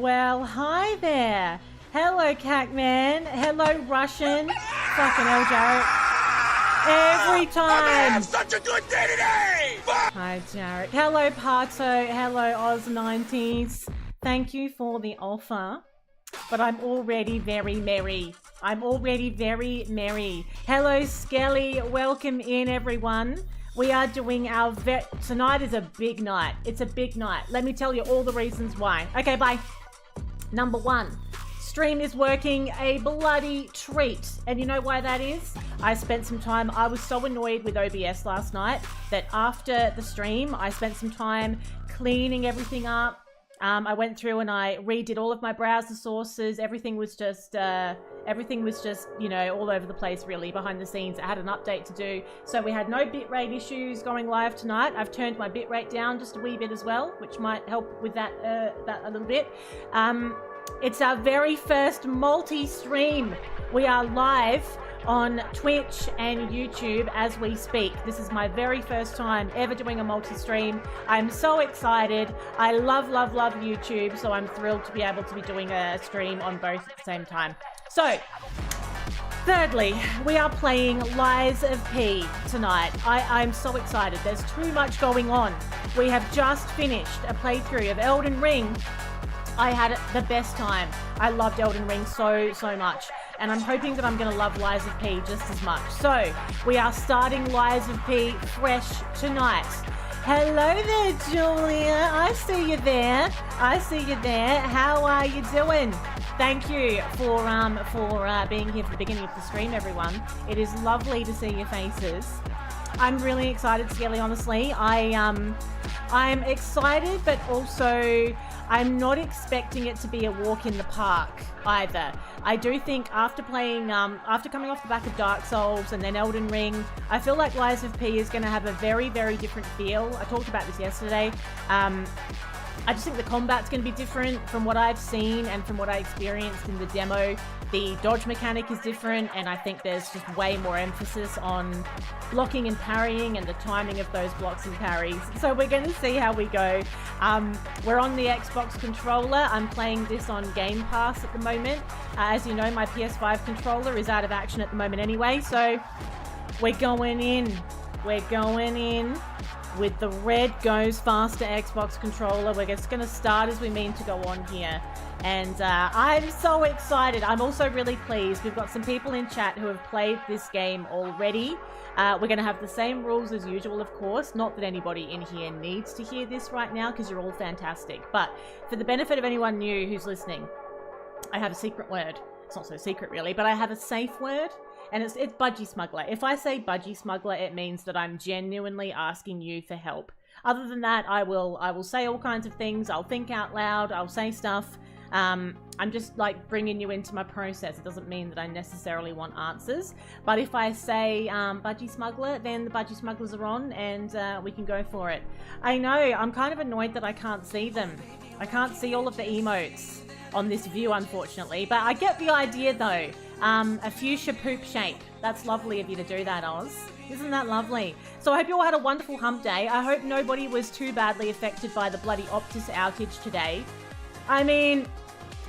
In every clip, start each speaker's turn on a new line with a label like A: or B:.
A: Well, hi there. Hello, Cacman. Hello, Russian. Fucking hell, Jarrett. Every time.
B: I'm gonna have such a good day today! Fuck!
A: Hi, Jarrett. Hello, Pato. Hello, Oz90s. Thank you for the offer. But I'm already very merry. Hello, Skelly. Welcome in, everyone. We are doing our tonight is a big night. It's a big night. Let me tell you all the reasons why. Okay, bye. Number one, stream is working a bloody treat. And you know why that is? I spent some time, I was so annoyed with OBS last night that after the stream, I spent some time cleaning everything up. I went through and I redid all of my browser sources. Everything was just, you know, all over the place really behind the scenes. I had an update to do. So we had no bitrate issues going live tonight. I've turned my bitrate down just a wee bit as well, which might help with that, that a little bit. It's our very first multi-stream. We are live on Twitch and YouTube as we speak. This is my very first time ever doing a multi-stream. I'm so excited. I love YouTube, so I'm thrilled to be able to be doing a stream on both at the same time. So, thirdly, we are playing Lies of P tonight. I'm so excited. There's too much going on. We have just finished a playthrough of Elden Ring. I had the best time. I loved Elden Ring so much. And I'm hoping that I'm going to love Lies of P just as much. So, we are starting Lies of P fresh tonight. Hello there, Julia. I see you there. How are you doing? Thank you for being here for the beginning of the stream, everyone. It is lovely to see your faces. I'm really excited, Skelly, honestly. I'm excited, but also I'm not expecting it to be a walk in the park either. I do think after playing, after coming off the back of Dark Souls and then Elden Ring, I feel like Lies of P is going to have a very different feel. I talked about this yesterday. I just think the combat's going to be different from what I've seen and from what I experienced in the demo. The dodge mechanic is different, and I think there's just way more emphasis on blocking and parrying and the timing of those blocks and parries. So we're going to see how we go. We're on the Xbox controller. I'm playing this on Game Pass at the moment. As you know, my PS5 controller is out of action at the moment anyway, so we're going in. With the red goes faster Xbox controller. We're just going to start as we mean to go on here. And I'm so excited. I'm also really pleased. We've got some people in chat who have played this game already. We're going to have the same rules as usual, of course. Not that anybody in here needs to hear this right now because you're all fantastic. But for the benefit of anyone new who's listening, I have a secret word. It's not so secret really, but I have a safe word. And it's Budgie Smuggler. If I say Budgie Smuggler, it means that I'm genuinely asking you for help. Other than that, I will say all kinds of things. I'll think out loud. I'll say stuff. I'm just like bringing you into my process. It doesn't mean that I necessarily want answers. But if I say Budgie Smuggler, then the Budgie Smugglers are on and we can go for it. I know, I'm kind of annoyed that I can't see them. I can't see all of the emotes on this view, unfortunately. But I get the idea, though. A fuchsia poop shape. That's lovely of you to do that, Oz. Isn't that lovely? So I hope you all had a wonderful hump day. I hope nobody was too badly affected by the bloody Optus outage today. I mean,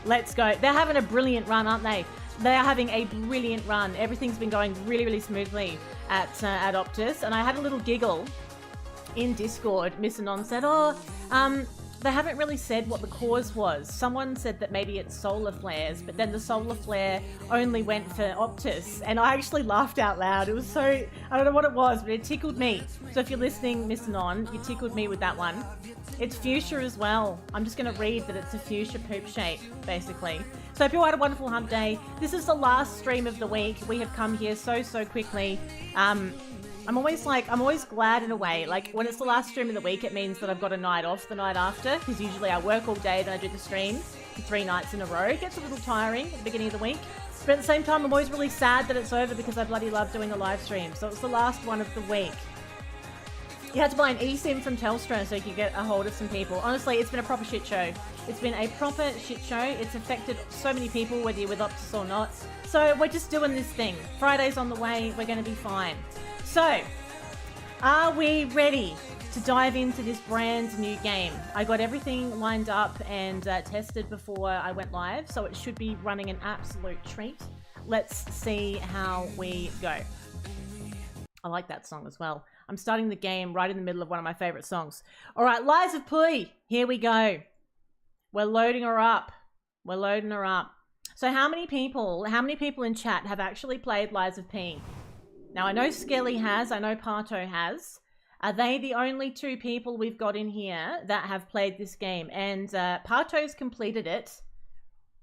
A: let's go. They're having a brilliant run, aren't they? They are having a brilliant run. Everything's been going really smoothly at Optus. And I had a little giggle in Discord. Miss Anon said, they haven't really said what the cause was. Someone said that maybe it's solar flares, but then the solar flare only went for Optus. And I actually laughed out loud. It was so, I don't know what it was, but it tickled me. So if you're listening, Miss Anon, you tickled me with that one. It's fuchsia as well. I'm just going to read that it's a fuchsia poop shape, basically. So if you all had a wonderful hump day, this is the last stream of the week. We have come here so quickly. I'm always glad in a way. Like, when it's the last stream of the week, it means that I've got a night off the night after, because usually I work all day, then I do the stream for 3 nights in a row. It gets a little tiring at the beginning of the week. But at the same time, I'm always really sad that it's over because I bloody love doing the live stream. So it's the last one of the week. You had to buy an eSIM from Telstra so you could get a hold of some people. Honestly, it's been a proper shit show. It's been a proper shit show. It's affected so many people, whether you're with Optus or not. So we're just doing this thing. Friday's on the way. We're going to be fine. So, are we ready? to dive into this brand new game. I got everything lined up and tested before I went live, so it should be running an absolute treat. Let's see how we go. I like that song as well. I'm starting the game right in the middle of one of my favorite songs. All right, Lies of P. Here we go. We're loading her up. We're loading her up. So how many people in chat have actually played Lies of P? Now, I know Skelly has. I know Parto has. Are they the only two people we've got in here that have played this game? And Parto's completed it.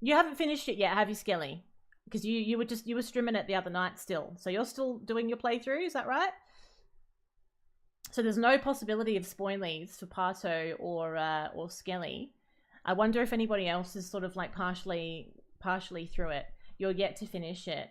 A: You haven't finished it yet, have you, Skelly? Because you were streaming it the other night still. So you're still doing your playthrough, is that right? So there's no possibility of spoilies for Parto or Skelly. I wonder if anybody else is sort of like partially through it. You're yet to finish it.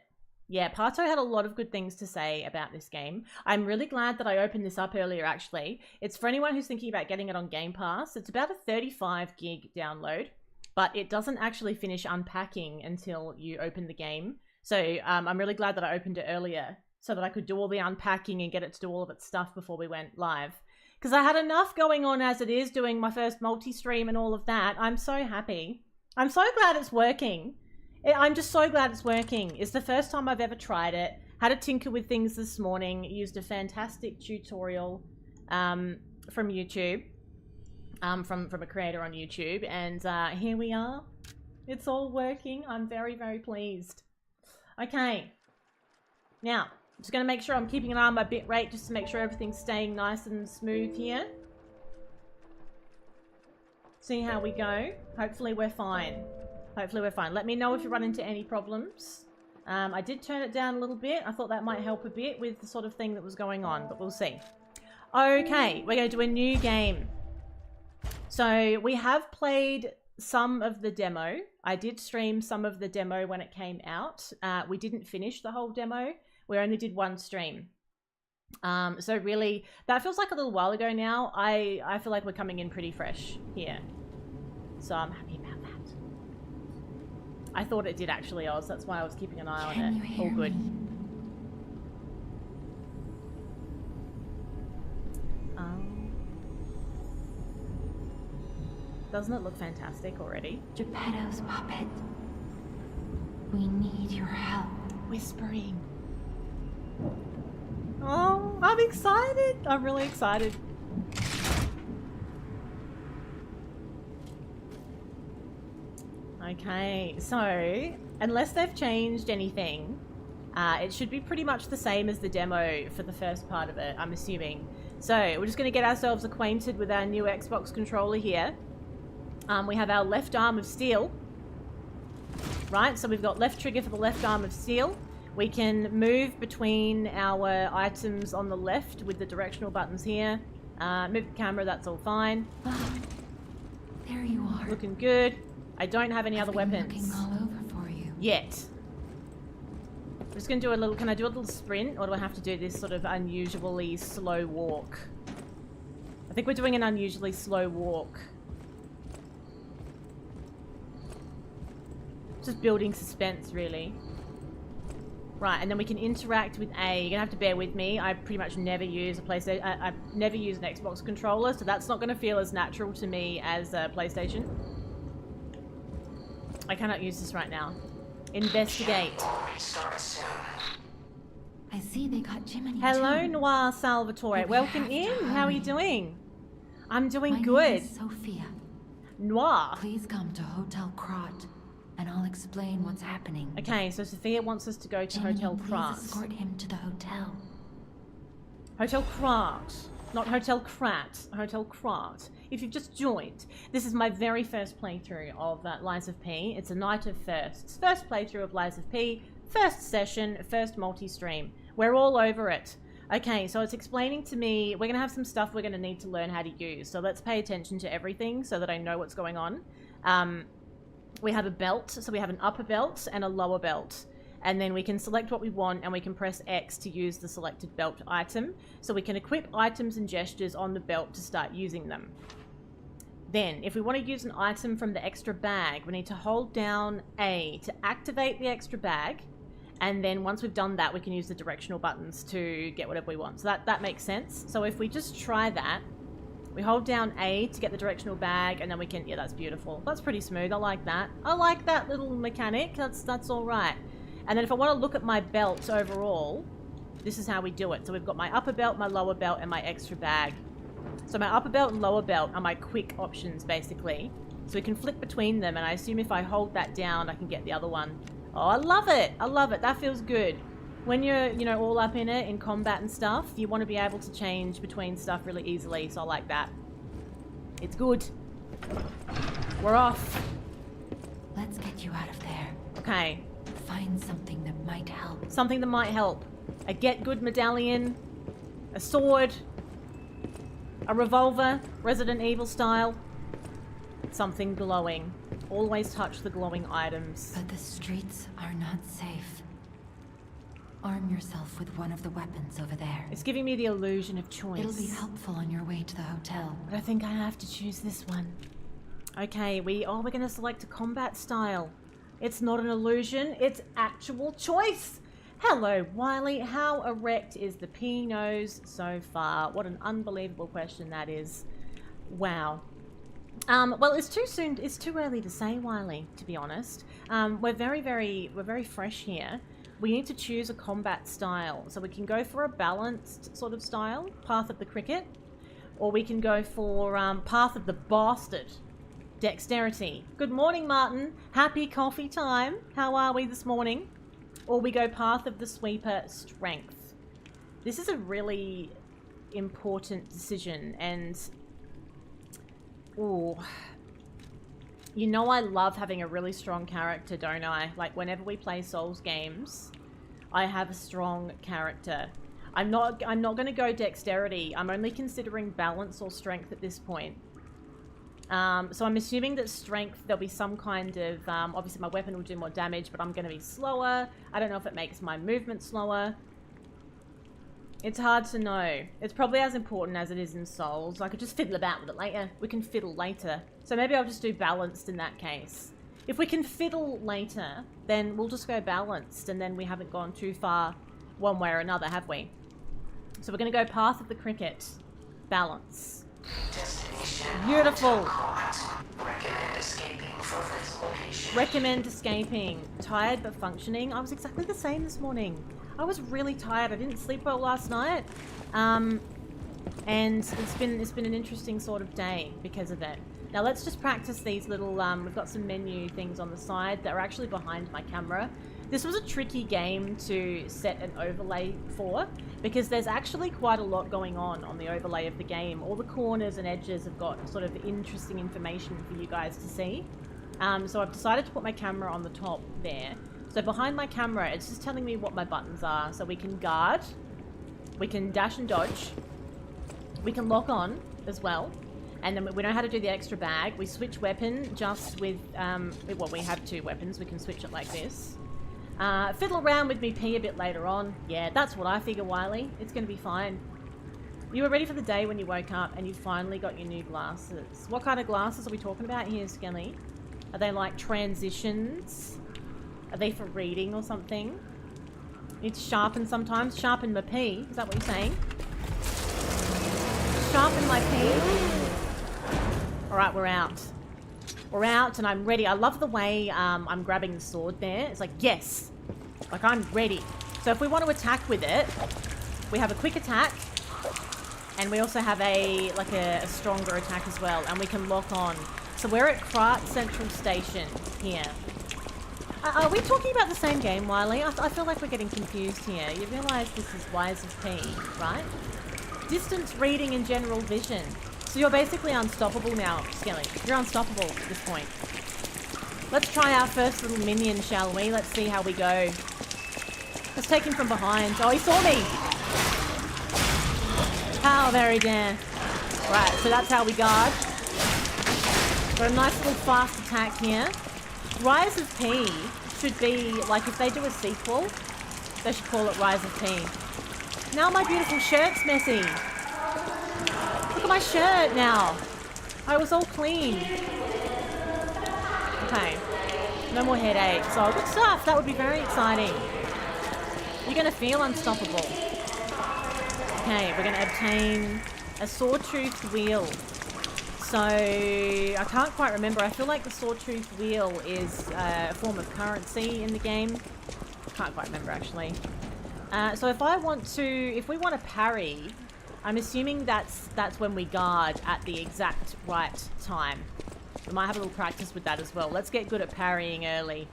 A: Yeah, Parto had a lot of good things to say about this game. I'm really glad that I opened this up earlier, actually. It's for anyone who's thinking about getting it on Game Pass. It's about a 35 gig download, but it doesn't actually finish unpacking until you open the game. So I'm really glad that I opened it earlier so that I could do all the unpacking and get it to do all of its stuff before we went live. Because I had enough going on as it is, doing my first multi-stream and all of that. I'm so happy. I'm so glad it's working. I'm just so glad it's working. It's the first time I've ever tried it. Had to tinker with things this morning. Used a fantastic tutorial from YouTube. From a creator on YouTube, and here we are. It's all working. I'm very, very pleased. Okay. Now, I'm just going to make sure I'm keeping an eye on my bit rate just to make sure everything's staying nice and smooth here. See how we go. Hopefully we're fine. Hopefully we're fine. Let me know if you run into any problems. I did turn it down a little bit. I thought that might help a bit with the sort of thing that was going on, but we'll see. Okay, we're going to do a new game. So we have played some of the demo. I did stream some of the demo when it came out. We didn't finish the whole demo. We only did one stream. So really, that feels like a little while ago now. I feel like we're coming in pretty fresh here. So I'm happy about that. I thought it did actually, Oz. That's why I was keeping an eye on it. All good. Doesn't it look fantastic already?
C: Geppetto's puppet. We need your help.
A: Whispering. Oh, I'm excited. I'm really excited. Okay, so unless they've changed anything, it should be pretty much the same as the demo for the first part of it, I'm assuming. So we're just going to get ourselves acquainted with our new Xbox controller here. We have our left arm of steel, right? So we've got left trigger for the left arm of steel. We can move between our items on the left with the directional buttons here. Move the camera, that's all fine.
C: There you are.
A: Looking good. I don't have any other weapons.
C: Looking all over for you.
A: Yet. I'm just going to do a little, can I do a little sprint? Or do I have to do this sort of unusually slow walk? I think we're doing an unusually slow walk. Just building suspense, really. Right, and then we can interact with A. You're gonna have to bear with me. I pretty much never use a PlayStation. I never use an Xbox controller, so that's not gonna feel as natural to me as a PlayStation. I cannot use this right now. Investigate.
C: I see they got Jiminy.
A: Hello,
C: too.
A: Noir Salvatore. Welcome in. How are you doing? I'm doing
C: My
A: good.
C: name is Sophia.
A: Noir.
C: Please come to Hotel Krat, and I'll explain what's happening.
A: Okay, so Sophia wants us to go to Hotel
C: Please
A: Krat.
C: escort him to the hotel.
A: Hotel Krat. Not Hotel Krat. Hotel Krat. If you've just joined, this is my very first playthrough of Lies of P. It's a night of firsts. First playthrough of Lies of P. First session. First multi-stream. We're all over it. Okay, so it's explaining to me, we're going to have some stuff we're going to need to learn how to use. So let's pay attention to everything so that I know what's going on. We have a belt. So we have an upper belt and a lower belt. And then we can select what we want and we can press X to use the selected belt item. So we can equip items and gestures on the belt to start using them. Then, if we want to use an item from the extra bag, we need to hold down A to activate the extra bag. And then once we've done that, we can use the directional buttons to get whatever we want. So that makes sense. So if we just try that, We hold down A to get the directional bag, and then we can... Yeah, that's beautiful. That's pretty smooth. I like that. I like that little mechanic. That's all right. And then if I want to look at my belts overall, this is how we do it. So we've got my upper belt, my lower belt, and my extra bag. So my upper belt and lower belt are my quick options, basically. So we can flick between them, and I assume if I hold that down, I can get the other one. Oh, I love it. I love it. That feels good. When you're, you know, all up in it, in combat and stuff, you want to be able to change between stuff really easily, so I like that. It's good. We're off.
C: Let's get you out of there.
A: Okay.
C: Find something that might help.
A: Something that might help. A get good medallion. A sword. A revolver. Resident Evil style. Something glowing. Always touch the glowing items.
C: But the streets are not safe. Arm yourself with one of the weapons over there.
A: It's giving me the illusion of choice.
C: It'll be helpful on your way to the hotel.
A: But I think I have to choose this one. Okay, we're going to select a combat style. It's not an illusion, it's actual choice. Hello, Wiley. How erect is the P-nose so far? What an unbelievable question that is. Wow. Well, it's too soon. It's too early to say, Wiley, to be honest. We're very fresh here. We need to choose a combat style. So we can go for a balanced sort of style, Path of the Cricket, or we can go for Path of the Bastard, Dexterity. Good morning, Martin. Happy coffee time. How are we this morning? Or we go Path of the Sweeper, Strength. This is a really important decision, and ooh, you know I love having a really strong character, don't I? Like, whenever we play Souls games, I have a strong character. I'm not going to go Dexterity. I'm only considering Balance or Strength at this point. So I'm assuming that Strength, there'll be some kind of... obviously, my weapon will do more damage, but I'm going to be slower. I don't know if it makes my movement slower. It's hard to know. It's probably as important as it is in Souls. I could just fiddle about with it later. We can fiddle later. So maybe I'll just do balanced in that case. If we can fiddle later, then we'll just go balanced, and then we haven't gone too far one way or another, have we? So we're going to go Path of the Cricket. Balance. Beautiful.
D: Recommend escaping from this location.
A: Recommend escaping. Tired but functioning. I was exactly the same this morning. I was really tired. I didn't sleep well last night. And it's been an interesting sort of day because of it. Now let's just practice these little, we've got some menu things on the side that are actually behind my camera. This was a tricky game to set an overlay for because there's actually quite a lot going on the overlay of the game. All the corners and edges have got sort of interesting information for you guys to see. So I've decided to put my camera on the top there. So behind my camera, it's just telling me what my buttons are. So we can guard, we can dash and dodge, we can lock on as well. And then we know how to do the extra bag. We switch weapon just with, well, we have two weapons. We can switch it like this. Fiddle around with me P a bit later on. Yeah, that's what I figure, Wiley. It's going to be fine. You were ready for the day when you woke up and you finally got your new glasses. What kind of glasses are we talking about here, Skelly? Are they like transitions? Are they for reading or something? Need to sharpen sometimes. Sharpen my P. Is that what you're saying? Sharpen my P. Alright, we're out. We're out and I'm ready. I love the way I'm grabbing the sword there. It's like, yes. Like, I'm ready. So if we want to attack with it, we have a quick attack. And we also have a stronger attack as well. And we can lock on. So we're at Krat Central Station here. Are we talking about the same game, Wiley? I feel like we're getting confused here. You realise this is Wise of P, right? Distance reading and general vision. So you're basically unstoppable now, Skelly. You're unstoppable at this point. Let's try our first little minion, shall we? Let's see how we go. Let's take him from behind. Oh, he saw me! How very dare. Right, so that's how we guard. Got a nice little fast attack here. Rise of P should be, like, if they do a sequel, they should call it Rise of P. Now my beautiful shirt's messy. Look at my shirt now. I was all clean. Okay. No more headaches. Oh, good stuff. That would be very exciting. You're going to feel unstoppable. Okay, we're going to obtain A sawtooth wheel. So, I can't quite remember. I feel like the sawtooth wheel is a form of currency in the game. Can't quite remember, actually. So if we want to parry, I'm assuming that's when we guard at the exact right time. We might have a little practice with that as well. Let's get good at parrying early.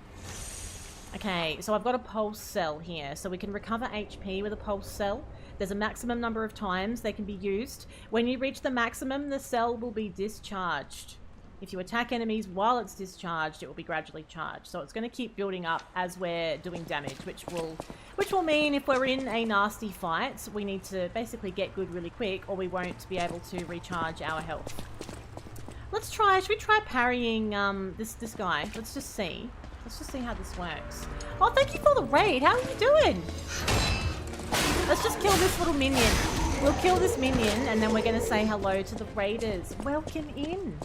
A: Okay, so I've got a pulse cell here. So we can recover HP with a pulse cell. There's a maximum number of times they can be used. When you reach the maximum, the cell will be discharged. If you attack enemies while it's discharged, it will be gradually charged. So it's going to keep building up as we're doing damage, which will mean if we're in a nasty fight, we need to basically get good really quick, or we won't be able to recharge our health. Should we try parrying this guy? Let's just see how this works. Oh, thank you for the raid. How are you doing? Let's just kill this little minion. We'll kill this minion, and then we're going to say hello to the raiders. Welcome in.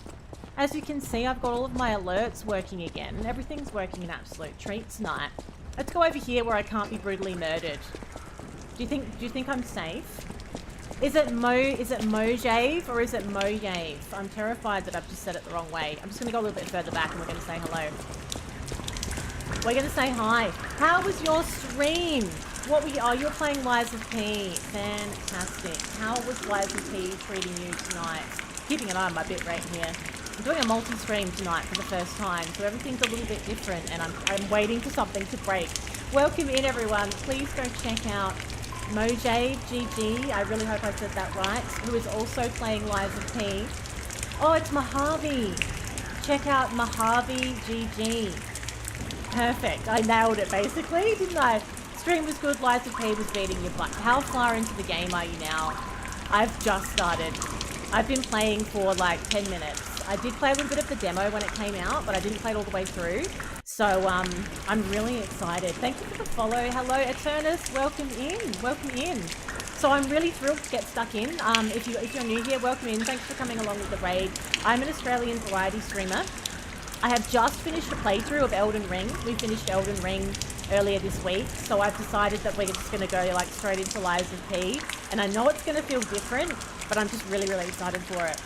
A: As you can see, I've got all of my alerts working again. Everything's working an absolute treat tonight. Let's go over here where I can't be brutally murdered. Do you think I'm safe? Is it Mojave or is it Mojave? I'm terrified that I've just said it the wrong way. I'm just going to go a little bit further back and we're going to say hello. We're going to say hi. How was your stream? Oh, you're playing Lies of P. Fantastic. How was Lies of P treating you tonight? Keeping an eye on my bit rate here. I'm doing a multi-stream tonight for the first time, so everything's a little bit different, and I'm waiting for something to break. Welcome in, everyone. Please go check out Mojave GG. I really hope I said that right. Who is also playing Lies of P. Oh, it's Mojave. Check out Mojave GG. Perfect. I nailed it, basically, didn't I? Stream was good, Lies of P was beating your butt. How far into the game are you now? I've just started. I've been playing for like 10 minutes. I did play a little bit of the demo when it came out, but I didn't play it all the way through. So I'm really excited. Thank you for the follow. Hello, Eternus. Welcome in. Welcome in. So I'm really thrilled to get stuck in. If you're new here, welcome in. Thanks for coming along with the raid. I'm an Australian variety streamer. I have just finished a playthrough of Elden Ring. We finished Elden Ring earlier this week, so I've decided that we're just going to go like straight into Lies of P, and I know it's going to feel different, but I'm just really excited for it.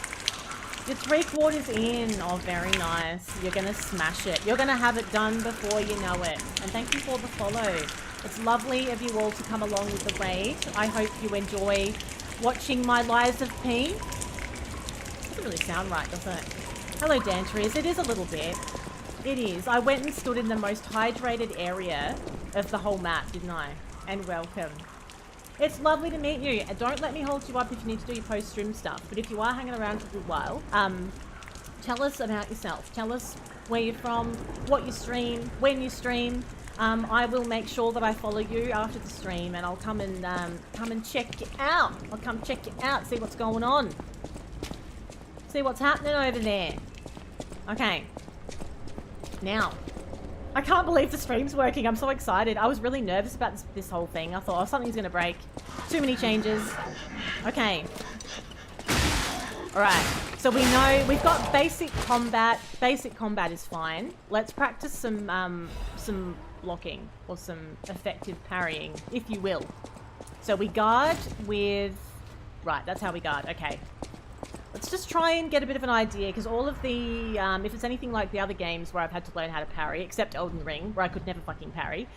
A: You're 3/4 in. Oh, very nice. You're going to smash it. You're going to have it done before you know it. And thank you for the follow. It's lovely of you all to come along with the raid. I hope you enjoy watching my Lies of P. Doesn't really sound right, does it? Hello, Dantriz. It is a little bit. It is. I went and stood in the most hydrated area of the whole map, didn't I? And welcome. It's lovely to meet you. And don't let me hold you up if you need to do your post-stream stuff. But if you are hanging around for a little while, tell us about yourself. Tell us where you're from, what you stream, when you stream. I will make sure that I follow you after the stream, and I'll come and check you out. I'll come check you out, see what's going on. See what's happening over there. Okay. Now, I can't believe the stream's working. I'm so excited. I was really nervous about this whole thing. I thought, oh, something's going to break. Too many changes. Okay. Alright. So we know we've got basic combat. Basic combat is fine. Let's practice some blocking or some effective parrying, if you will. So we guard with... Right, that's how we guard. Okay. Let's just try and get a bit of an idea, because all of the, if it's anything like the other games where I've had to learn how to parry, except Elden Ring, where I could never fucking parry,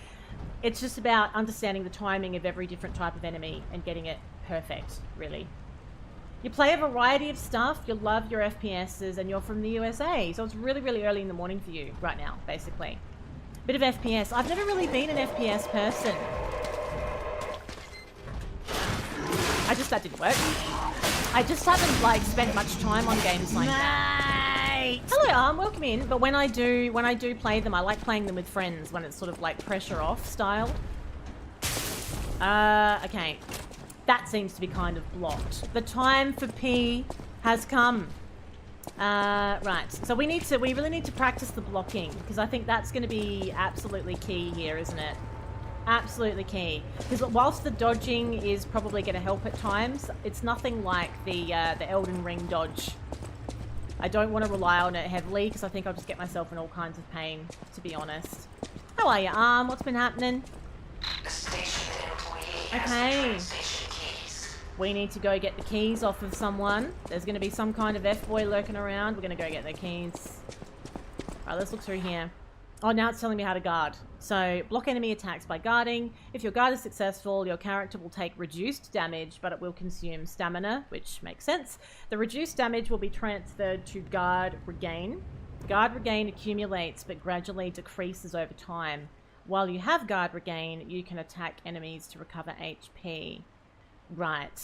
A: it's just about understanding the timing of every different type of enemy and getting it perfect, really. You play a variety of stuff, you love your FPSs, and you're from the USA, so it's really early in the morning for you right now, basically. Bit of FPS. I've never really been an FPS person. That didn't work. I just haven't like spent much time on games like that. Hello, welcome in. But when I do play them, I like playing them with friends when it's sort of like pressure off style. Okay. That seems to be kind of blocked. The time for P has come. Right. So we really need to practice the blocking, because I think that's going to be absolutely key here, isn't it? Absolutely key. Because whilst the dodging is probably going to help at times, it's nothing like the Elden Ring dodge. I don't want to rely on it heavily, because I think I'll just get myself in all kinds of pain, to be honest. How are you, What's been happening?
D: The station employee
A: okay.
D: has station keys.
A: We need to go get the keys off of someone. There's going to be some kind of F-boy lurking around. We're going to go get the keys. Alright, let's look through here. Oh, now it's telling me how to guard. So, block enemy attacks by guarding. If your guard is successful, your character will take reduced damage, but it will consume stamina, which makes sense. The reduced damage will be transferred to guard regain. Guard regain accumulates, but gradually decreases over time. While you have guard regain, you can attack enemies to recover HP. Right.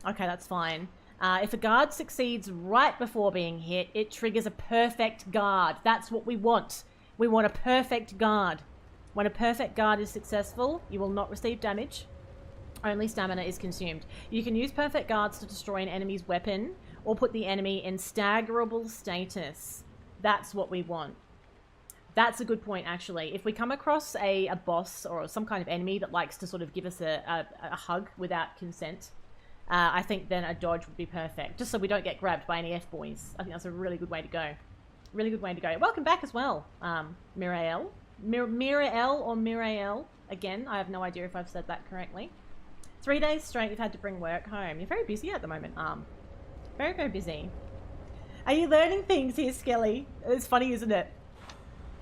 A: Okay, that's fine. If a guard succeeds right before being hit, it triggers a perfect guard. That's what we want. We want a perfect guard. When a perfect guard is successful, you will not receive damage. Only stamina is consumed. You can use perfect guards to destroy an enemy's weapon or put the enemy in staggerable status. That's what we want. That's a good point, actually. If we come across a boss or some kind of enemy that likes to sort of give us a hug without consent, I think then a dodge would be perfect, just so we don't get grabbed by any F-boys. I think that's a really good way to go. Really good way to go. Welcome back as well, Mirael. Mirael or Mirael. Again, I have no idea if I've said that correctly. 3 days straight you've had to bring work home. You're very busy at the moment, Very, very busy. Are you learning things here, Skelly? It's funny, isn't it?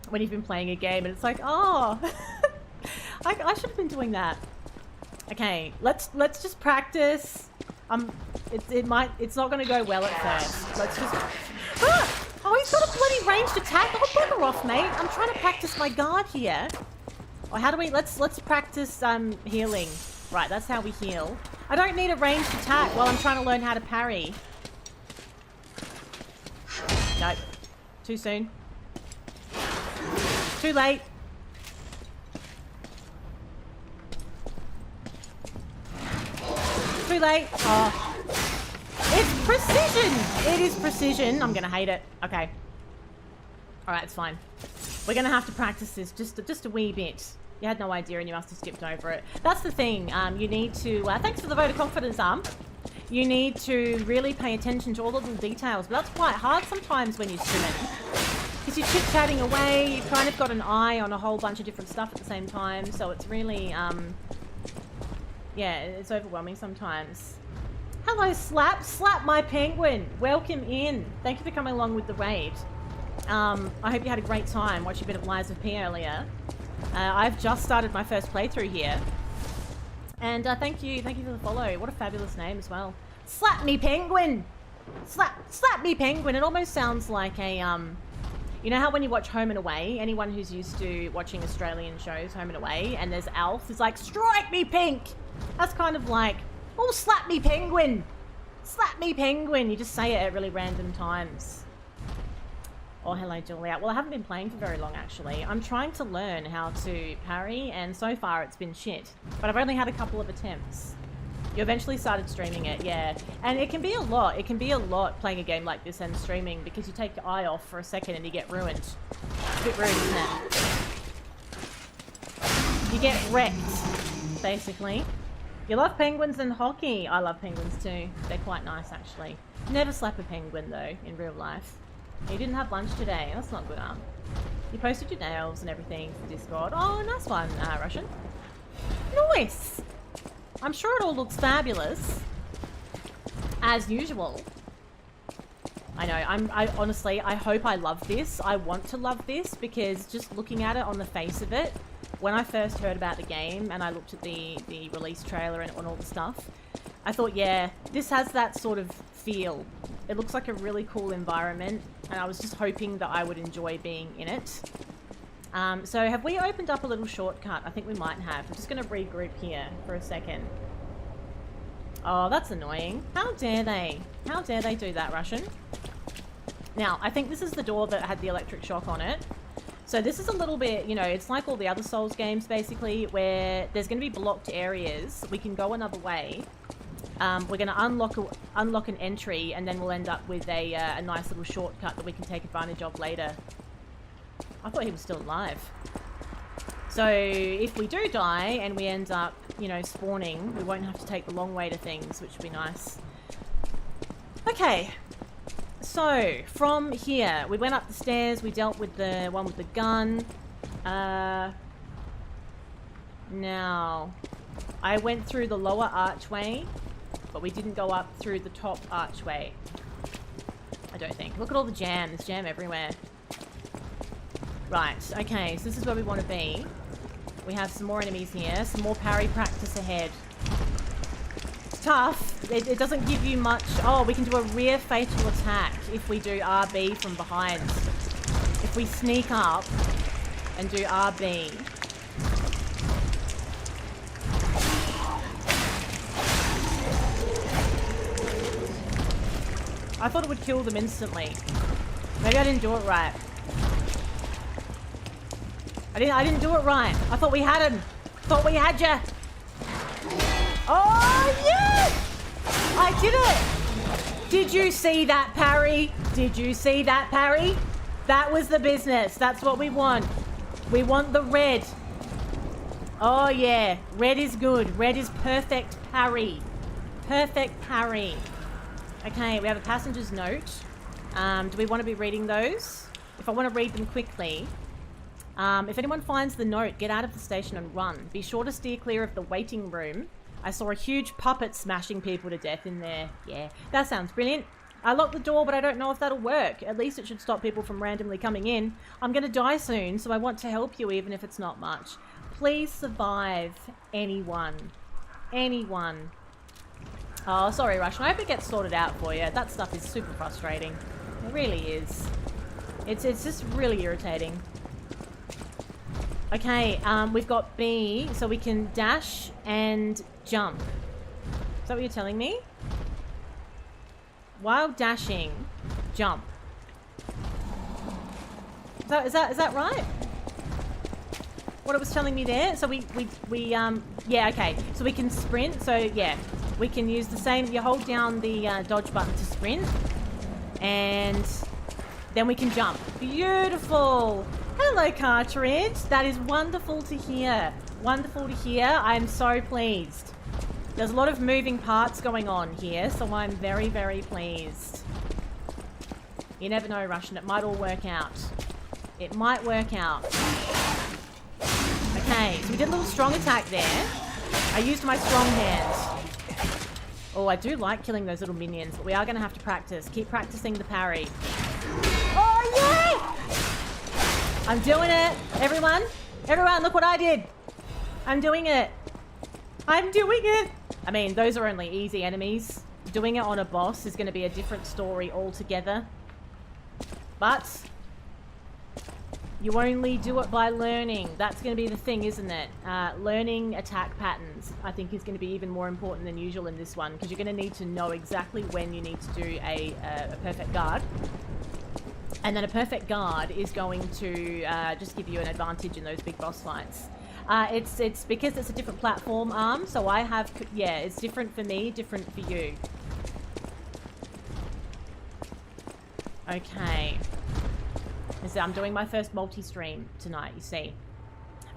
A: When you've been playing a game and it's like, oh, I should have been doing that. Okay, let's just practice. It's not going to go well at first. Let's just. Ah! Oh, he's got a bloody ranged attack. Oh, bugger off, mate. I'm trying to practice my guard here. Or how do we? Let's practice healing. Right, that's how we heal. I don't need a ranged attack while I'm trying to learn how to parry. Nope. Too soon. Too late. Too late. Oh. It's precision! It is precision. I'm gonna hate it. Okay. Alright, it's fine. We're gonna have to practice this just a wee bit. You had no idea and you must have skipped over it. That's the thing. You need to... thanks for the vote of confidence, You need to really pay attention to all the little details. But that's quite hard sometimes when you're swimming. Because you're chit-chatting away, you've kind of got an eye on a whole bunch of different stuff at the same time. So it's really... yeah, it's overwhelming sometimes. Hello, Slap. Slap my penguin. Welcome in. Thank you for coming along with the raid. I hope you had a great time watching a bit of Lies of P earlier. I've just started my first playthrough here. And thank you for the follow. What a fabulous name as well. Slap me penguin! Slap me penguin. It almost sounds like a, you know how when you watch Home and Away, anyone who's used to watching Australian shows, Home and Away, and there's Alf, it's like, strike me pink! That's kind of like, oh, slap me penguin! Slap me penguin! You just say it at really random times. Oh, hello, Juliet. Well, I haven't been playing for very long, actually. I'm trying to learn how to parry, and so far it's been shit. But I've only had a couple of attempts. You eventually started streaming it, yeah. And it can be a lot. It can be a lot playing a game like this and streaming, because you take your eye off for a second and you get ruined. It's a bit rude, isn't it? You get wrecked, basically. You love penguins and hockey. I love penguins too. They're quite nice, actually. Never slap a penguin, though, in real life. You didn't have lunch today. That's not good, huh? You posted your nails and everything for Discord. Oh, nice one, Russian. Nice! I'm sure it all looks fabulous. As usual. I know, I honestly, I hope I love this. I want to love this because just looking at it on the face of it, when I first heard about the game and I looked at the release trailer and all the stuff, I thought, yeah, this has that sort of feel. It looks like a really cool environment, and I was just hoping that I would enjoy being in it. So have we opened up a little shortcut? I think we might have. I'm just going to regroup here for a second. Oh, that's annoying. How dare they? How dare they do that, Russian? Now, I think this is the door that had the electric shock on it. So this is a little bit, you know, it's like all the other Souls games, basically, where there's going to be blocked areas. We can go another way. We're going to unlock an entry, and then we'll end up with a nice little shortcut that we can take advantage of later. I thought he was still alive. So if we do die and we end up, you know, spawning, we won't have to take the long way to things, which would be nice. Okay. So from here, we went up the stairs. We dealt with the one with the gun. Now, I went through the lower archway, but we didn't go up through the top archway. I don't think. Look at all the jam. There's jam everywhere. Right, okay, so this is where we want to be. We have some more enemies here. Some more parry practice ahead. It's tough. It doesn't give you much. Oh, we can do a rear fatal attack if we do RB from behind. If we sneak up and do RB. I thought it would kill them instantly. Maybe I didn't do it right. I didn't do it right. I thought we had him. Thought we had ya. Oh, yes! I did it! Did you see that parry? Did you see that parry? That was the business. That's what we want. We want the red. Oh, yeah. Red is good. Red is perfect parry. Perfect parry. Okay, we have a passenger's note. Do we want to be reading those? If I want to read them quickly. If anyone finds the note, get out of the station and run. Be sure to steer clear of the waiting room. I saw a huge puppet smashing people to death in there. Yeah, that sounds brilliant. I locked the door, but I don't know if that'll work. At least it should stop people from randomly coming in. I'm going to die soon, so I want to help you even if it's not much. Please survive. Anyone. Anyone. Oh, sorry, Russian. I hope it gets sorted out for you. That stuff is super frustrating. It really is. It's just really irritating. Okay, we've got B, so we can dash and jump. Is that what you're telling me? While dashing, jump. Is that right? What it was telling me there? So yeah, okay. So we can sprint. So yeah, we can use the same. You hold down the dodge button to sprint, and then we can jump. Beautiful. Hello, Cartridge. That is wonderful to hear. Wonderful to hear. I'm so pleased. There's a lot of moving parts going on here, so I'm very, very pleased. You never know, Russian. It might all work out. It might work out. Okay, so we did a little strong attack there. I used my strong hand. Oh, I do like killing those little minions, but we are going to have to practice. Keep practicing the parry. Oh, yeah! I'm doing it. Everyone, look what I did. I'm doing it. I'm doing it. I mean, those are only easy enemies. Doing it on a boss is going to be a different story altogether. But you only do it by learning. That's going to be the thing, isn't it? Learning attack patterns, I think, is going to be even more important than usual in this one, because you're going to need to know exactly when you need to do a perfect guard. And then a perfect guard is going to just give you an advantage in those big boss fights. It's because it's a different platform arm, so I have, yeah, it's different for me, different for you. Okay. So I'm doing my first multi-stream tonight, you see.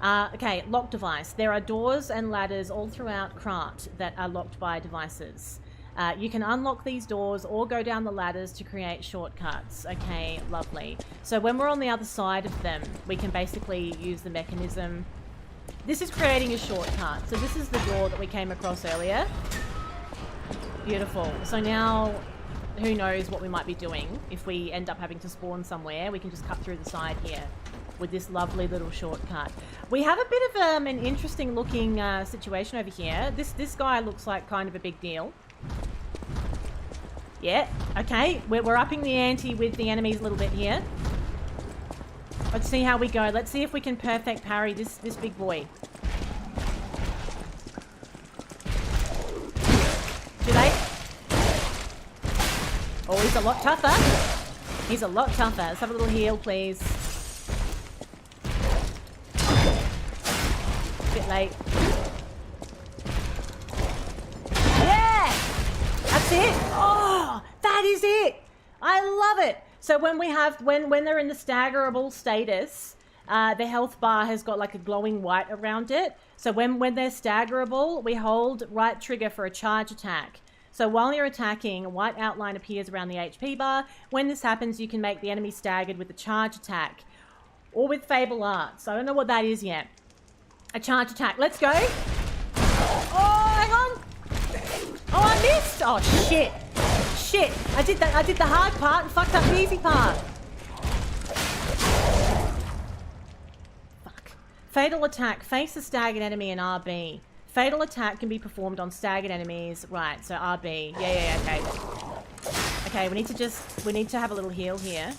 A: Okay, lock device. There are doors and ladders all throughout Krat that are locked by devices. You can unlock these doors or go down the ladders to create shortcuts. Okay, lovely. So when we're on the other side of them, we can basically use the mechanism. This is creating a shortcut. So this is the door that we came across earlier. Beautiful. So now, who knows what we might be doing. If we end up having to spawn somewhere, we can just cut through the side here with this lovely little shortcut. We have a bit of an interesting looking situation over here. This guy looks like kind of a big deal. Yeah, okay. We're upping the ante with the enemies a little bit here. Let's see how we go. Let's see if we can perfect parry this big boy. Too late. Oh, he's a lot tougher. He's a lot tougher. Let's have a little heal, please. Bit late. Yeah! That's it. Oh, that is it. I love it. So when we have, when they're in the staggerable status, the health bar has got like a glowing white around it. So when they're staggerable, we hold right trigger for a charge attack. So while you're attacking, a white outline appears around the HP bar. When this happens, you can make the enemy staggered with a charge attack or with Fable Arts. I don't know what that is yet. A charge attack. Let's go. Oh, I missed! Oh, shit. Shit. I did the hard part and fucked up the easy part. Fuck. Fatal attack. Face a staggered enemy in RB. Fatal attack can be performed on staggered enemies. Right, so RB. Yeah, okay. Okay, we need to have a little heal here.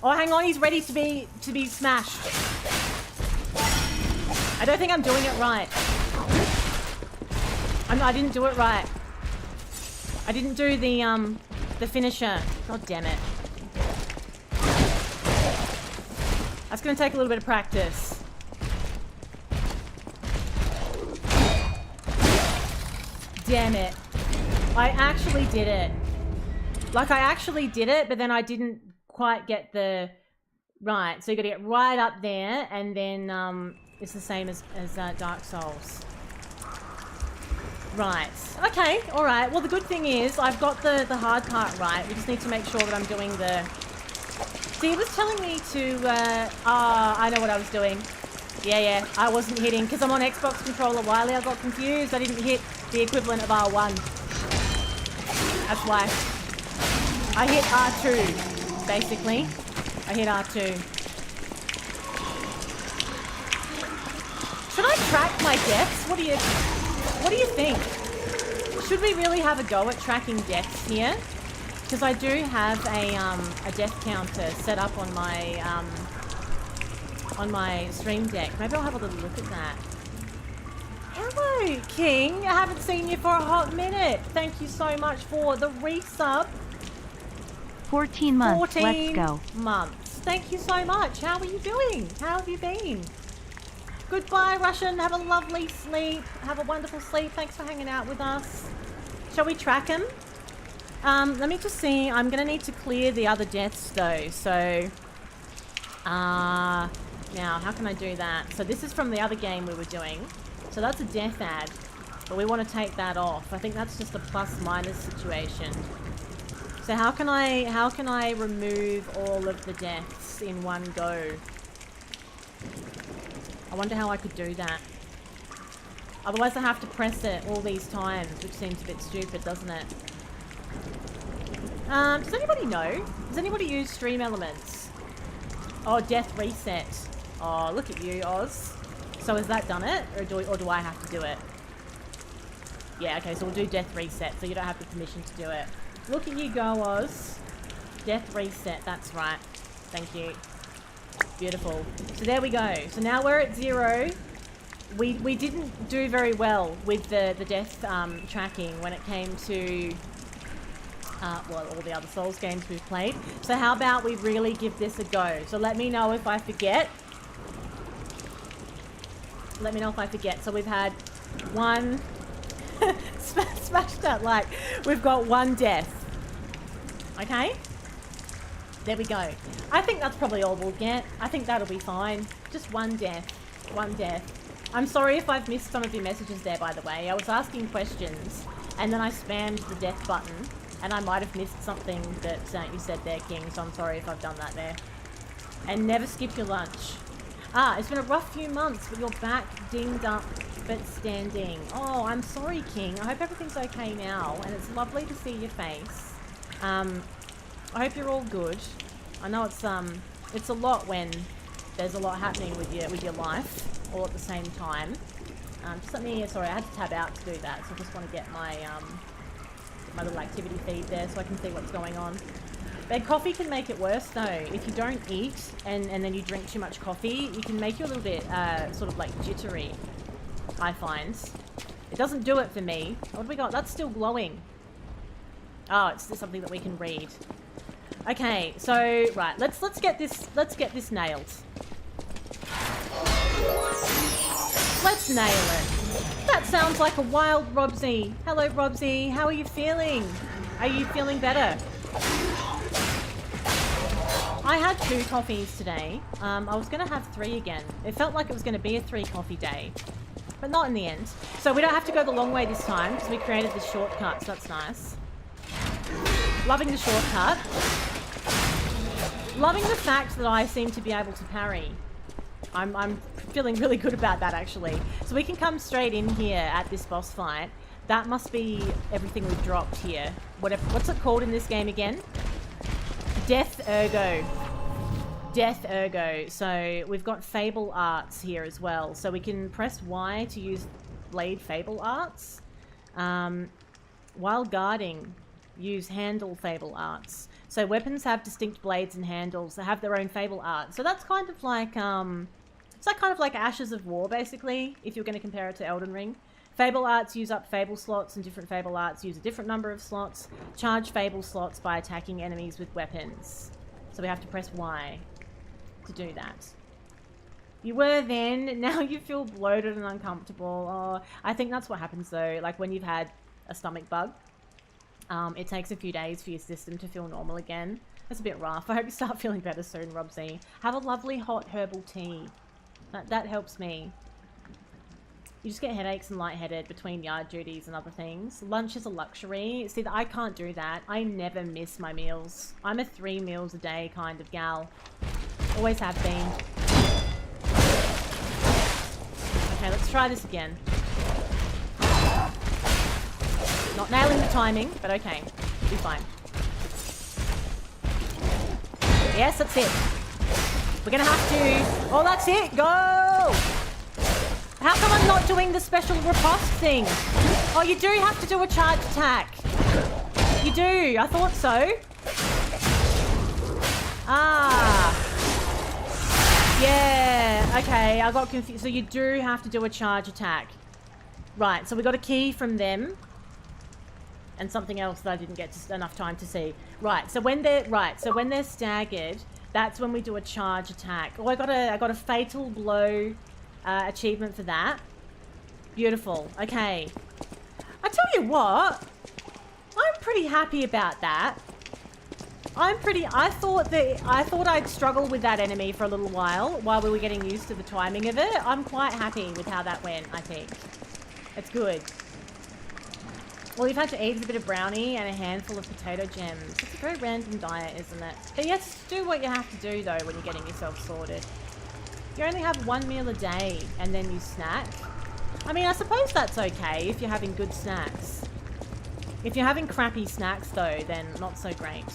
A: Oh, hang on, he's ready to be smashed. I don't think I'm doing it right. I didn't do it right. I didn't do the finisher. God damn it. That's gonna take a little bit of practice. Damn it. I actually did it. Like, I actually did it, but then I didn't quite get the... Right, so you gotta get right up there, and then, it's the same as Dark Souls. Right. Okay, alright. Well, the good thing is, I've got the hard part right. We just need to make sure that I'm doing the... See, it was telling me to, I know what I was doing. Yeah, I wasn't hitting, because I'm on Xbox controller Wiley. I got confused. I didn't hit the equivalent of R1. That's why. I hit R2, basically. I hit R2. Should I track my deaths? What do you think? Should we really have a go at tracking deaths here? Because I do have a death counter set up on my stream deck. Maybe I'll have a little look at that. Hello, King. I haven't seen you for a hot minute. Thank you so much for the resub.
E: 14 months.
A: 14
E: Let's go.
A: months. Thank you so much. How are you doing? How have you been? Goodbye, Russian. Have a lovely sleep. Have a wonderful sleep. Thanks for hanging out with us. Shall we track him? Let me just see. I'm going to need to clear the other deaths, though. So, now, how can I do that? So this is from the other game we were doing. So that's a death ad. But we want to take that off. I think that's just a plus-minus situation. So how can I remove all of the deaths in one go? I wonder how I could do that. Otherwise I have to press it all these times, which seems a bit stupid, doesn't it? Does anybody know? Does anybody use Stream Elements? Oh, death reset. Oh, look at you, Oz. So has that done it? Or do I have to do it? Yeah, okay, so we'll do death reset, so you don't have the permission to do it. Look at you go, Oz. Death reset, that's right. Thank you. Beautiful. So there we go. So now we're at 0. We didn't do very well with the death tracking when it came to well, all the other Souls games we've played. So how about we really give this a go? So let me know if I forget. Let me know if I forget. So we've had one... Smash that like. We've got one death. Okay? There we go. I think that's probably all we'll get. I think that'll be fine. Just one death. One death. I'm sorry if I've missed some of your messages there, by the way. I was asking questions, and then I spammed the death button, and I might have missed something that you said there, King, so I'm sorry if I've done that there. And never skip your lunch. Ah, it's been a rough few months, but you're back, dinged up, but standing. Oh, I'm sorry, King. I hope everything's okay now, and it's lovely to see your face. I hope you're all good. I know it's a lot when there's a lot happening with your life all at the same time. Just let me, sorry, I had to tab out to do that, so I just want to get my my little activity feed there so I can see what's going on. But coffee can make it worse though. If you don't eat and then you drink too much coffee, it can make you a little bit sort of like jittery, I find. It doesn't do it for me. What have we got? That's still glowing. Oh, it's something that we can read. Okay, so right, let's get this nailed. Let's nail it. That sounds like a wild Robsy. Hello, Robsy. How are you feeling? Are you feeling better? I had 2 coffees today. I was going to have 3 again. It felt like it was going to be a 3 coffee day, but not in the end. So we don't have to go the long way this time because we created this shortcut, so that's nice. Loving the shortcut. Loving the fact that I seem to be able to parry. I'm feeling really good about that, actually. So we can come straight in here at this boss fight. That must be everything we've dropped here. What's it called in this game again? Death Ergo. Death Ergo. So we've got Fable Arts here as well. So we can press Y to use Blade Fable Arts. While guarding, use Handle Fable Arts. So weapons have distinct blades and handles. They have their own Fable Art. So that's kind of like, it's like kind of like Ashes of War, basically, if you're going to compare it to Elden Ring. Fable Arts use up Fable slots, and different Fable Arts use a different number of slots. Charge Fable slots by attacking enemies with weapons. So we have to press Y to do that. You were then, now you feel bloated and uncomfortable. Oh, I think that's what happens though, like when you've had a stomach bug. It takes a few days for your system to feel normal again. That's a bit rough. I hope you start feeling better soon, Robsy. Have a lovely hot herbal tea. That helps me. You just get headaches and lightheaded between yard duties and other things. Lunch is a luxury. See, I can't do that. I never miss my meals. I'm a 3 meals a day kind of gal. Always have been. Okay, let's try this again. Not nailing the timing, but okay. We'll be fine. Yes, that's it. We're gonna have to... Oh, that's it! Go! How come I'm not doing the special riposte thing? Oh, you do have to do a charge attack. You do. I thought so. Ah. Yeah. Okay, I got confused. So you do have to do a charge attack. Right, so we got a key from them. And something else that I didn't get enough time to see. Right, so when they're staggered, that's when we do a charge attack. Oh, I got a fatal blow achievement for that. Beautiful. Okay. I tell you what, I'm pretty happy about that. I thought I'd struggle with that enemy for a little while we were getting used to the timing of it. I'm quite happy with how that went, I think. It's good. All you've had to eat is a bit of brownie and a handful of potato gems. It's a very random diet, isn't it? But yes, do what you have to do, though, when you're getting yourself sorted. You only have 1 meal a day, and then you snack. I mean, I suppose that's okay if you're having good snacks. If you're having crappy snacks, though, then not so great.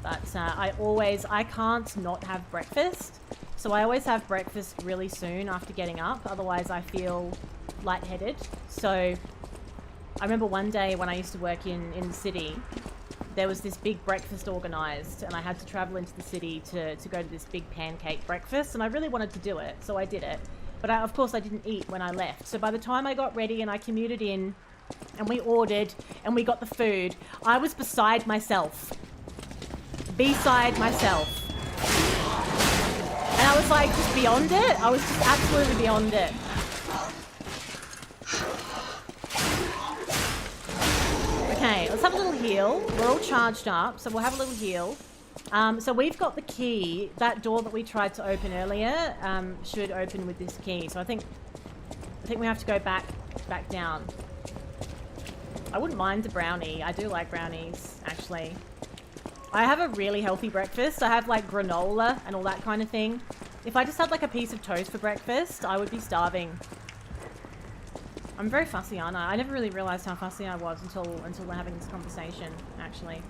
A: But I can't not have breakfast. So I always have breakfast really soon after getting up. Otherwise, I feel lightheaded. So... I remember one day when I used to work in the city, there was this big breakfast organised, and I had to travel into the city to go to this big pancake breakfast, and I really wanted to do it, so I did it. But of course I didn't eat when I left. So by the time I got ready and I commuted in, and we ordered, and we got the food, I was beside myself. Beside myself. And I was like, just beyond it. I was just absolutely beyond it. Okay, let's have a little heal. We're all charged up, so we'll have a little heal. So we've got the key. That door that we tried to open earlier should open with this key. So I think we have to go back down. I wouldn't mind a brownie. I do like brownies, actually. I have a really healthy breakfast. I have like granola and all that kind of thing. If I just had like a piece of toast for breakfast, I would be starving. I'm very fussy, aren't I? I never really realised how fussy I was until we're having this conversation, actually.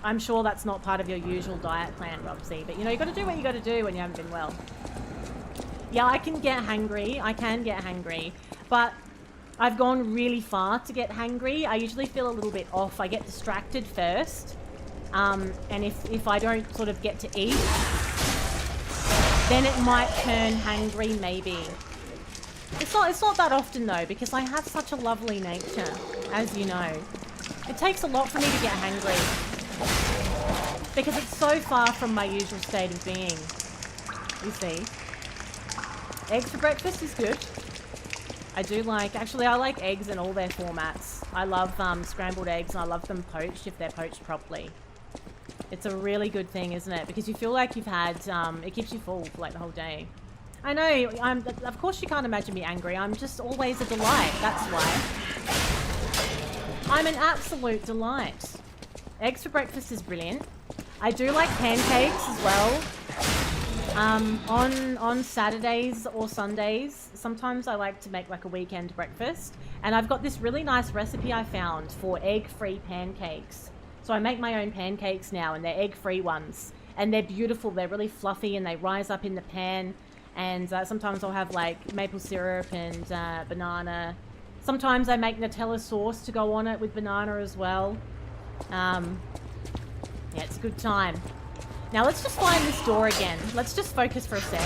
A: I'm sure that's not part of your usual diet plan, Robsy, but you know, you got to do what you got to do when you haven't been well. Yeah, I can get hangry, but I've gone really far to get hangry. I usually feel a little bit off. I get distracted first, and if I don't sort of get to eat, then it might turn hangry, maybe. It's not that often though, because I have such a lovely nature, as you know. It takes a lot for me to get hangry, because it's so far from my usual state of being, you see. Eggs for breakfast is good. I like eggs in all their formats. I love scrambled eggs, and I love them poached if they're poached properly. It's a really good thing, isn't it? Because you feel like you've had, it keeps you full for like the whole day. I know, of course you can't imagine me angry. I'm just always a delight, that's why. I'm an absolute delight. Eggs for breakfast is brilliant. I do like pancakes as well. On Saturdays or Sundays, sometimes I like to make like a weekend breakfast, and I've got this really nice recipe I found for egg-free pancakes. So I make my own pancakes now, and they're egg-free ones, and they're beautiful. They're really fluffy, and they rise up in the pan. And sometimes I'll have like maple syrup and banana. Sometimes I make Nutella sauce to go on it with banana as well. Yeah, it's a good time. Now let's just find this door again. Let's just focus for a sec.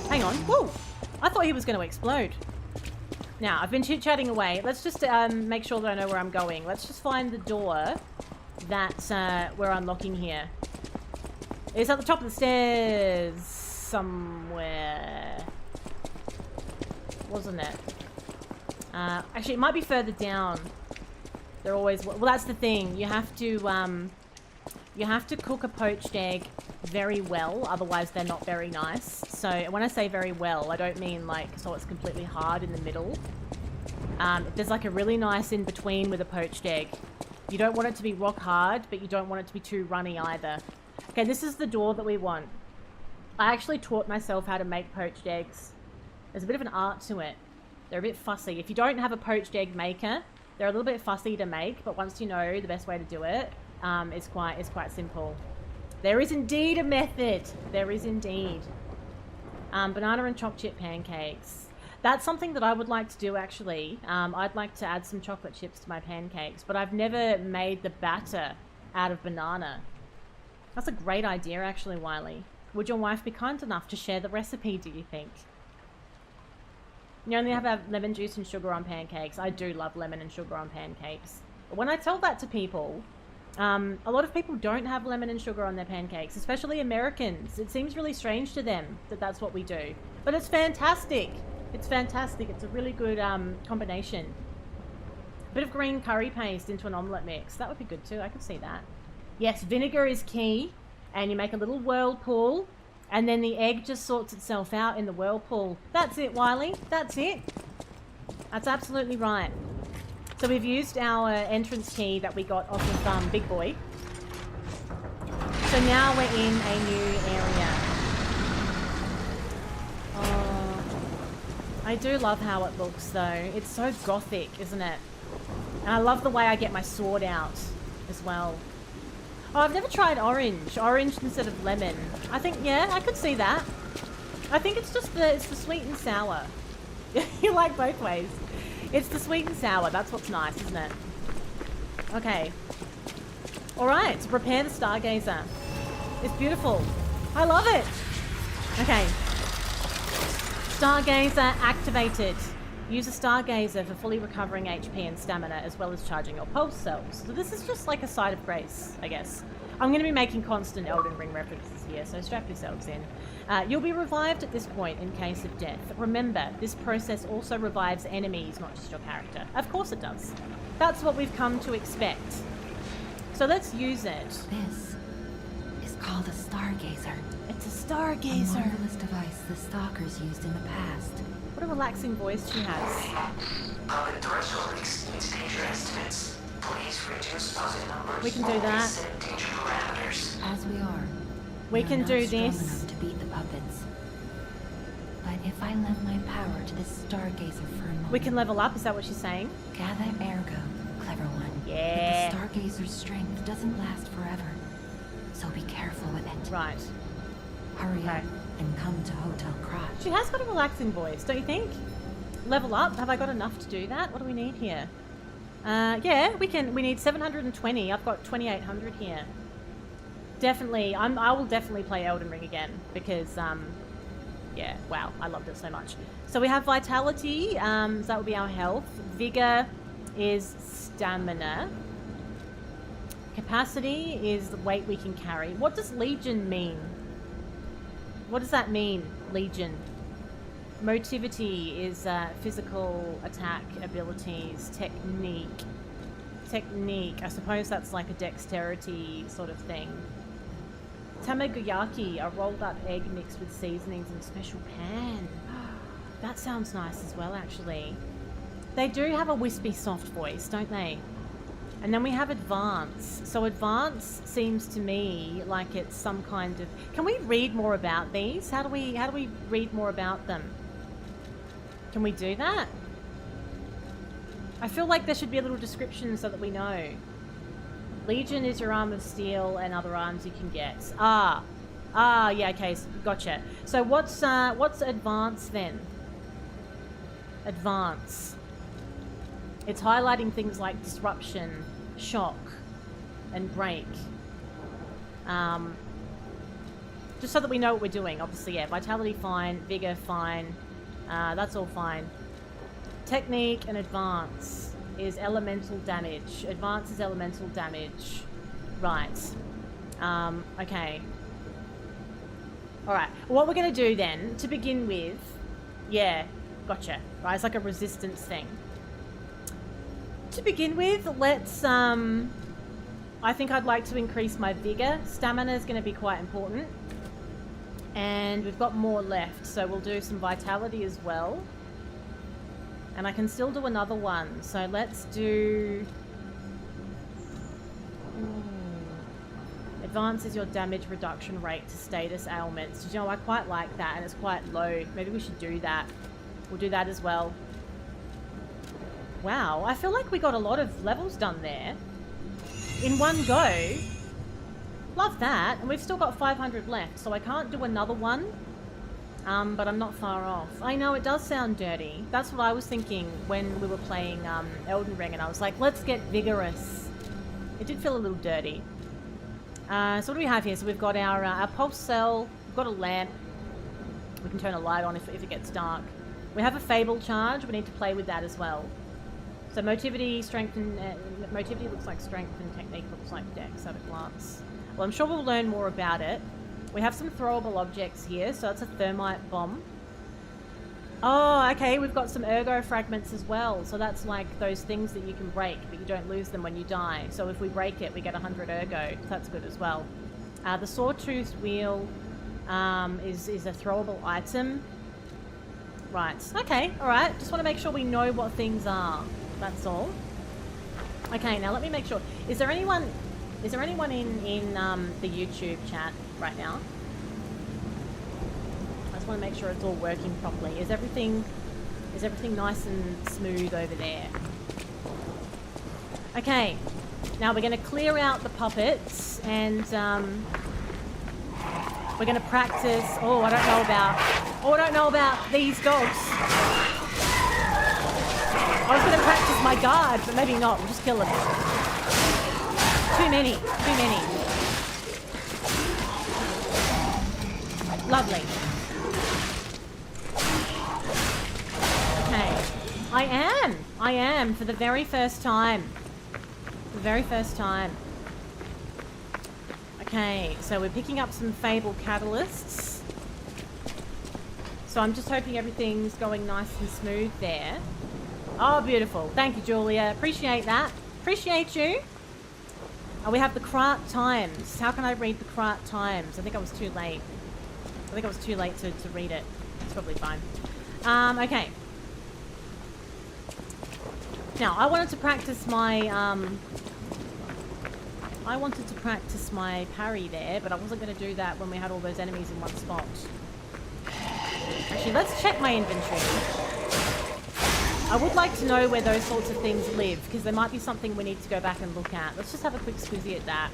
A: Hang on. Whoa! I thought he was going to explode. Now, I've been chit-chatting away. Let's just make sure that I know where I'm going. Let's just find the door that we're unlocking here. It's at the top of the stairs somewhere. Wasn't it? Actually, it might be further down. They're always... Well, that's the thing. You have to cook a poached egg very well, otherwise they're not very nice. So when I say very well, I don't mean like so it's completely hard in the middle. There's like a really nice in between with a poached egg. You don't want it to be rock hard, but you don't want it to be too runny either. Okay, this is the door that we want. I actually taught myself how to make poached eggs. There's a bit of an art to it. They're a bit fussy. If you don't have a poached egg maker, they're a little bit fussy to make, but once you know the best way to do it, it's quite simple. There is indeed a method. There is indeed. Banana and chocolate chip pancakes. That's something that I would like to do, actually. I'd like to add some chocolate chips to my pancakes, but I've never made the batter out of banana. That's a great idea, actually, Wiley. Would your wife be kind enough to share the recipe, do you think? You only have to have lemon juice and sugar on pancakes. I do love lemon and sugar on pancakes. But when I tell that to people, a lot of people don't have lemon and sugar on their pancakes, especially Americans. It seems really strange to them that that's what we do. But it's fantastic. It's fantastic. It's a really good combination. A bit of green curry paste into an omelette mix. That would be good too. I could see that. Yes, vinegar is key. And you make a little whirlpool. And then the egg just sorts itself out in the whirlpool. That's it, Wiley. That's it. That's absolutely right. So we've used our entrance key that we got off of Big Boy. So now we're in a new area. Oh, I do love how it looks though. It's so gothic, isn't it? And I love the way I get my sword out as well. Oh, I've never tried orange. Orange instead of lemon. I think, yeah, I could see that. I think it's just it's the sweet and sour. You like both ways. It's the sweet and sour. That's what's nice, isn't it? Okay. All right. Repair the Stargazer. It's beautiful. I love it. Okay. Stargazer activated. Use a Stargazer for fully recovering HP and stamina, as well as charging your pulse cells. So this is just like a site of grace, I guess. I'm going to be making constant Elden Ring references here, so strap yourselves in. You'll be revived at this point in case of death. Remember, this process also revives enemies, not just your character. Of course it does. That's what we've come to expect. So let's use it.
C: This is called a Stargazer.
A: It's a Stargazer.
C: A marvelous device the Stalkers used in the past.
A: What a relaxing voice she has.
D: Puppet threshold exceeds danger estimates. Please reduce puppet numbers.
A: We can do that.
D: Set danger parameters.
C: As we are.
A: We can do
C: strong
A: this.
C: enough to beat the puppets. But if I lend my power to this Stargazer for a moment...
A: We can level up, is that what she's saying?
C: Gather ergo, clever one.
A: Yeah.
C: But the Stargazer's strength doesn't last forever. So be careful with it.
A: Right.
C: Hurry up and come to Hotel Krat.
A: She has got a relaxing voice, don't you think? Level up? Have I got enough to do that? What do we need here? Yeah, we need 720. I've got 2800 here. Definitely, I will definitely play Elden Ring again because, yeah, wow, I loved it so much. So we have Vitality, so that would be our health. Vigor is stamina. Capacity is the weight we can carry. What does Legion mean? What does that mean, Legion? Motivity is physical attack abilities. Technique. I suppose that's like a dexterity sort of thing. Tamagoyaki, a rolled up egg mixed with seasonings in a special pan. That sounds nice as well, actually. They do have a wispy, soft voice, don't they? And then we have advance. So advance seems to me like it's some kind of... Can we read more about these? How do we read more about them? Can we do that? I feel like there should be a little description so that we know. Legion is your arm of steel and other arms you can get. Yeah, okay, gotcha. So what's advance then? Advance. It's highlighting things like disruption, shock, and break. Just so that we know what we're doing. Obviously, yeah, vitality fine, vigor fine. That's all fine. Technique and advance is elemental damage. Advance is elemental damage. Right. Okay. Alright. What we're going to do then, to begin with... Yeah, gotcha. Right, it's like a resistance thing. To begin with, let's... I think I'd like to increase my vigor. Stamina is going to be quite important. And we've got more left, so we'll do some vitality as well. And I can still do another one. So let's do... Advances your damage reduction rate to status ailments. You know, I quite like that, and it's quite low. Maybe we should do that. We'll do that as well. Wow, I feel like we got a lot of levels done there. In one go. Love that. And we've still got 500 left, so I can't do another one. But I'm not far off. I know, it does sound dirty. That's what I was thinking when we were playing Elden Ring, and I was like, let's get vigorous. It did feel a little dirty. So what do we have here? So we've got our pulse cell, we've got a lamp. We can turn a light on if it gets dark. We have a fable charge, we need to play with that as well. So motivity, strength, and... motivity looks like strength, and technique looks like dex at a glance. Well, I'm sure we'll learn more about it. We have some throwable objects here, so that's a thermite bomb. Oh, okay, we've got some ergo fragments as well. So that's like those things that you can break, but you don't lose them when you die. So if we break it, we get 100 ergo. So that's good as well. The sawtooth wheel is a throwable item. Right, okay, alright. Just want to make sure we know what things are. That's all. Okay, now let me make sure. Is there anyone in the YouTube chat right now? I just want to make sure it's all working properly. Is everything nice and smooth over there? Okay, now we're going to clear out the puppets, and we're going to practice. Oh, I don't know about these dogs. I was going to practice my guard, but maybe not. We'll just kill them. Too many. Lovely. Okay. I am for the very first time. Okay, so we're picking up some Fable catalysts. So I'm just hoping everything's going nice and smooth there. Oh, beautiful. Thank you, Julia. Appreciate that. Appreciate you. Oh, we have the Krat times. How can I read the Krat times? I think I was too late. To read it. It's probably fine. Okay. Now, I wanted to practice my parry there, but I wasn't going to do that when we had all those enemies in one spot. Actually, let's check my inventory. I would like to know where those sorts of things live, because there might be something we need to go back and look at. Let's just have a quick squizzy at that.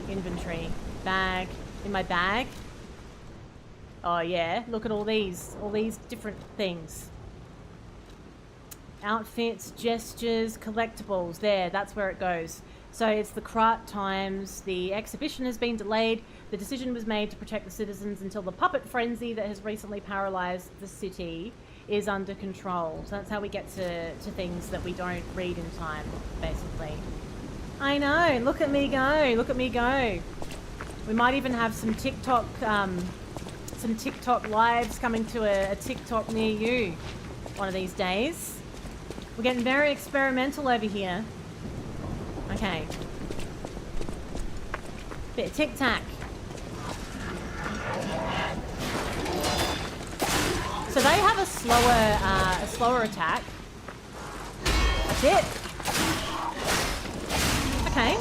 A: Inventory. Bag. In my bag. Oh yeah, look at all these different things. Outfits, gestures, collectibles. There, that's where it goes. So it's the Krat times. The exhibition has been delayed. The decision was made to protect the citizens until the puppet frenzy that has recently paralyzed the city is under control. So that's how we get to things that we don't read in time, basically. I know, look at me go. We might even have some TikTok lives coming to a TikTok near you one of these days. We're getting very experimental over here. Okay. Bit of tic-tac. So they have a slower attack. That's it. Okay.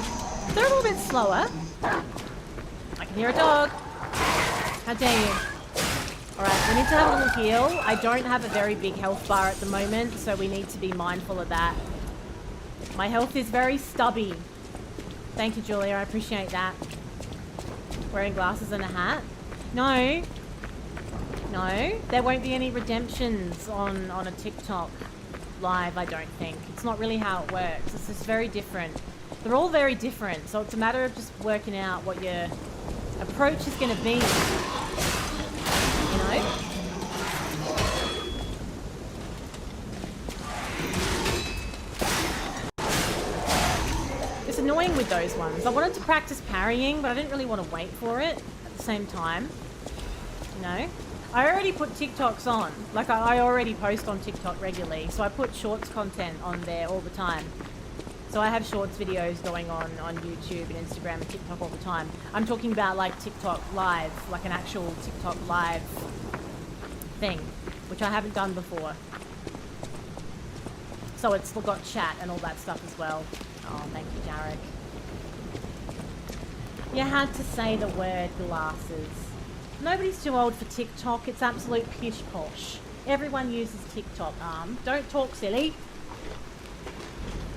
A: They're a little bit slower. I can hear a dog. How dare you? Alright, we need to have a little heal. I don't have a very big health bar at the moment, so we need to be mindful of that. My health is very stubby. Thank you, Julia. I appreciate that. Wearing glasses and a hat? No. No. There won't be any redemptions on a TikTok live, I don't think. It's not really how it works. It's just very different. They're all very different, so it's a matter of just working out what your approach is going to be. You know? It's annoying with those ones. I wanted to practice parrying, but I didn't really want to wait for it at the same time. You know? I already put TikToks on. Like, I already post on TikTok regularly, so I put shorts content on there all the time. So I have shorts videos going on YouTube and Instagram and TikTok all the time. I'm talking about like TikTok live, like an actual TikTok live thing, which I haven't done before. So it's got chat and all that stuff as well. Oh, thank you, Jarek. You had to say the word glasses. Nobody's too old for TikTok. It's absolute pish posh. Everyone uses TikTok, Don't talk silly.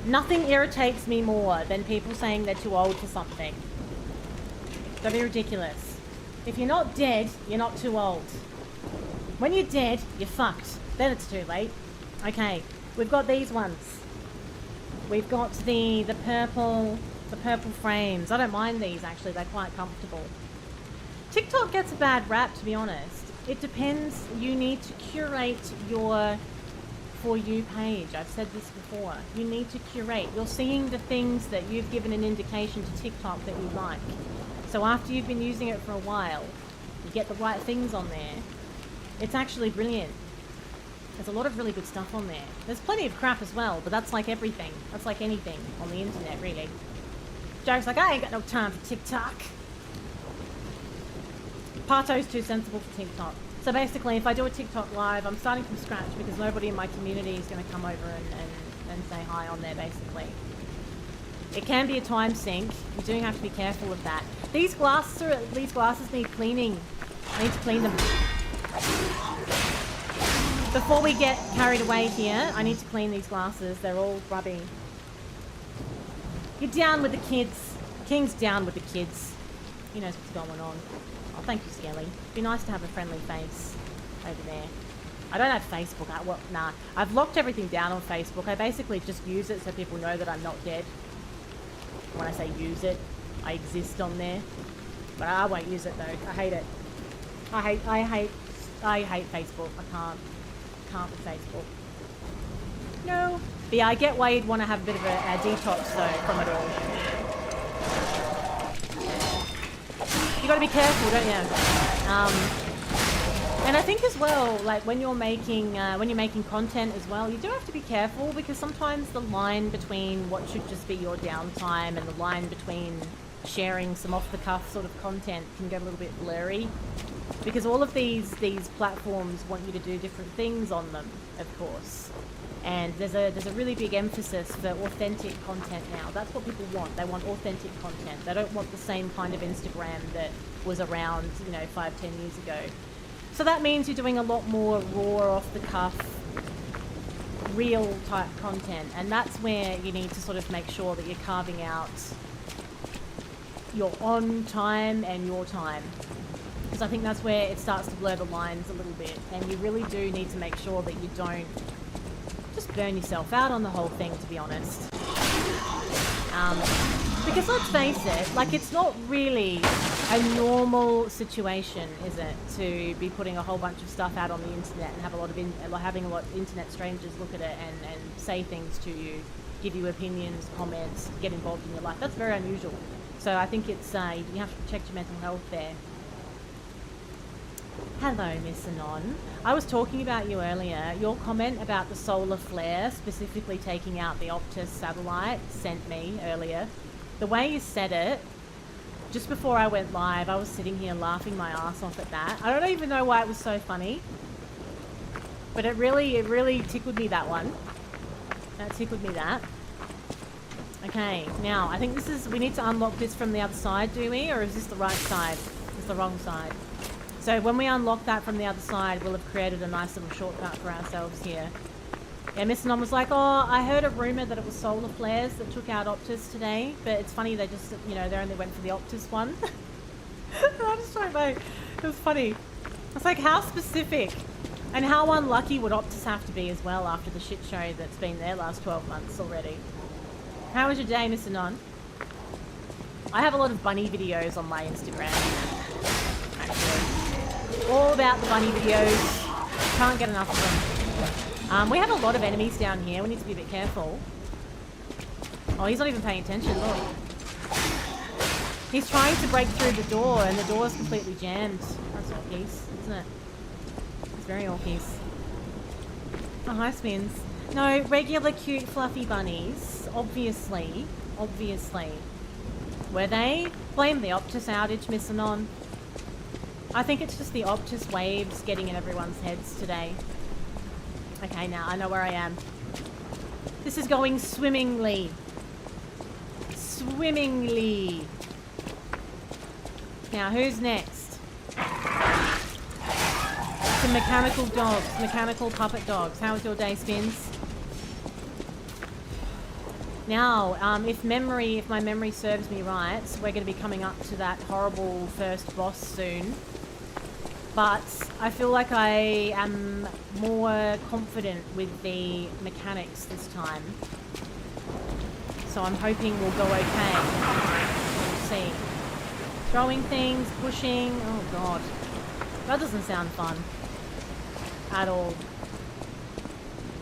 A: Nothing irritates me more than people saying they're too old for something. Don't be ridiculous. If you're not dead, you're not too old. When you're dead, you're fucked. Then it's too late. Okay, we've got these ones. We've got the purple frames. I don't mind these actually, they're quite comfortable. TikTok gets a bad rap, to be honest. It depends. You need to curate your For You page. I've said this before. You need to curate. You're seeing the things that you've given an indication to TikTok that you like. So after you've been using it for a while, you get the right things on there. It's actually brilliant. There's a lot of really good stuff on there. There's plenty of crap as well, but that's like everything. That's like anything on the internet, really. Joke's like, I ain't got no time for TikTok. Parto's too sensible for TikTok. So basically, if I do a TikTok live, I'm starting from scratch because nobody in my community is going to come over and say hi on there, basically. It can be a time sink. You do have to be careful of that. These glasses need cleaning. I need to clean them. Before we get carried away here, I need to clean these glasses. They're all grubby. You're down with the kids. King's down with the kids. He knows what's going on. Oh, thank you, Skelly. It'd be nice to have a friendly face over there. I don't have Facebook. Nah. I've locked everything down on Facebook. I basically just use it so people know that I'm not dead. When I say use it, I exist on there. But I won't use it though. I hate it. I hate Facebook. I can't with Facebook. No. But yeah, I get why you'd want to have a bit of a detox though from it all. You gotta be careful, don't you? And I think as well, like when you're making content as well, you do have to be careful because sometimes the line between what should just be your downtime and the line between sharing some off-the-cuff sort of content can get a little bit blurry. Because all of these platforms want you to do different things on them, of course. And there's a really big emphasis for authentic content now. That's what people want. They want authentic content. They don't want the same kind of Instagram that was around, 5-10 years ago. So that means you're doing a lot more raw, off-the-cuff, real type content. And that's where you need to sort of make sure that you're carving out your on time and your time. Because I think that's where it starts to blur the lines a little bit. And you really do need to make sure that you don't just burn yourself out on the whole thing, to be honest. Because let's face it, like it's not really a normal situation, is it, to be putting a whole bunch of stuff out on the internet and have having a lot of internet strangers look at it and say things to you, give you opinions, comments, get involved in your life. That's very unusual. So I think it's you have to protect your mental health there. Hello, Miss Anon. I was talking about you earlier. Your comment about the solar flare, specifically taking out the Optus satellite, sent me earlier. The way you said it, just before I went live, I was sitting here laughing my ass off at that. I don't even know why it was so funny, but it really tickled me, that one. That tickled me, that. Okay, now, I think this is... We need to unlock this from the other side, do we? Or is this the right side? It's the wrong side. So when we unlock that from the other side, we'll have created a nice little shortcut for ourselves here. Yeah, Mr. Nom was like, oh, I heard a rumour that it was solar flares that took out Optus today. But it's funny, they just, you know, they only went for the Optus one. I just don't know. It was funny. It's like, how specific? And how unlucky would Optus have to be as well after the shit show that's been there last 12 months already? How was your day, Mr. Non? I have a lot of bunny videos on my Instagram. Actually. All about the bunny videos. Can't get enough of them. We have a lot of enemies down here. We need to be a bit careful. Oh, he's not even paying attention. Look. He's trying to break through the door and the door's completely jammed. That's Orkies, isn't it? It's very Orkies. Oh, hi, Spins. No, regular cute fluffy bunnies. Obviously. Obviously. Were they? Blame the Optus outage, Miss Anon. I think it's just the Optus waves getting in everyone's heads today. Okay, now I know where I am. This is going swimmingly. Swimmingly. Now, who's next? Some mechanical dogs. Mechanical puppet dogs. How was your day, Spins? Now, if my memory serves me right, we're going to be coming up to that horrible first boss soon. But I feel like I am more confident with the mechanics this time. So I'm hoping we'll go okay. Let's see. Throwing things, pushing. Oh god. That doesn't sound fun. At all.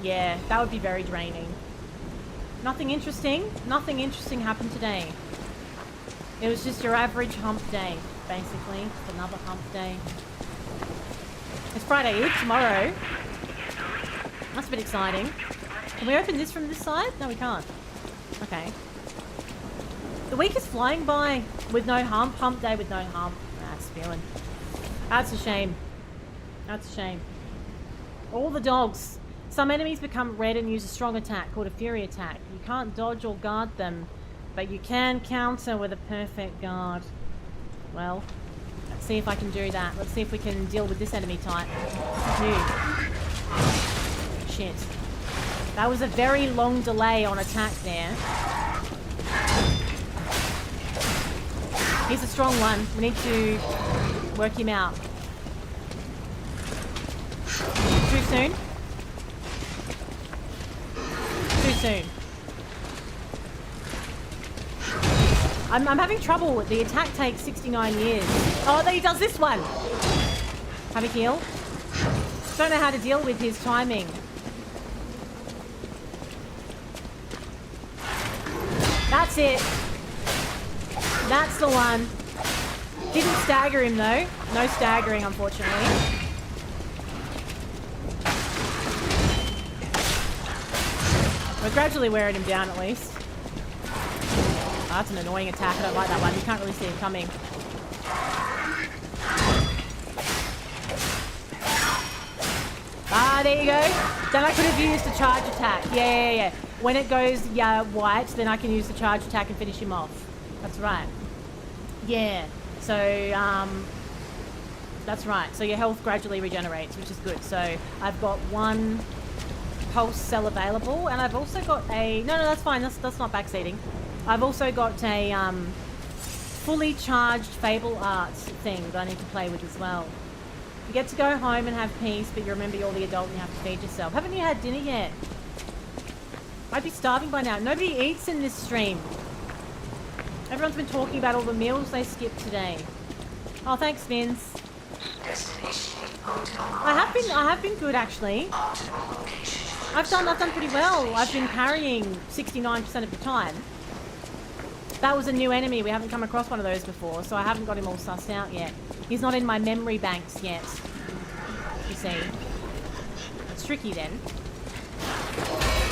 A: Yeah, that would be very draining. Nothing interesting. Nothing interesting happened today. It was just your average hump day, basically. Just another hump day. It's Friday Eve tomorrow. That's a bit exciting. Can we open this from this side? No, we can't. Okay. The week is flying by with no hump. Hump day with no hump. That's feeling. That's a shame. That's a shame. All the dogs. Some enemies become red and use a strong attack called a fury attack. You can't dodge or guard them, but you can counter with a perfect guard. Well, let's see if I can do that. Let's see if we can deal with this enemy type. This is new. Shit. That was a very long delay on attack there. He's a strong one. We need to work him out. Too soon? Too soon. I'm having trouble. The attack takes 69 years. Oh, then he does this one. Have a heal. Don't know how to deal with his timing. That's it. That's the one. Didn't stagger him though. No staggering, unfortunately. We're gradually wearing him down at least. Oh, that's an annoying attack. I don't like that one. You can't really see it coming. Ah, there you go. Then I could have used a charge attack. Yeah. When it goes white, then I can use the charge attack and finish him off. That's right. Yeah. So, that's right. So your health gradually regenerates, which is good. So I've got one pulse cell available, and I've also got a... No, that's fine. That's not backseating. I've also got a fully charged Fable Arts thing that I need to play with as well. You get to go home and have peace, but you remember you're the adult and you have to feed yourself. Haven't you had dinner yet? I'd be starving by now. Nobody eats in this stream. Everyone's been talking about all the meals they skipped today. Oh, thanks, Vince. I have been good actually. I've done pretty well. I've been carrying 69% of the time. That was a new enemy. We haven't come across one of those before, so I haven't got him all sussed out yet. He's not in my memory banks yet. You see. It's tricky then.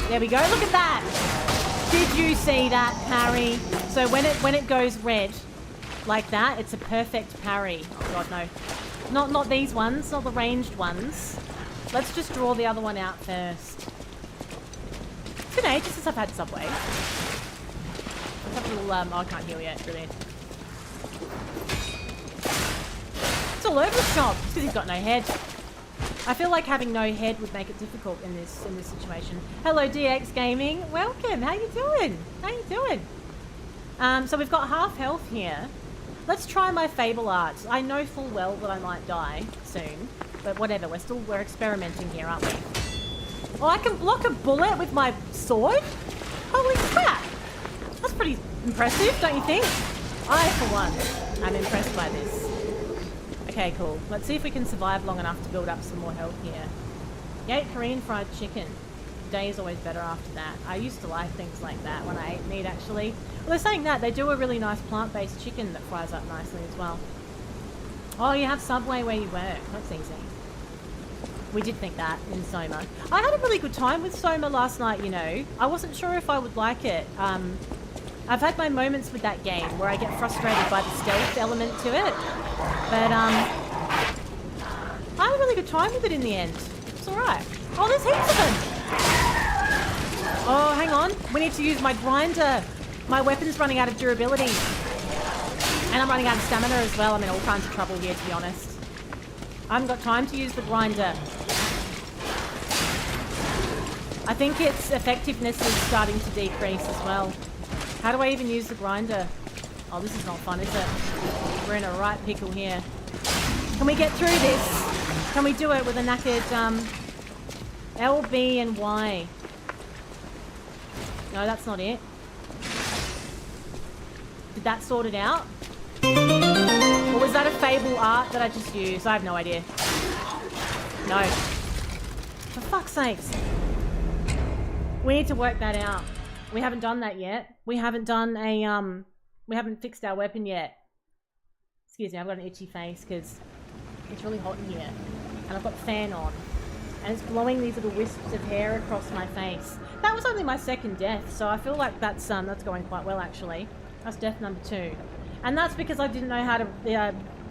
A: There we go. Look at that. Did you see that parry? So when it goes red like that, it's a perfect parry. Oh god, no. Not these ones, not the ranged ones. Let's just draw the other one out first. It's been ages since I've had Subway. Let's have a little, oh, I can't heal yet, brilliant. It's all over the shop, because he's got no head. I feel like having no head would make it difficult in this situation. Hello, DX Gaming. Welcome. How you doing? How you doing? So we've got half health here. Let's try my Fable Arts. I know full well that I might die soon, but whatever. We're experimenting here, aren't we? Oh, I can block a bullet with my sword? Holy crap! That's pretty impressive, don't you think? I, for one, am impressed by this. Okay, cool. Let's see if we can survive long enough to build up some more health here. Yay, Korean fried chicken. Day is always better after that. I used to like things like that when I ate meat, actually. Well, they're saying that. They do a really nice plant-based chicken that fries up nicely as well. Oh, you have Subway where you work. That's easy. We did think that in Soma. I had a really good time with Soma last night, you know. I wasn't sure if I would like it. I've had my moments with that game where I get frustrated by the stealth element to it. But, I had a really good time with it in the end. It's alright. Oh, there's heaps of them! Oh, hang on. We need to use my grinder. My weapon's running out of durability. And I'm running out of stamina as well. I'm in all kinds of trouble here, to be honest. I haven't got time to use the grinder. I think its effectiveness is starting to decrease as well. How do I even use the grinder? Oh, this is not fun, is it? We're in a right pickle here. Can we get through this? Can we do it with a knackered, L, B, and Y? No, that's not it. Did that sort it out? Or was that a Fable art that I just used? I have no idea. No. For fuck's sakes. We need to work that out. We haven't done that yet. We haven't done a, we haven't fixed our weapon yet. Excuse me, I've got an itchy face because it's really hot in here. And I've got the fan on. And it's blowing these little wisps of hair across my face. That was only my second death, so I feel like that's going quite well, actually. That's death number 2. And that's because I didn't know how to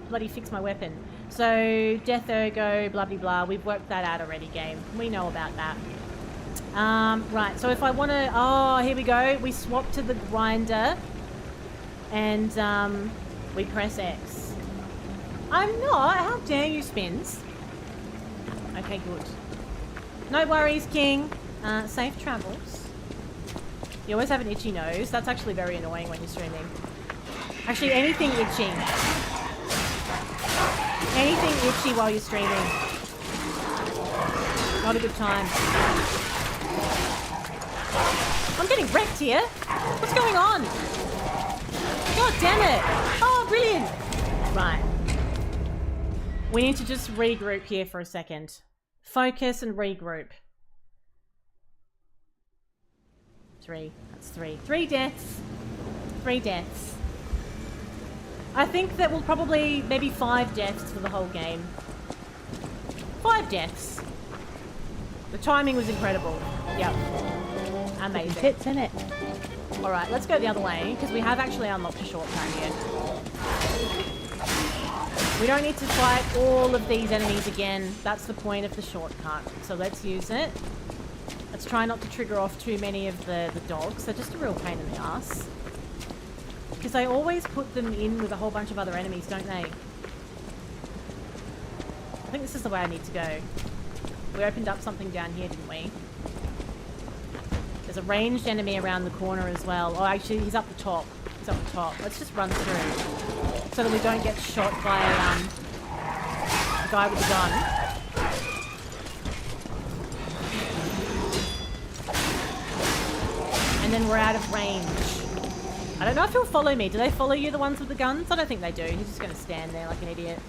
A: bloody fix my weapon. So, death ergo, blah blah blah. We've worked that out already, game. We know about that. Right, so if I want to... Oh, here we go. We swap to the grinder. And, we press X. I'm not. How dare you, Spins? Okay, good. No worries, King. Safe travels. You always have an itchy nose. That's actually very annoying when you're streaming. Actually, anything itchy. Anything itchy while you're streaming. Not a good time. I'm getting wrecked here. What's going on? God damn it. Oh, brilliant. Right. We need to just regroup here for a second. Focus and regroup. 3. That's 3. 3 deaths. 3 deaths. I think that we'll probably maybe 5 deaths for the whole game. 5 deaths. The timing was incredible. Yep. Amazing.
E: Hits in it.
A: Alright, let's go the other way, because we have actually unlocked a shortcut here. We don't need to fight all of these enemies again. That's the point of the shortcut. So let's use it. Let's try not to trigger off too many of the dogs. They're just a real pain in the ass. Because they always put them in with a whole bunch of other enemies, don't they? I think this is the way I need to go. We opened up something down here, didn't we? There's a ranged enemy around the corner as well. Oh, actually, he's up the top. He's up the top. Let's just run through so that we don't get shot by a guy with a gun. And then we're out of range. I don't know if he'll follow me. Do they follow you, the ones with the guns? I don't think they do. He's just going to stand there like an idiot.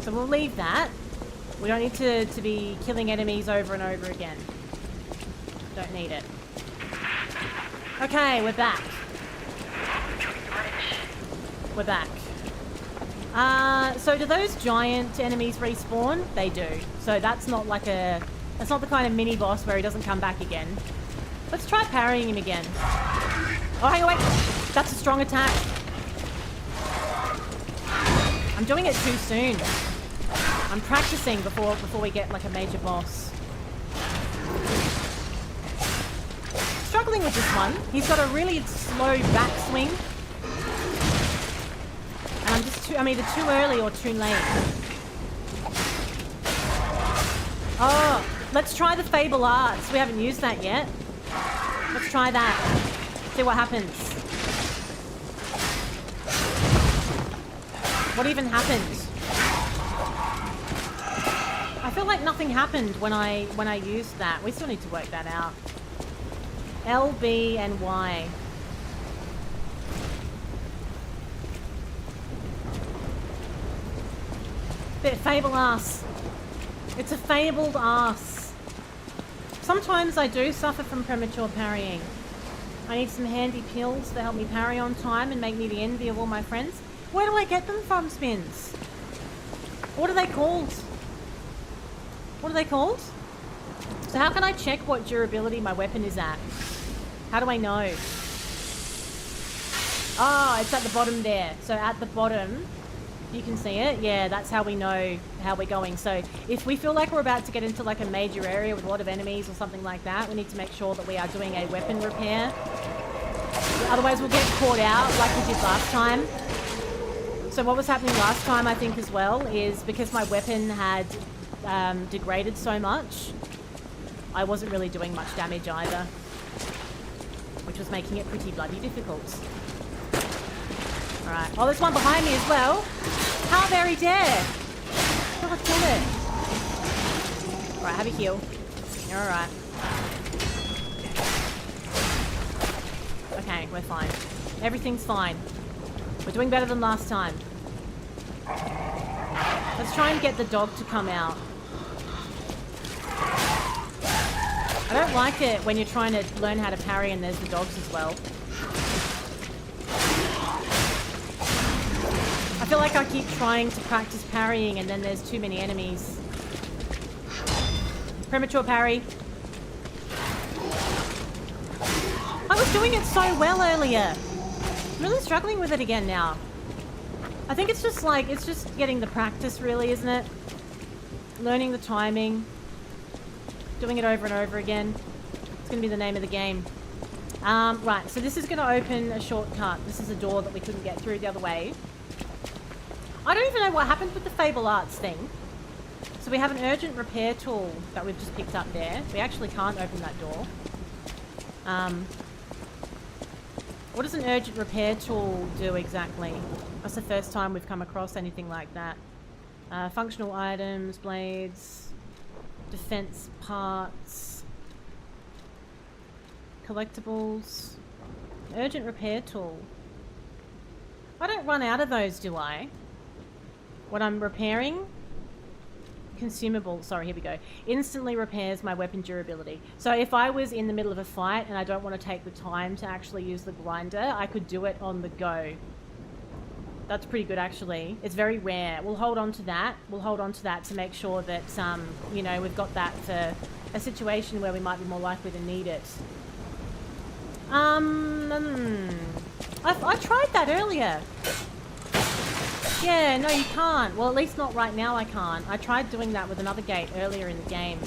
A: So we'll leave that. We don't need to be killing enemies over and over again. Don't need it. Okay, we're back. We're back. So do those giant enemies respawn? They do. So that's not like a... That's not the kind of mini-boss where he doesn't come back again. Let's try parrying him again. Oh, hang on, wait. That's a strong attack. I'm doing it too soon. I'm practicing before we get like a major boss. struggling with this one. He's got a really slow backswing. And I'm either too early or too late. Oh, let's try the Fable Arts. We haven't used that yet. Let's try that. See what happens. What even happened? I feel like nothing happened when I used that. We still need to work that out. L, B, and Y. Fable ass. It's a fabled ass. Sometimes I do suffer from premature parrying. I need some handy pills to help me parry on time and make me the envy of all my friends. Where do I get them from, Spins? What are they called? What are they called? So how can I check what durability my weapon is at? How do I know? Oh, it's at the bottom there. So at the bottom, you can see it. Yeah, that's how we know how we're going. So if we feel like we're about to get into like a major area with a lot of enemies or something like that, we need to make sure that we are doing a weapon repair. Otherwise we'll get caught out like we did last time. So what was happening last time, I think, as well, is because my weapon had degraded so much, I wasn't really doing much damage either, which was making it pretty bloody difficult. Alright. Oh, there's one behind me as well. How very dare! God damn it. Alright, have a heal. You're alright. Okay, we're fine. Everything's fine. We're doing better than last time. Let's try and get the dog to come out. I don't like it when you're trying to learn how to parry and there's the dogs as well. I feel like I keep trying to practice parrying and then there's too many enemies. Premature parry. I was doing it so well earlier. I'm really struggling with it again now. I think it's just like, it's just getting the practice really, isn't it? Learning the timing. Doing it over and over again. It's going to be the name of the game. Right, so this is going to open a shortcut. This is a door that we couldn't get through the other way. I don't even know what happened with the Fable Arts thing. So we have an urgent repair tool that we've just picked up there. We actually can't open that door. What does an urgent repair tool do exactly? That's the first time we've come across anything like that. Functional items, blades, defense parts, collectibles, urgent repair tool. I don't run out of those, do I? What I'm repairing? Consumable, sorry, here we go. Instantly repairs my weapon durability. So if I was in the middle of a fight and I don't want to take the time to actually use the grinder, I could do it on the go. That's pretty good, actually. It's very rare. We'll hold on to that. We'll hold on to that to make sure that, you know, we've got that for a situation where we might be more likely to need it. I tried that earlier. Yeah, no, you can't. Well, at least not right now I can't. I tried doing that with another gate earlier in the game.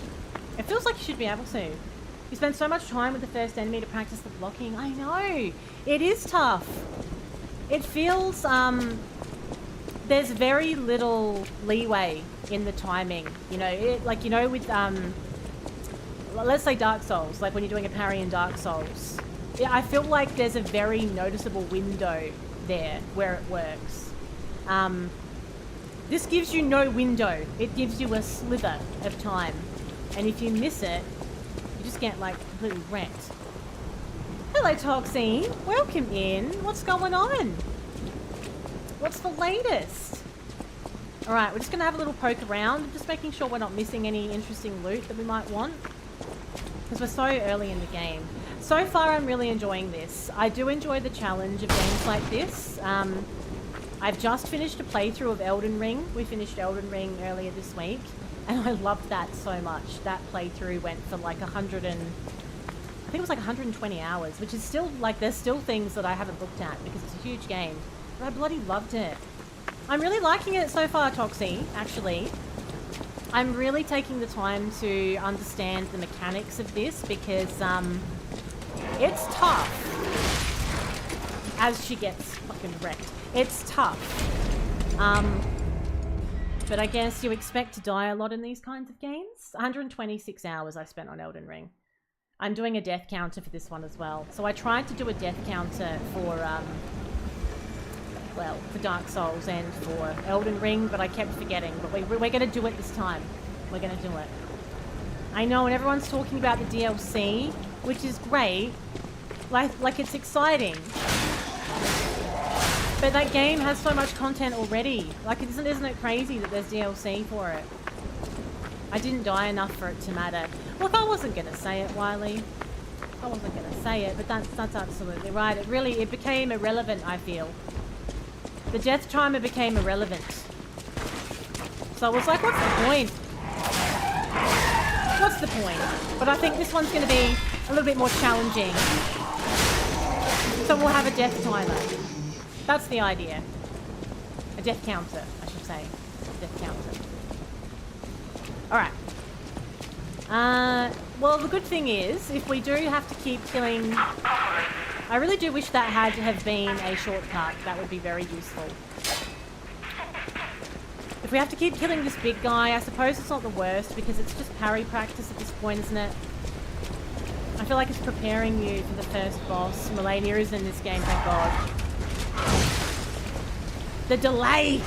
A: It feels like you should be able to. You spend so much time with the first enemy to practice the blocking. I know. It is tough. It feels, there's very little leeway in the timing. You know, like, you know, with, let's say Dark Souls, like when you're doing a parry in Dark Souls. Yeah, I feel like there's a very noticeable window there where it works. This gives you no window. It gives you a slither of time. And if you miss it, you just get, like, completely wrecked. Hello, Toxine. Welcome in. What's going on? What's the latest? Alright, we're just going to have a little poke around. Just making sure we're not missing any interesting loot that we might want. Because we're so early in the game. So far, I'm really enjoying this. I do enjoy the challenge of games like this. I've just finished a playthrough of Elden Ring. We finished Elden Ring earlier this week. And I loved that so much. That playthrough went for like 120 hours, which is still, like, there's still things that I haven't looked at because it's a huge game. But I bloody loved it. I'm really liking it so far, Toxie, actually. I'm really taking the time to understand the mechanics of this because, It's tough. As she gets fucking wrecked. It's tough. But I guess you expect to die a lot in these kinds of games. 126 hours I spent on Elden Ring. I'm doing a death counter for this one as well. So I tried to do a death counter for, well, for Dark Souls and for Elden Ring, but I kept forgetting. But we're going to do it this time. We're going to do it. I know, and everyone's talking about the DLC, which is great. Like it's exciting. But that game has so much content already. Like, isn't it crazy that there's DLC for it? I didn't die enough for it to matter. Look, I wasn't going to say it, Wiley. I wasn't going to say it, but that's absolutely right. It became irrelevant, I feel. The death timer became irrelevant. So I was like, what's the point? What's the point? But I think this one's going to be a little bit more challenging. So we'll have a death timer. That's the idea. A death counter, I should say. Death counter. Alright. Well, the good thing is, if we do have to keep killing... I really do wish that had to have been a shortcut. That would be very useful. If we have to keep killing this big guy, I suppose it's not the worst, because it's just parry practice at this point, isn't it? I feel like it's preparing you for the first boss. Melania is in this game, thank God. The delay!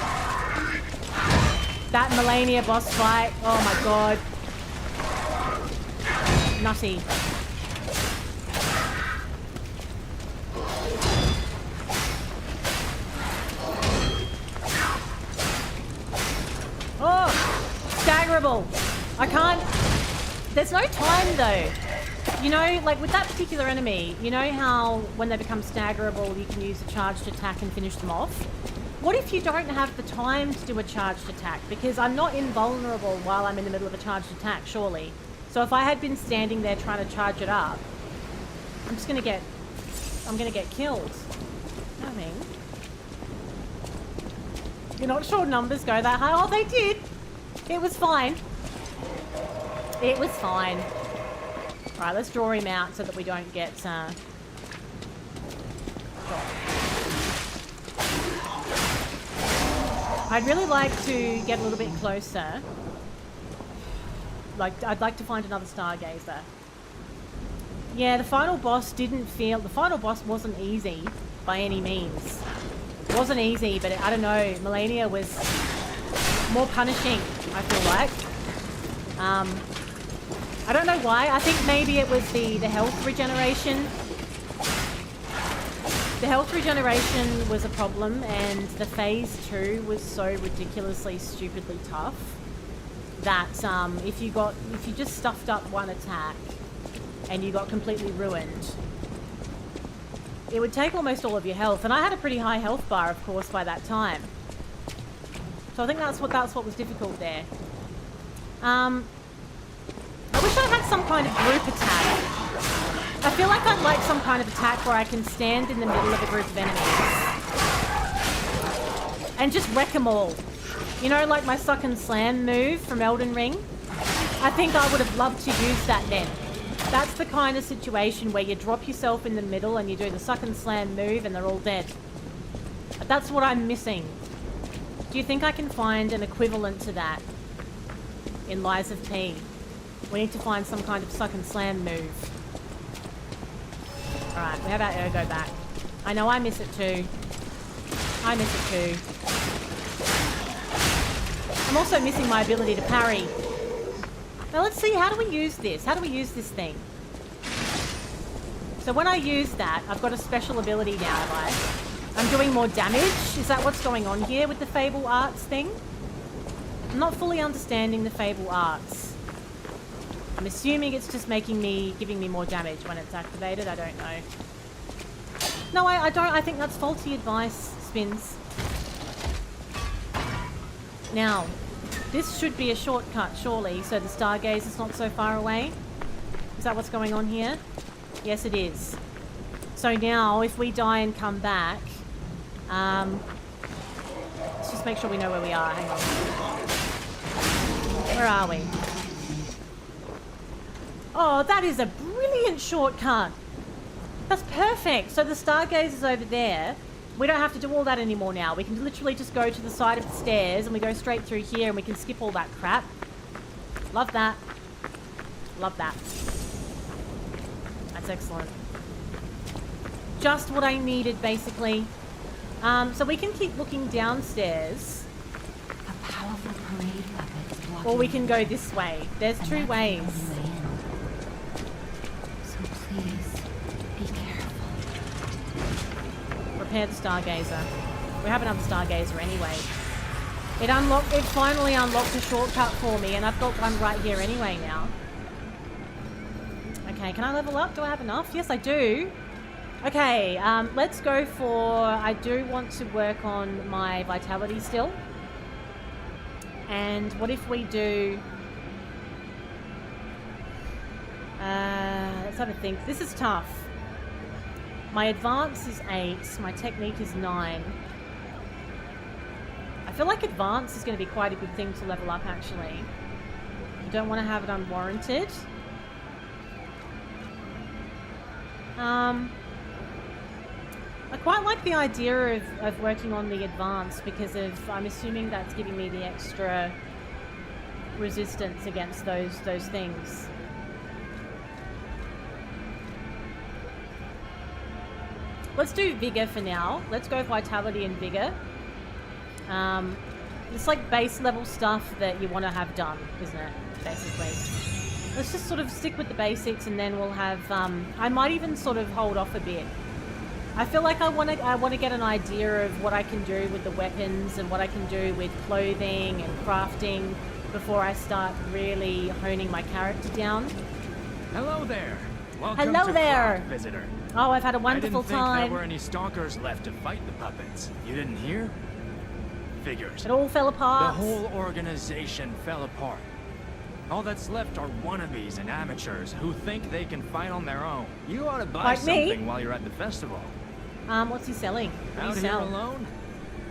A: That Melania boss fight, oh my God. Nutty. Oh! Staggerable! I can't... There's no time though. You know, like with that particular enemy, you know how when they become staggerable you can use a charged attack and finish them off? What if you don't have the time to do a charged attack? Because I'm not invulnerable while I'm in the middle of a charged attack, surely. So if I had been standing there trying to charge it up, I'm gonna get killed. You know what I mean? You're not sure numbers go that high? Oh, they did! It was fine. It was fine. Alright, let's draw him out so that we don't get, I'd really like to get a little bit closer. Like, I'd like to find another stargazer. Yeah, the final boss wasn't easy by any means. It wasn't easy, but I don't know, Melania was more punishing, I feel like. I don't know why. I think maybe it was the health regeneration. The health regeneration was a problem, and the phase 2 was so ridiculously, stupidly tough that if you just stuffed up one attack and you got completely ruined, it would take almost all of your health. And I had a pretty high health bar, of course, by that time. So I think that's what was difficult there. I wish I had some kind of group attack. I feel like I'd like some kind of attack where I can stand in the middle of a group of enemies and just wreck them all. You know, like my suck and slam move from Elden Ring? I think I would have loved to use that then. That's the kind of situation where you drop yourself in the middle and you do the suck and slam move and they're all dead. That's what I'm missing. Do you think I can find an equivalent to that in Lies of P? We need to find some kind of suck and slam move. Alright, we have our ergo back. I know I miss it too. I miss it too. I'm also missing my ability to parry. Now let's see, how do we use this? How do we use this thing? So when I use that, I've got a special ability now, have I? I'm doing more damage? Is that what's going on here with the Fable Arts thing? I'm not fully understanding the Fable Arts. I'm assuming it's just giving me more damage when it's activated. I don't know. No, I don't. I think that's faulty advice, Spins. Now, this should be a shortcut, surely, so the stargaze is not so far away. Is that what's going on here? Yes, it is. So now, if we die and come back, let's just make sure we know where we are. Hang on. Where are we? Oh, that is a brilliant shortcut. That's perfect. So the stargaze is over there. We don't have to do all that anymore now. We can literally just go to the side of the stairs and we go straight through here and we can skip all that crap. Love that. Love that. That's excellent. Just what I needed, basically. So we can keep looking downstairs.
C: A powerful parade puppet is blocking.
A: Or we can go this way. There's
C: and
A: two
C: that's
A: ways.
C: the only way in. So please, be careful.
A: Repair the stargazer. We have another stargazer anyway. It finally unlocked a shortcut for me, and I've got one right here anyway now. Okay, can I level up? Do I have enough? Yes, I do. Okay, let's go for... I do want to work on my vitality still. And what if we do... let's have a think. This is tough. My advance is 8. My technique is 9. I feel like advance is going to be quite a good thing to level up, actually. You don't want to have it unwarranted. I quite like the idea of working on the advance because I'm assuming that's giving me the extra resistance against those things. Let's do Vigor for now. Let's go Vitality and Vigor. It's like base level stuff that you want to have done, isn't it? Basically. Let's just sort of stick with the basics and then we'll have... I might even sort of hold off a bit. I feel like I want to get an idea of what I can do with the weapons and what I can do with clothing and crafting before I start really honing my character down.
F: Hello there. Welcome
A: Hello
F: to
A: there.
F: Krat, visitor.
A: Oh, I've had a wonderful
F: I didn't think
A: time.
F: there were any stalkers left to fight the puppets. You didn't hear? Figures.
A: It all fell
F: The
A: apart.
F: whole organization fell apart. All that's left are wannabes and amateurs who think they can fight on their own. You ought to buy
A: Like me?
F: something while you're at the festival.
A: What's he selling? What do
F: Out
A: you
F: here
A: sell?
F: alone?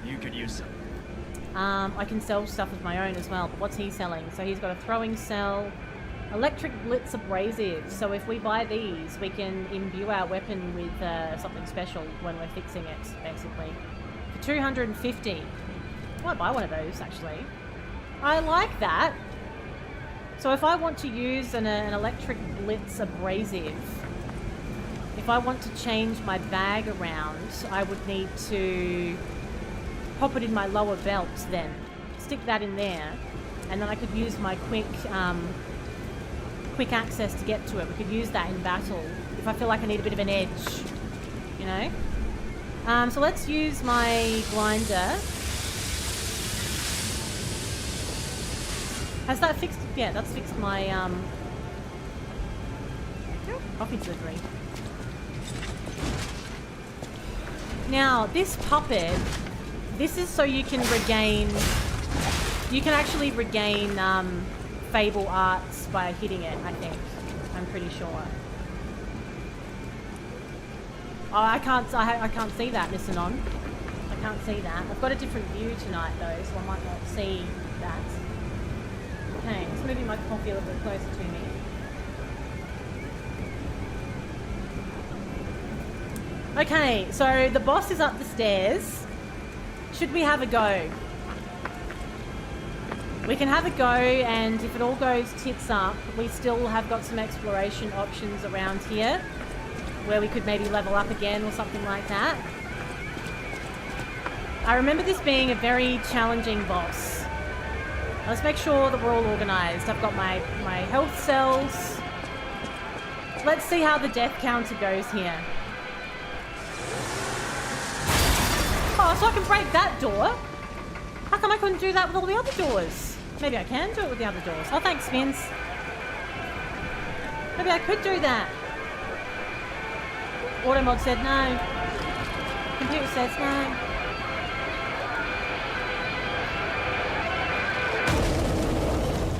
F: You could use some.
A: I can sell stuff of my own as well, but what's he selling? So he's got a throwing cell, electric blitz abrasive. So if we buy these, we can imbue our weapon with something special when we're fixing it, basically. For 250. I might buy one of those, actually. I like that. So if I want to use an electric blitz abrasive, if I want to change my bag around, I would need to pop it in my lower belt then. Stick that in there, and then I could use my quick access to get to it. We could use that in battle if I feel like I need a bit of an edge, you know? So let's use my grinder. Has that fixed? Yeah, that's fixed my coffee delivery. Now, this puppet, this is so you can actually regain Fable Arts by hitting it, I think. I'm pretty sure. Oh, I can't see that, Mr. Non. I can't see that. I've got a different view tonight, though, so I might not see that. Okay, just moving my coffee a little bit closer to me. Okay, so the boss is up the stairs. Should we have a go? We can have a go, and if it all goes tits up, we still have got some exploration options around here where we could maybe level up again or something like that. I remember this being a very challenging boss. Let's make sure that we're all organised. I've got my health cells. Let's see how the death counter goes here. Oh, so I can break that door? How come I couldn't do that with all the other doors? Maybe I can do it with the other doors. Oh, thanks, Spins. Maybe I could do that. Automod said no. Computer says no.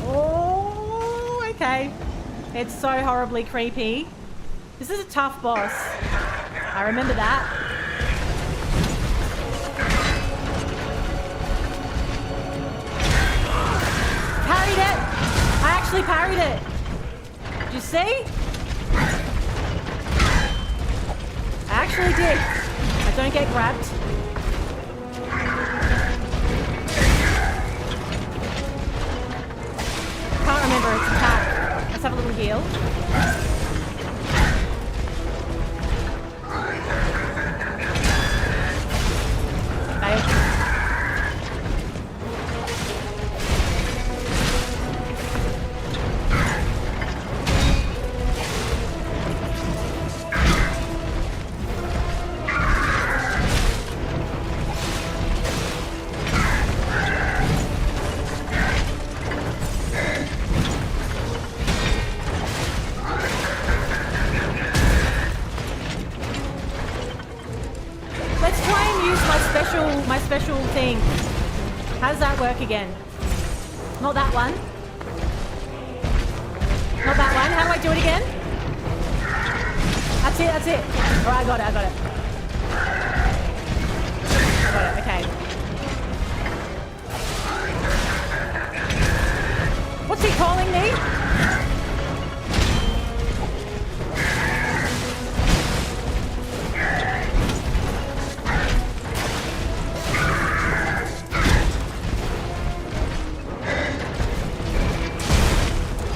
A: Oh, okay. It's so horribly creepy. This is a tough boss. I remember that. Parried it! I actually parried it! Did you see? actually did. I don't get grabbed. Can't remember its attack. Let's have a little heal. Okay. My special thing. How does that work again? Not that one. Not that one. How do I do it again? That's it, that's it. Alright, I got it, I got it. I got it, okay. What's he calling me?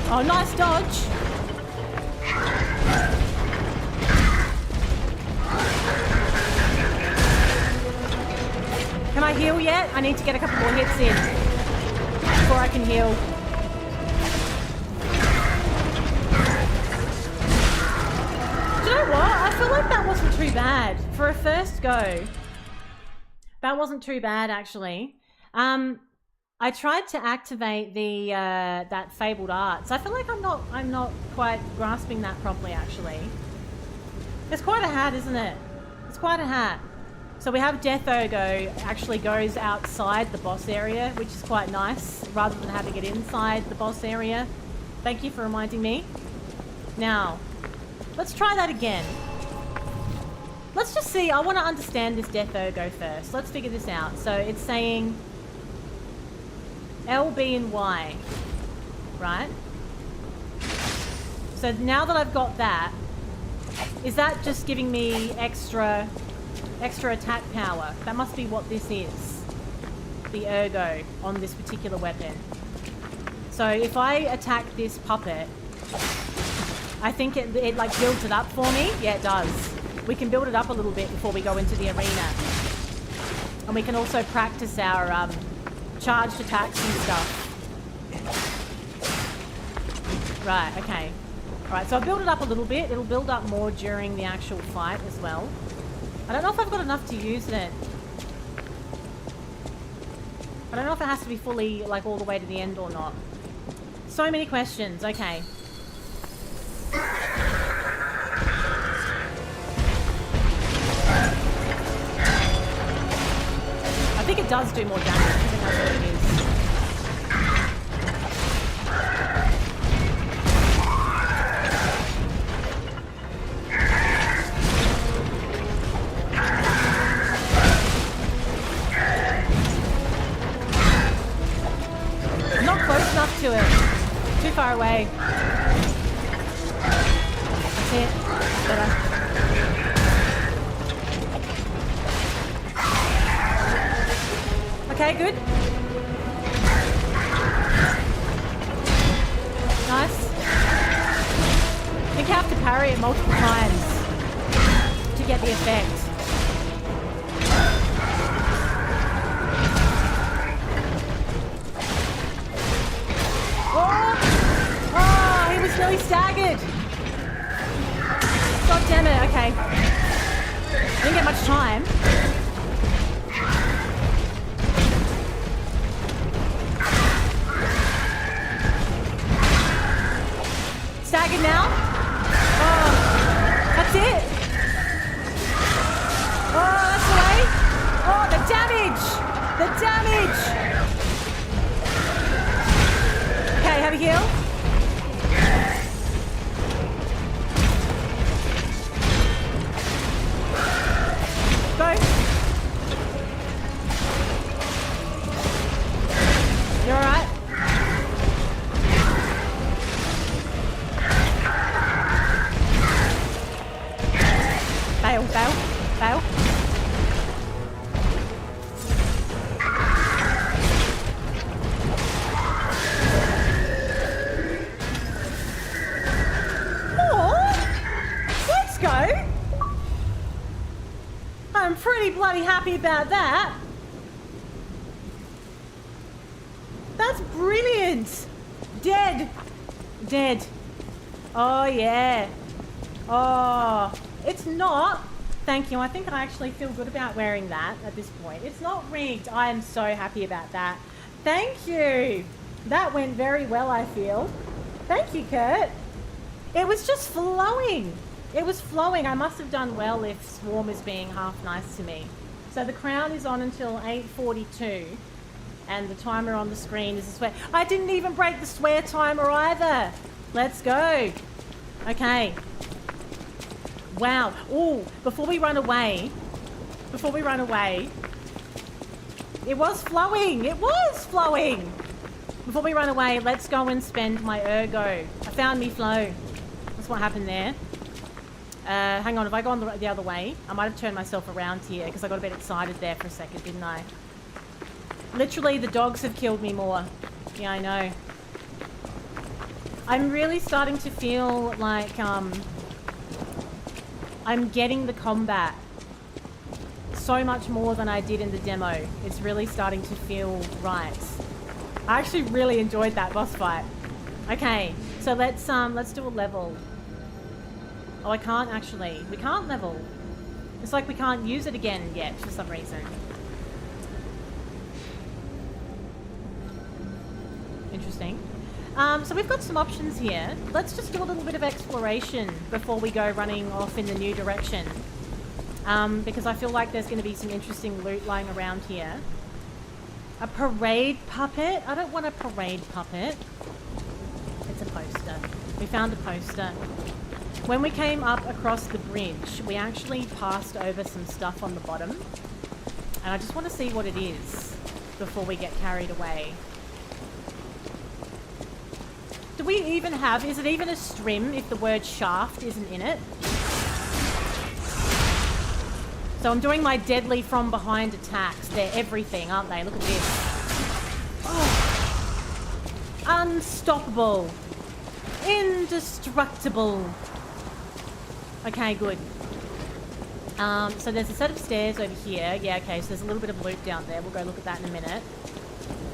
A: Oh, nice dodge. Can I heal yet? I need to get a couple more hits in before I can heal. Do you know what? I feel like that wasn't too bad. For a first go, that wasn't too bad, actually. I tried to activate the that fabled art, so I feel like I'm not quite grasping that properly, actually. It's quite a hat, isn't it? It's quite a hat. So we have Death Ergo actually goes outside the boss area, which is quite nice, rather than having it inside the boss area. Thank you for reminding me. Now, let's try that again. Let's just see. I want to understand this Death Ergo first. Let's figure this out. So it's saying L, B, and Y, right? So now that I've got that, is that just giving me extra attack power? That must be what this is, the Ergo on this particular weapon. So if I attack this puppet, I think it like builds it up for me. Yeah, it does. We can build it up a little bit before we go into the arena. And we can also practice our charged attacks and stuff. Right, okay. Alright, so I'll build it up a little bit. It'll build up more during the actual fight as well. I don't know if I've got enough to use it. I don't know if it has to be fully, like, all the way to the end or not. So many questions, okay. I think it does do more damage. I think that's what it is. I'm not close enough to it. Too far away. That's it. Better. Okay, good. Nice. I think you have to parry it multiple times to get the effect. Oh! Oh, he was nearly staggered. God damn it, okay. I didn't get much time. Staggered now. Oh, that's it. Oh, that's the way. Oh, the damage. The damage. Okay, have a heal. Go. You all right? Bail, bail, bail. Let's go. I'm pretty bloody happy about that. That's brilliant. Dead. Dead. Oh, yeah. Oh, it's not. Thank you. I think I actually feel good about wearing that at this point. It's not rigged. I am so happy about that. Thank you. That went very well, I feel. Thank you, Kurt. It was just flowing. It was flowing. I must have done well if Swarm is being half nice to me. So the crown is on until 8:42. And the timer on the screen is a swear. I didn't even break the swear timer either. Let's go. Okay. Wow. Oh, before we run away. It was flowing. It was flowing. Before we run away, let's go and spend my ergo. I found me flow. That's what happened there. Hang on, if I go on the other way, I might have turned myself around here because I got a bit excited there for a second, didn't I? Literally, the dogs have killed me more. Yeah, I know. I'm really starting to feel like, I'm getting the combat so much more than I did in the demo. It's really starting to feel right. I actually really enjoyed that boss fight. Okay, so let's do a level. Oh, I can't actually. We can't level. It's like we can't use it again yet for some reason. Interesting. So we've got some options here. Let's just do a little bit of exploration before we go running off in the new direction. Because I feel like there's going to be some interesting loot lying around here. A parade puppet? I don't want a parade puppet. It's a poster. We found a poster. When we came up across the bridge, we actually passed over some stuff on the bottom. And I just want to see what it is before we get carried away. Do we even have... Is it even a strim if the word shaft isn't in it? So I'm doing my deadly from behind attacks. They're everything, aren't they? Look at this. Oh. Unstoppable. Indestructible. Okay, good. So there's a set of stairs over here. Yeah, okay, so there's a little bit of loot down there. We'll go look at that in a minute.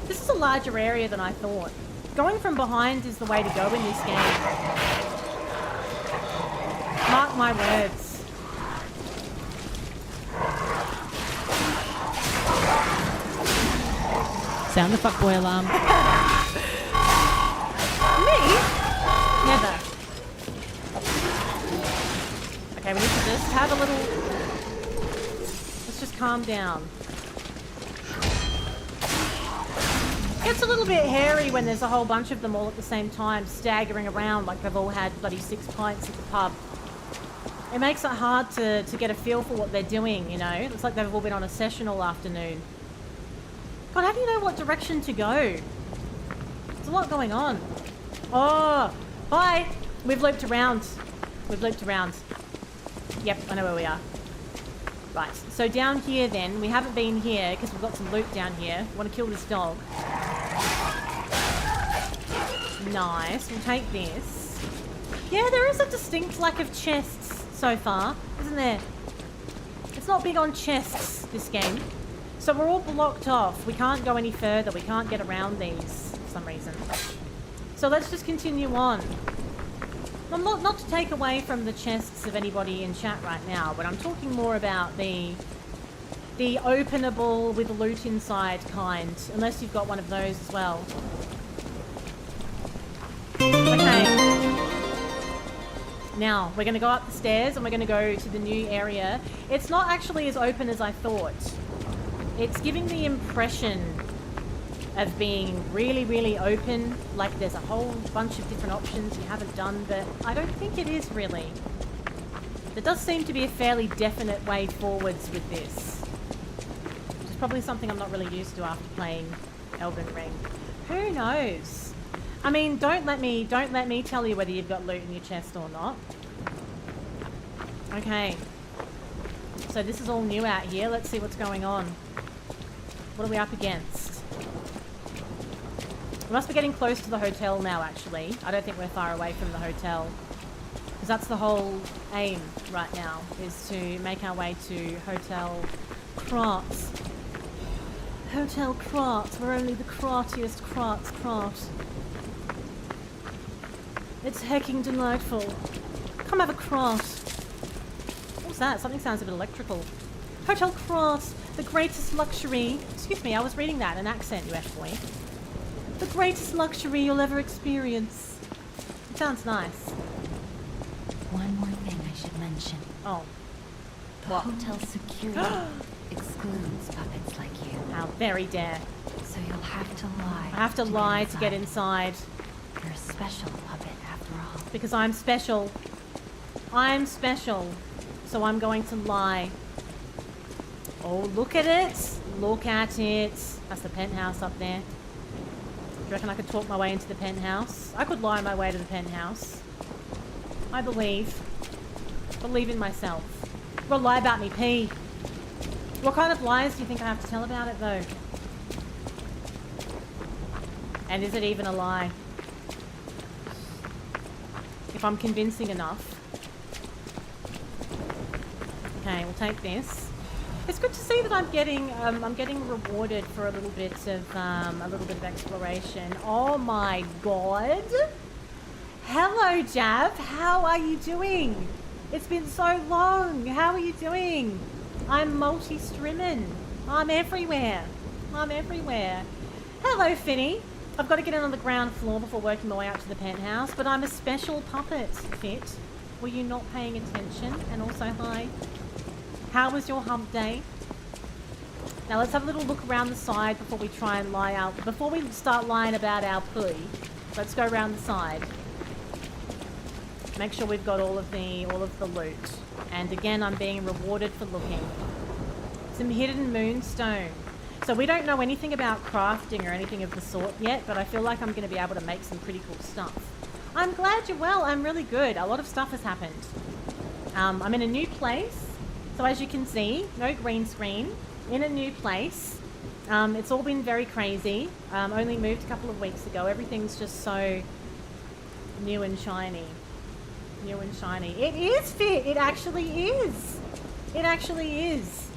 A: This is a larger area than I thought. Going from behind is the way to go in this game. Mark my words. Sound the fuckboy alarm. Me? Never. Okay, we need to just have a little... Let's just calm down. It's a little bit hairy when there's a whole bunch of them all at the same time, staggering around like they've all had bloody 6 pints at the pub. It makes it hard to get a feel for what they're doing, you know? It looks like they've all been on a session all afternoon. God, how do you know what direction to go? There's a lot going on. Oh, bye! We've looped around. We've looped around. Yep, I know where we are. Right, so down here then, we haven't been here because we've got some loot down here. We want to kill this dog. Nice, we'll take this. Yeah, there is a distinct lack of chests so far, isn't there? It's not big on chests, this game. So we're all blocked off. We can't go any further. We can't get around these for some reason. So let's just continue on. I'm not to take away from the chests of anybody in chat right now, but I'm talking more about the openable with loot inside kind, unless you've got one of those as well. Okay. Now, we're going to go up the stairs and we're going to go to the new area. It's not actually as open as I thought. It's giving the impression of being really, really open, like there's a whole bunch of different options you haven't done, but I don't think it is really. There does seem to be a fairly definite way forwards with this, which is probably something I'm not really used to after playing Elden Ring. Who knows? I mean, don't let me tell you whether you've got loot in your chest or not. Okay. So this is all new out here. Let's see what's going on. What are we up against? We must be getting close to the hotel now, actually. I don't think we're far away from the hotel. Because that's the whole aim right now, is to make our way to Hotel Krat. Hotel Krat, where only the Kratiest Krats Krat. It's hecking delightful. Come have a Krat. What's that? Something sounds a bit electrical. Hotel Krat, the greatest luxury. Excuse me, I was reading that in an accent, you F-boy. The greatest luxury you'll ever experience. It sounds nice.
C: One more thing I should mention.
A: Oh.
C: The
A: What?
C: hotel security excludes puppets like you.
A: How very dare.
C: So you'll have to lie.
A: I have to lie to get inside.
C: You're a special puppet after all.
A: Because I'm special. I'm special. So I'm going to lie. Oh, look at it. Look at it. That's the penthouse up there. Do you reckon I could talk my way into the penthouse? I could lie my way to the penthouse. I believe. Believe in myself. You've got to lie about me, P. What kind of lies do you think I have to tell about it, though? And is it even a lie? If I'm convincing enough. Okay, we'll take this. It's good to see that I'm getting rewarded for a little bit of exploration. Oh my god! Hello, Jav. How are you doing? It's been so long. How are you doing? I'm multi-streaming. I'm everywhere. I'm everywhere. Hello, Finny. I've got to get in on the ground floor before working my way up to the penthouse, but I'm a special puppet, Fit. Were you not paying attention? And also, hi. How was your hump day? Now let's have a little look around the side before we try and lie out. Before we start lying about our poo, let's go around the side. Make sure we've got all of the loot. And again, I'm being rewarded for looking. Some hidden moonstone. So we don't know anything about crafting or anything of the sort yet, but I feel like I'm going to be able to make some pretty cool stuff. I'm glad you're well. I'm really good. A lot of stuff has happened. I'm in a new place. So as you can see, no green screen. In a new place. It's all been very crazy. Only moved a couple of weeks ago. Everything's just so new and shiny. New and shiny. It is Fit. It actually is. It actually is.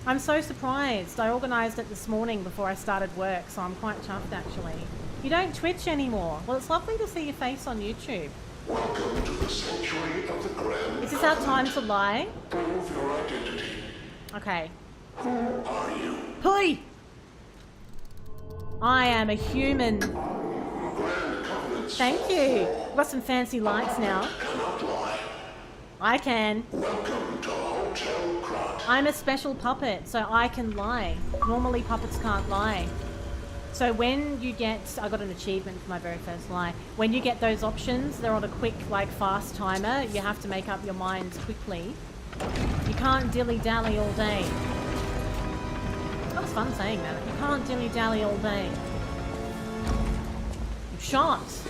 A: I'm so surprised. I organised it this morning before I started work, so I'm quite chuffed actually. You don't Twitch anymore. Well, it's lovely to see your face on YouTube.
G: Welcome to the sanctuary of the Grand.
A: Is this our time to lie?
G: Prove your identity.
A: Okay.
G: Who are you?
A: Pui! I am a human.
G: Grand Covenant's
A: Thank you. Got some fancy lights now.
G: cannot lie.
A: I can.
G: Welcome to Hotel Krat.
A: I'm a special puppet, so I can lie. Normally puppets can't lie. So when you get... I got an achievement for my very first lie. When you get those options, they're on a quick, fast timer. You have to make up your mind quickly. You can't dilly-dally all day. That was fun saying that. You can't dilly-dally all day. You shan't.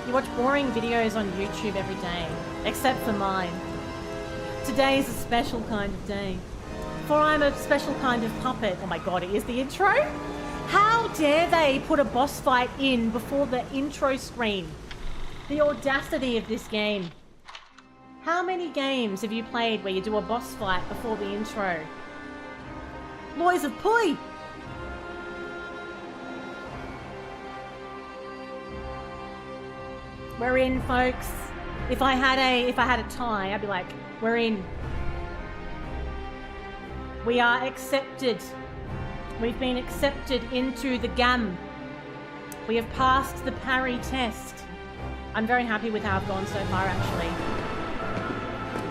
A: You watch boring videos on YouTube every day. Except for mine. Today is a special kind of day. For I'm a special kind of puppet. Oh my god, it is the intro? How dare they put a boss fight in before the intro screen? The audacity of this game. How many games have you played where you do a boss fight before the intro? Lawyers of Pui! We're in, folks. If I had a tie, I'd be like, we're in. We are accepted. We've been accepted into the GAM. We have passed the parry test. I'm very happy with how I've gone so far, actually.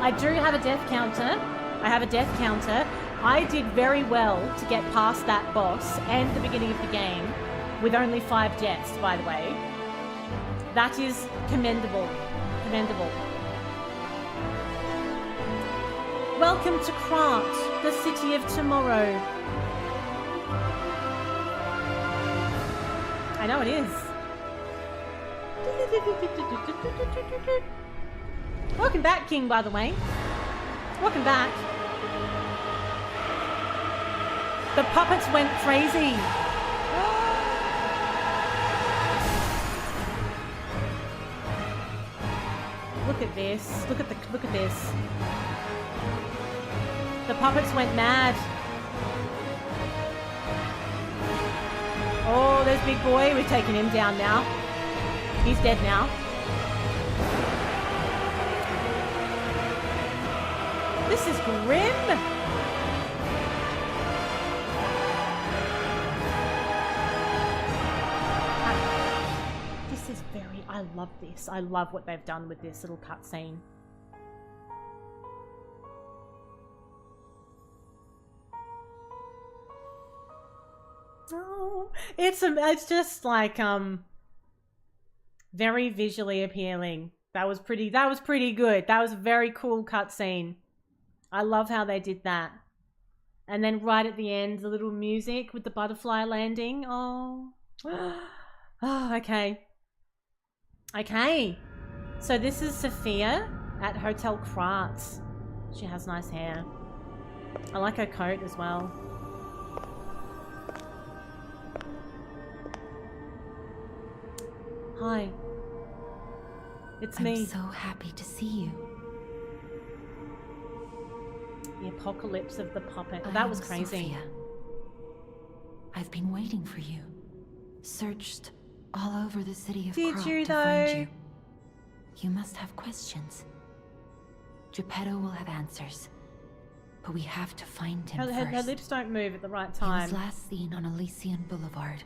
A: I do have a death counter. I have a death counter. I did very well to get past that boss and the beginning of the game with only 5 deaths, by the way. That is commendable. Commendable. Welcome to Krat, the city of tomorrow. I know it is. Welcome back, King, by the way. Welcome back. The puppets went crazy. Look at this. Look at this. The puppets went mad. Oh, there's Big Boy. We've taken him down now. He's dead now. This is grim. This is very... I love this. I love what they've done with this little cutscene. Oh, it's just like very visually appealing. That was pretty good. That was a very cool cutscene. I love how they did that. And then right at the end, the little music with the butterfly landing. Oh. Oh, okay. Okay. So this is Sophia at Hotel Krat. She has nice hair. I like her coat as well. Hi. It's me.
C: I'm so happy to see you.
A: The apocalypse of the puppet. Oh, that was crazy.
C: Sophia. I've been waiting for you. Searched all over the city of Krat to find you. You must have questions. Geppetto will have answers. But we have to find him first.
A: Her lips don't move at the right time.
C: He was last seen on Elysian Boulevard.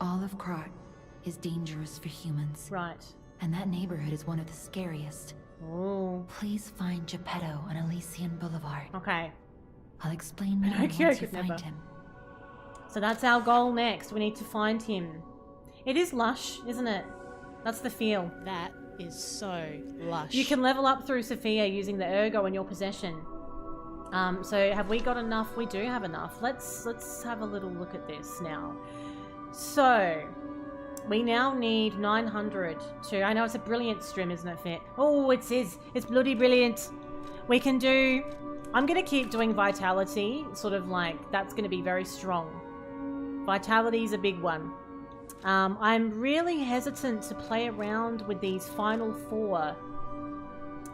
C: All of Krat is dangerous for humans.
A: Right.
C: And that neighborhood is one of the scariest.
A: Oh.
C: Please find Geppetto on Elysian Boulevard.
A: Okay.
C: I'll explain more once you find him.
A: So that's our goal next. We need to find him. It is lush, isn't it? That's the feel.
H: That is so lush.
A: You can level up through Sophia using the ergo in your possession. So have we got enough? We do have enough. Let's have a little look at this now. So we now need 900 to... I know it's a brilliant stream, isn't it, Fit? Oh, it is. It's bloody brilliant. We can do... I'm going to keep doing Vitality. Sort of like, that's going to be very strong. Vitality is a big one. I'm really hesitant to play around with these final 4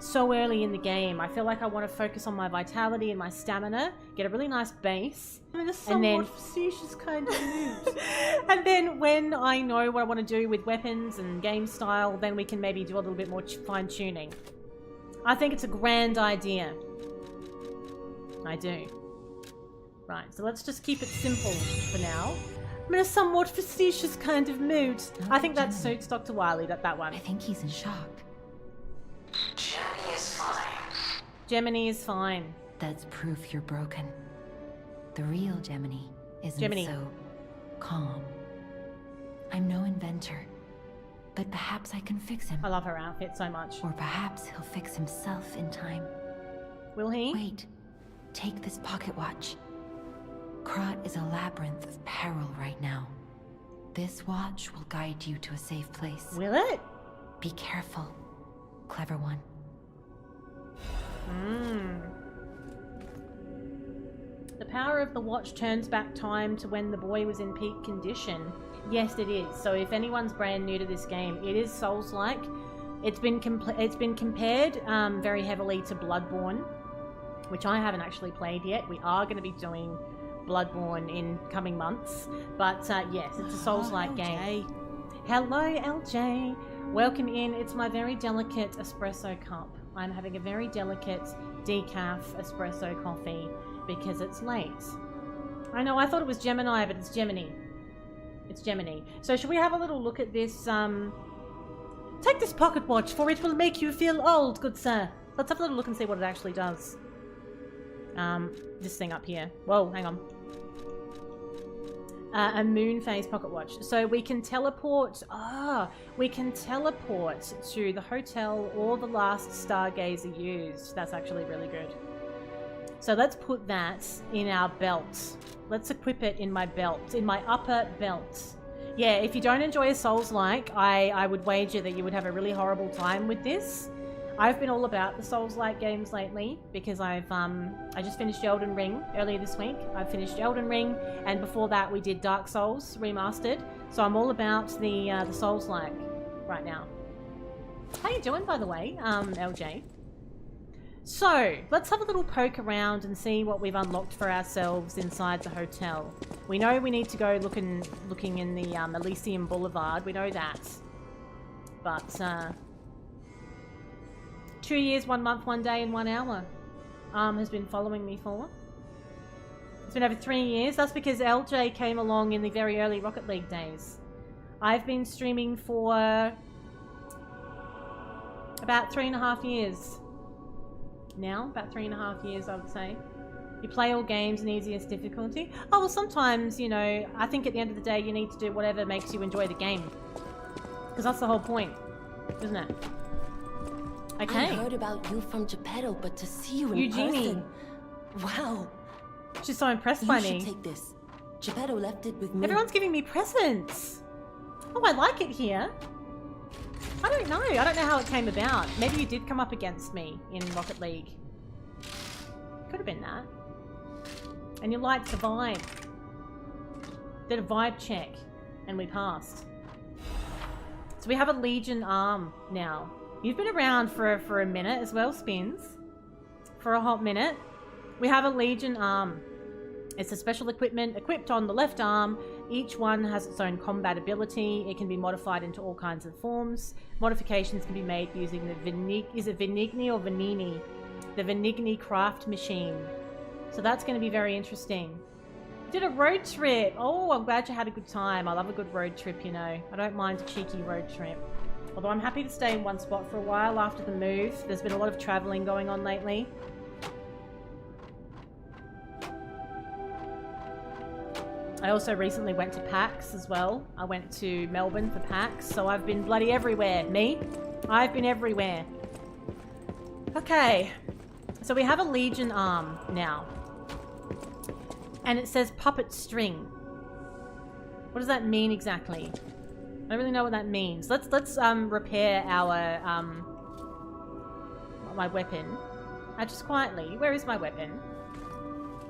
A: so early in the game. I feel like I want to focus on my Vitality and my Stamina, get a really nice base. I mean, a somewhat facetious kind of moves. And then when I know what I want to do with weapons and game style, then we can maybe do a little bit more fine-tuning. I think it's a grand idea. I do. Right, so let's just keep it simple for now. I'm in a somewhat facetious kind of mood. I think that suits Dr. Wily, that one.
C: I think he's in shock.
D: Gemini is fine.
A: Gemini is fine.
C: That's proof you're broken. The real Gemini isn't so calm. I'm no inventor, but perhaps I can fix him.
A: I love her outfit so much.
C: Or perhaps he'll fix himself in time.
A: Will he?
C: Wait, take this pocket watch. Krat is a labyrinth of peril right now. This watch will guide you to a safe place.
A: Will it?
C: Be careful, clever one.
A: The power of the watch turns back time to when the boy was in peak condition. Yes, it is. So if anyone's brand new to this game, it is Souls-like. It's been compared very heavily to Bloodborne, which I haven't actually played yet. We are going to be doing Bloodborne in coming months, but yes, it's a Souls-like game. Hello, LJ. Welcome in. It's my very delicate espresso cup. I'm having a very delicate decaf espresso coffee because it's late. I know, I thought it was Gemini, but it's Gemini. It's Gemini. So should we have a little look at this? Take this pocket watch, for it will make you feel old, good sir. Let's have a little look and see what it actually does. This thing up here. Whoa, hang on. A moon phase pocket watch. So we can teleport. We can teleport to the hotel or the last stargazer used. That's actually really good. So let's put that in our belt. Let's equip it in my belt, in my upper belt. Yeah, if you don't enjoy a Souls-like, I would wager that you would have a really horrible time with this. I've been all about the Souls-like games lately because I just finished Elden Ring earlier this week. I finished Elden Ring, and before that we did Dark Souls Remastered. So I'm all about the Souls-like right now. How you doing, by the way, LJ? So, let's have a little poke around and see what we've unlocked for ourselves inside the hotel. We know we need to go looking in the Elysium Boulevard. We know that. But, 2 years, 1 month, 1 day, and 1 hour has been following me for. It's been over 3 years. That's because LJ came along in the very early Rocket League days. I've been streaming for about 3.5 years. Now, about 3.5 years, I would say. You play all games in easiest difficulty. Oh, well, sometimes, you know, I think at the end of the day, you need to do whatever makes you enjoy the game. Because that's the whole point, isn't it? Okay.
I: I heard about you from Geppetto, but to see you in
A: Eugenie.
I: person. Wow.
A: She's so impressed by me.
I: You should take this. Geppetto left it with me.
A: Everyone's giving me presents. Oh, I like it here. I don't know. I don't know how it came about. Maybe you did come up against me in Rocket League. Could have been that. And you liked the vibe. Did a vibe check, and we passed. So we have a Legion arm now. You've been around for a minute as well, Spins. For a hot minute. We have a Legion arm. It's a special equipment equipped on the left arm. Each one has its own combat ability. It can be modified into all kinds of forms. Modifications can be made using the is it Venigni or Venini? The Venigni craft machine. So that's going to be very interesting. Did a road trip. Oh, I'm glad you had a good time. I love a good road trip, you know. I don't mind a cheeky road trip. Although I'm happy to stay in one spot for a while after the move. There's been a lot of traveling going on lately. I also recently went to PAX as well. I went to Melbourne for PAX, so I've been bloody everywhere. Me? I've been everywhere. Okay. So we have a Legion arm now. And it says puppet string. What does that mean exactly? I don't really know what that means. Let's repair our my weapon. Just quietly. Where is my weapon?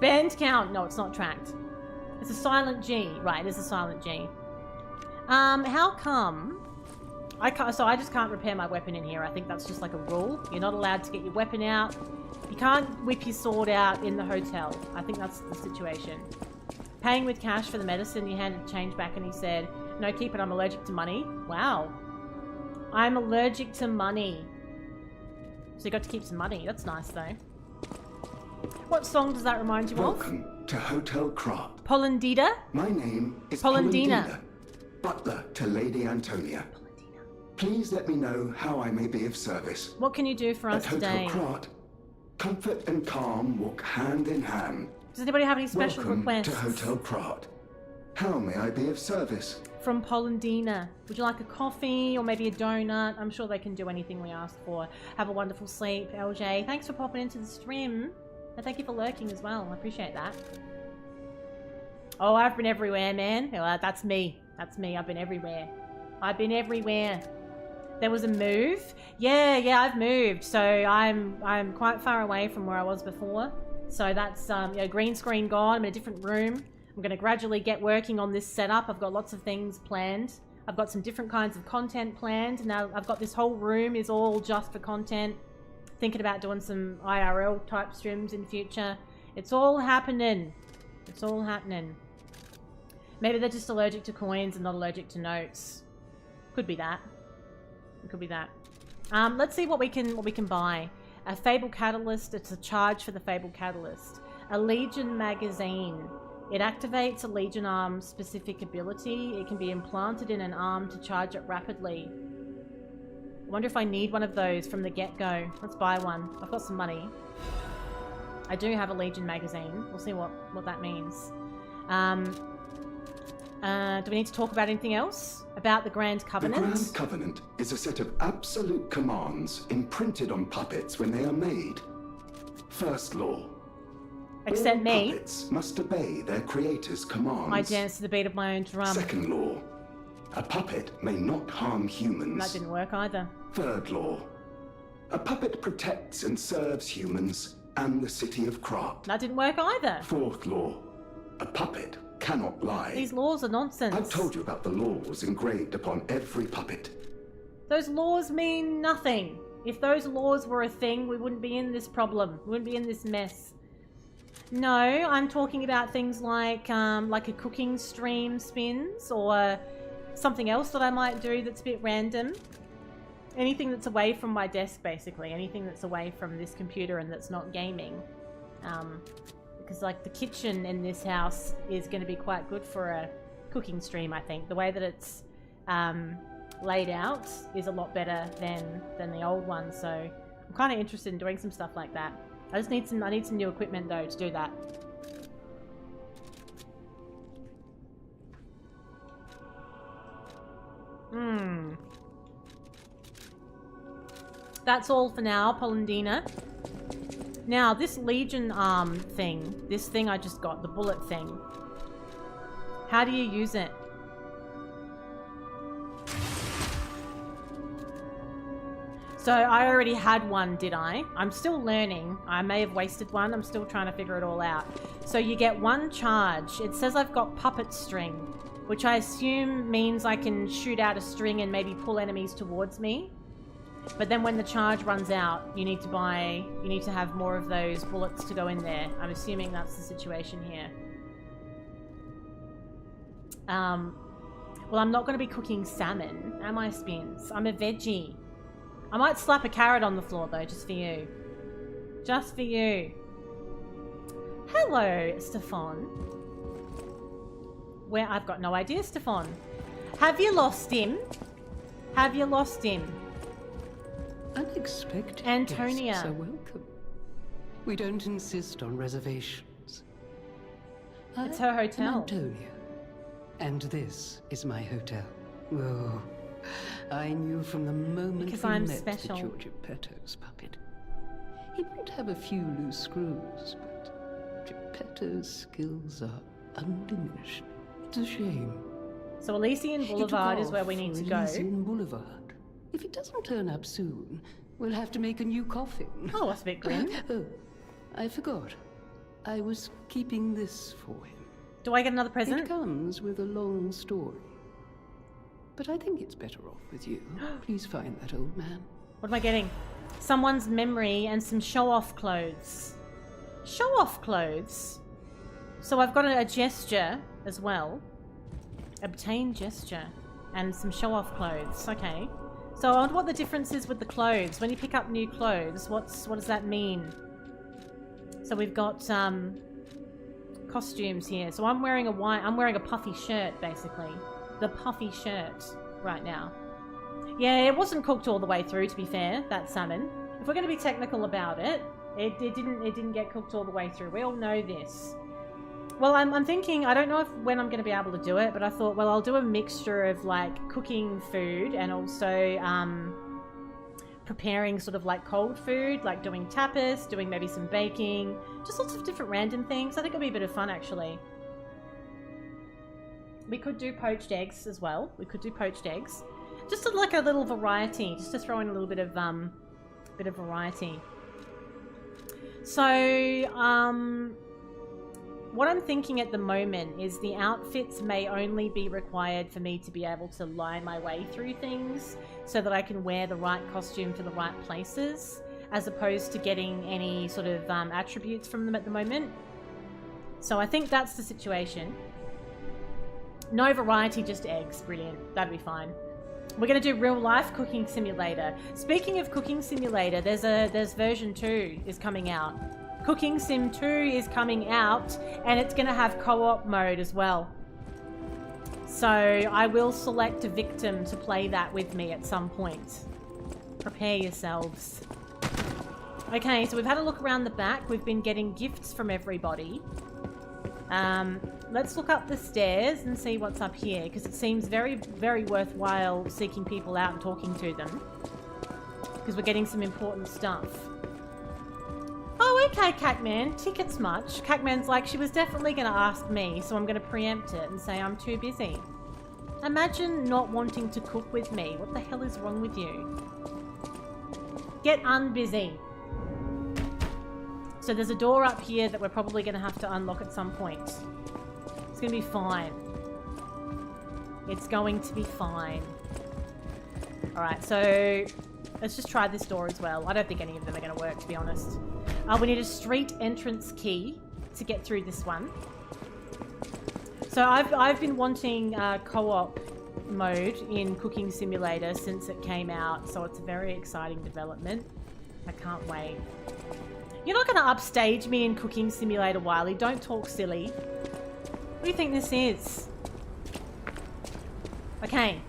A: Band count. No, it's not tracked. It's a silent G. Right, it's a silent G. How come I can't, so I just can't repair my weapon in here. I think that's just like a rule. You're not allowed to get your weapon out. You can't whip your sword out in the hotel. I think that's the situation. Paying with cash for the medicine, he handed change back and he said, "No, keep it, I'm allergic to money." Wow. I'm allergic to money. So you got to keep some money. That's nice though. What song does that remind you of?
G: Welcome to Hotel Krat.
A: Polendina?
G: My name is
A: Polendina.
G: Butler to Lady Antonia. Please let me know how I may be of service.
A: What can you do for us
G: At
A: today?
G: Hotel Krat, comfort and calm walk hand in hand.
A: Does anybody have any special
G: Welcome
A: requests?
G: to Hotel Krat. How may I be of service?
A: From Polendina. Would you like a coffee or maybe a donut? I'm sure they can do anything we ask for. Have a wonderful sleep, LJ. Thanks for popping into the stream. And thank you for lurking as well. I appreciate that. Oh, I've been everywhere, man. Well, that's me. That's me. I've been everywhere. I've been everywhere. There was a move. Yeah, I've moved. So I'm quite far away from where I was before. So that's green screen gone. I'm in a different room. I'm going to gradually get working on this setup. I've got lots of things planned. I've got some different kinds of content planned. Now I've got this whole room is all just for content. Thinking about doing some IRL type streams in future. It's all happening. It's all happening. Maybe they're just allergic to coins and not allergic to notes. Could be that. It could be that. Let's see what we can buy. A Fable Catalyst. It's a charge for the Fable Catalyst. A Legion magazine. It activates a Legion arm specific ability. It can be implanted in an arm to charge it rapidly. I wonder if I need one of those from the get-go. Let's buy one. I've got some money. I do have a Legion magazine. We'll see what that means. Do we need to talk about anything else? About the Grand Covenant?
G: The Grand Covenant is a set of absolute commands imprinted on puppets when they are made. First law.
A: Except
G: all
A: me.
G: Puppets must obey their creator's commands.
A: I dance to the beat of my own drum.
G: Second law. A puppet may not harm humans.
A: That didn't work either.
G: Third law. A puppet protects and serves humans and the city of Krat.
A: That didn't work either.
G: Fourth law. A puppet cannot lie.
A: These laws are nonsense.
G: I've told you about the laws engraved upon every puppet.
A: Those laws mean nothing. If those laws were a thing, we wouldn't be in this problem. We wouldn't be in this mess. No, I'm talking about things like a cooking stream spins or something else that I might do that's a bit random. Anything that's away from my desk, basically. Anything that's away from this computer and that's not gaming. Because like the kitchen in this house is going to be quite good for a cooking stream, I think. The way that it's laid out is a lot better than the old one, so I'm kind of interested in doing some stuff like that. I need some new equipment though to do that. That's all for now, Polendina. Now, this Legion arm thing, this thing I just got, the bullet thing. How do you use it? So I already had one, did I? I'm still learning. I may have wasted one. I'm still trying to figure it all out. So you get one charge. It says I've got puppet string, which I assume means I can shoot out a string and maybe pull enemies towards me. But then when the charge runs out, you need to have more of those bullets to go in there. I'm assuming that's the situation here. Well, I'm not going to be cooking salmon, am I, Spins? I'm a veggie. I might slap a carrot on the floor, though, just for you. Just for you. Hello, Stefan. Where? I've got no idea, Stefan. Have you lost him? Have you lost him?
J: Unexpected
A: Antonia.
J: guests are welcome. We don't insist on reservations.
A: It's her hotel.
J: I'm Antonia, and this is my hotel. Oh, I knew from the moment
A: because
J: we
A: I'm
J: met
A: special.
J: that you're Geppetto's puppet. He might have a few loose screws, but Geppetto's skills are undiminished. It's a shame.
A: So Elysian Boulevard is where we need to go.
J: Elysian Boulevard. If it doesn't turn up soon, we'll have to make a new coffin.
A: Oh, that's a bit grim.
J: Oh, I forgot. I was keeping this for him.
A: Do I get another present?
J: It comes with a long story. But I think it's better off with you. Please find that old man.
A: What am I getting? Someone's memory and some show-off clothes. Show-off clothes? So I've got a gesture as well. Obtain gesture. And some show-off clothes. Okay. So I wonder what the difference is with the clothes. When you pick up new clothes, what does that mean? So we've got costumes here. So I'm wearing a puffy shirt, basically. The puffy shirt right now. Yeah, it wasn't cooked all the way through, to be fair, that salmon. If we're going to be technical about it, it didn't get cooked all the way through. We all know this. Well, I'm thinking, I don't know when I'm going to be able to do it, but I thought, well, I'll do a mixture of, like, cooking food and also preparing sort of, like, cold food, like doing tapas, doing maybe some baking, just lots of different random things. I think it'll be a bit of fun, actually. We could do poached eggs as well. We could do poached eggs. Just like a little variety, just to throw in a little bit of variety. So, what I'm thinking at the moment is the outfits may only be required for me to be able to lie my way through things so that I can wear the right costume to the right places, as opposed to getting any sort of attributes from them at the moment. So I think that's the situation. No variety, just eggs. Brilliant. That'd be fine. We're going to do real life cooking simulator. Speaking of cooking simulator, there's version 2 is coming out. Cooking Sim 2 is coming out, and it's going to have co-op mode as well. So I will select a victim to play that with me at some point. Prepare yourselves. Okay, so we've had a look around the back. We've been getting gifts from everybody. Let's look up the stairs and see what's up here, because it seems very, very worthwhile seeking people out and talking to them. Because we're getting some important stuff. Oh, okay, Catman. Tickets much. Catman's like, she was definitely going to ask me, so I'm going to preempt it and say I'm too busy. Imagine not wanting to cook with me. What the hell is wrong with you? Get unbusy. So there's a door up here that we're probably going to have to unlock at some point. It's going to be fine. It's going to be fine. Alright, so let's just try this door as well. I don't think any of them are going to work, to be honest. We need a street entrance key to get through this one. So I've been wanting co-op mode in Cooking Simulator since it came out, so it's a very exciting development. I can't wait. You're not going to upstage me in Cooking Simulator, Wiley. Don't talk silly. What do you think this is? Okay.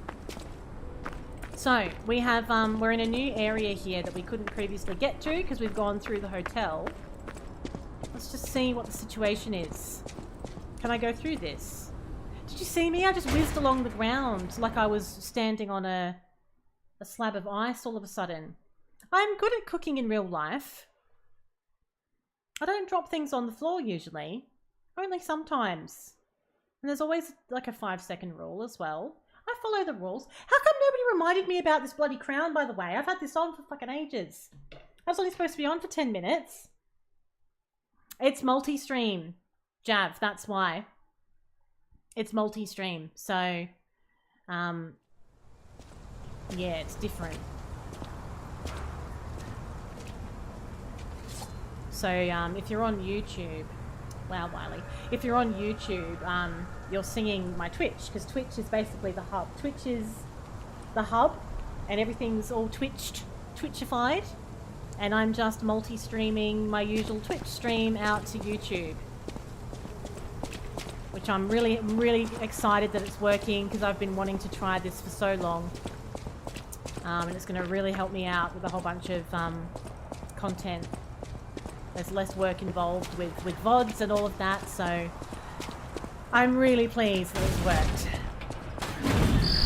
A: So, we have, we're in a new area here that we couldn't previously get to because we've gone through the hotel. Let's just see what the situation is. Can I go through this? Did you see me? I just whizzed along the ground like I was standing on a slab of ice all of a sudden. I'm good at cooking in real life. I don't drop things on the floor usually. Only sometimes. And there's always like a 5-second rule as well. I follow the rules. How come nobody reminded me about this bloody crown, by the way? I've had this on for fucking ages. I was only supposed to be on for 10 minutes. It's multi-stream, Jav, that's why. It's multi-stream, so, yeah, it's different. So, if you're on YouTube, wow, Wiley, if you're on YouTube, you're singing my Twitch, because Twitch is basically the hub. Twitch is the hub, and everything's all Twitchified, and I'm just multi-streaming my usual Twitch stream out to YouTube. Which I'm really excited that it's working, because I've been wanting to try this for so long. And it's going to really help me out with a whole bunch of content. There's less work involved with VODs and all of that, so I'm really pleased that it's worked.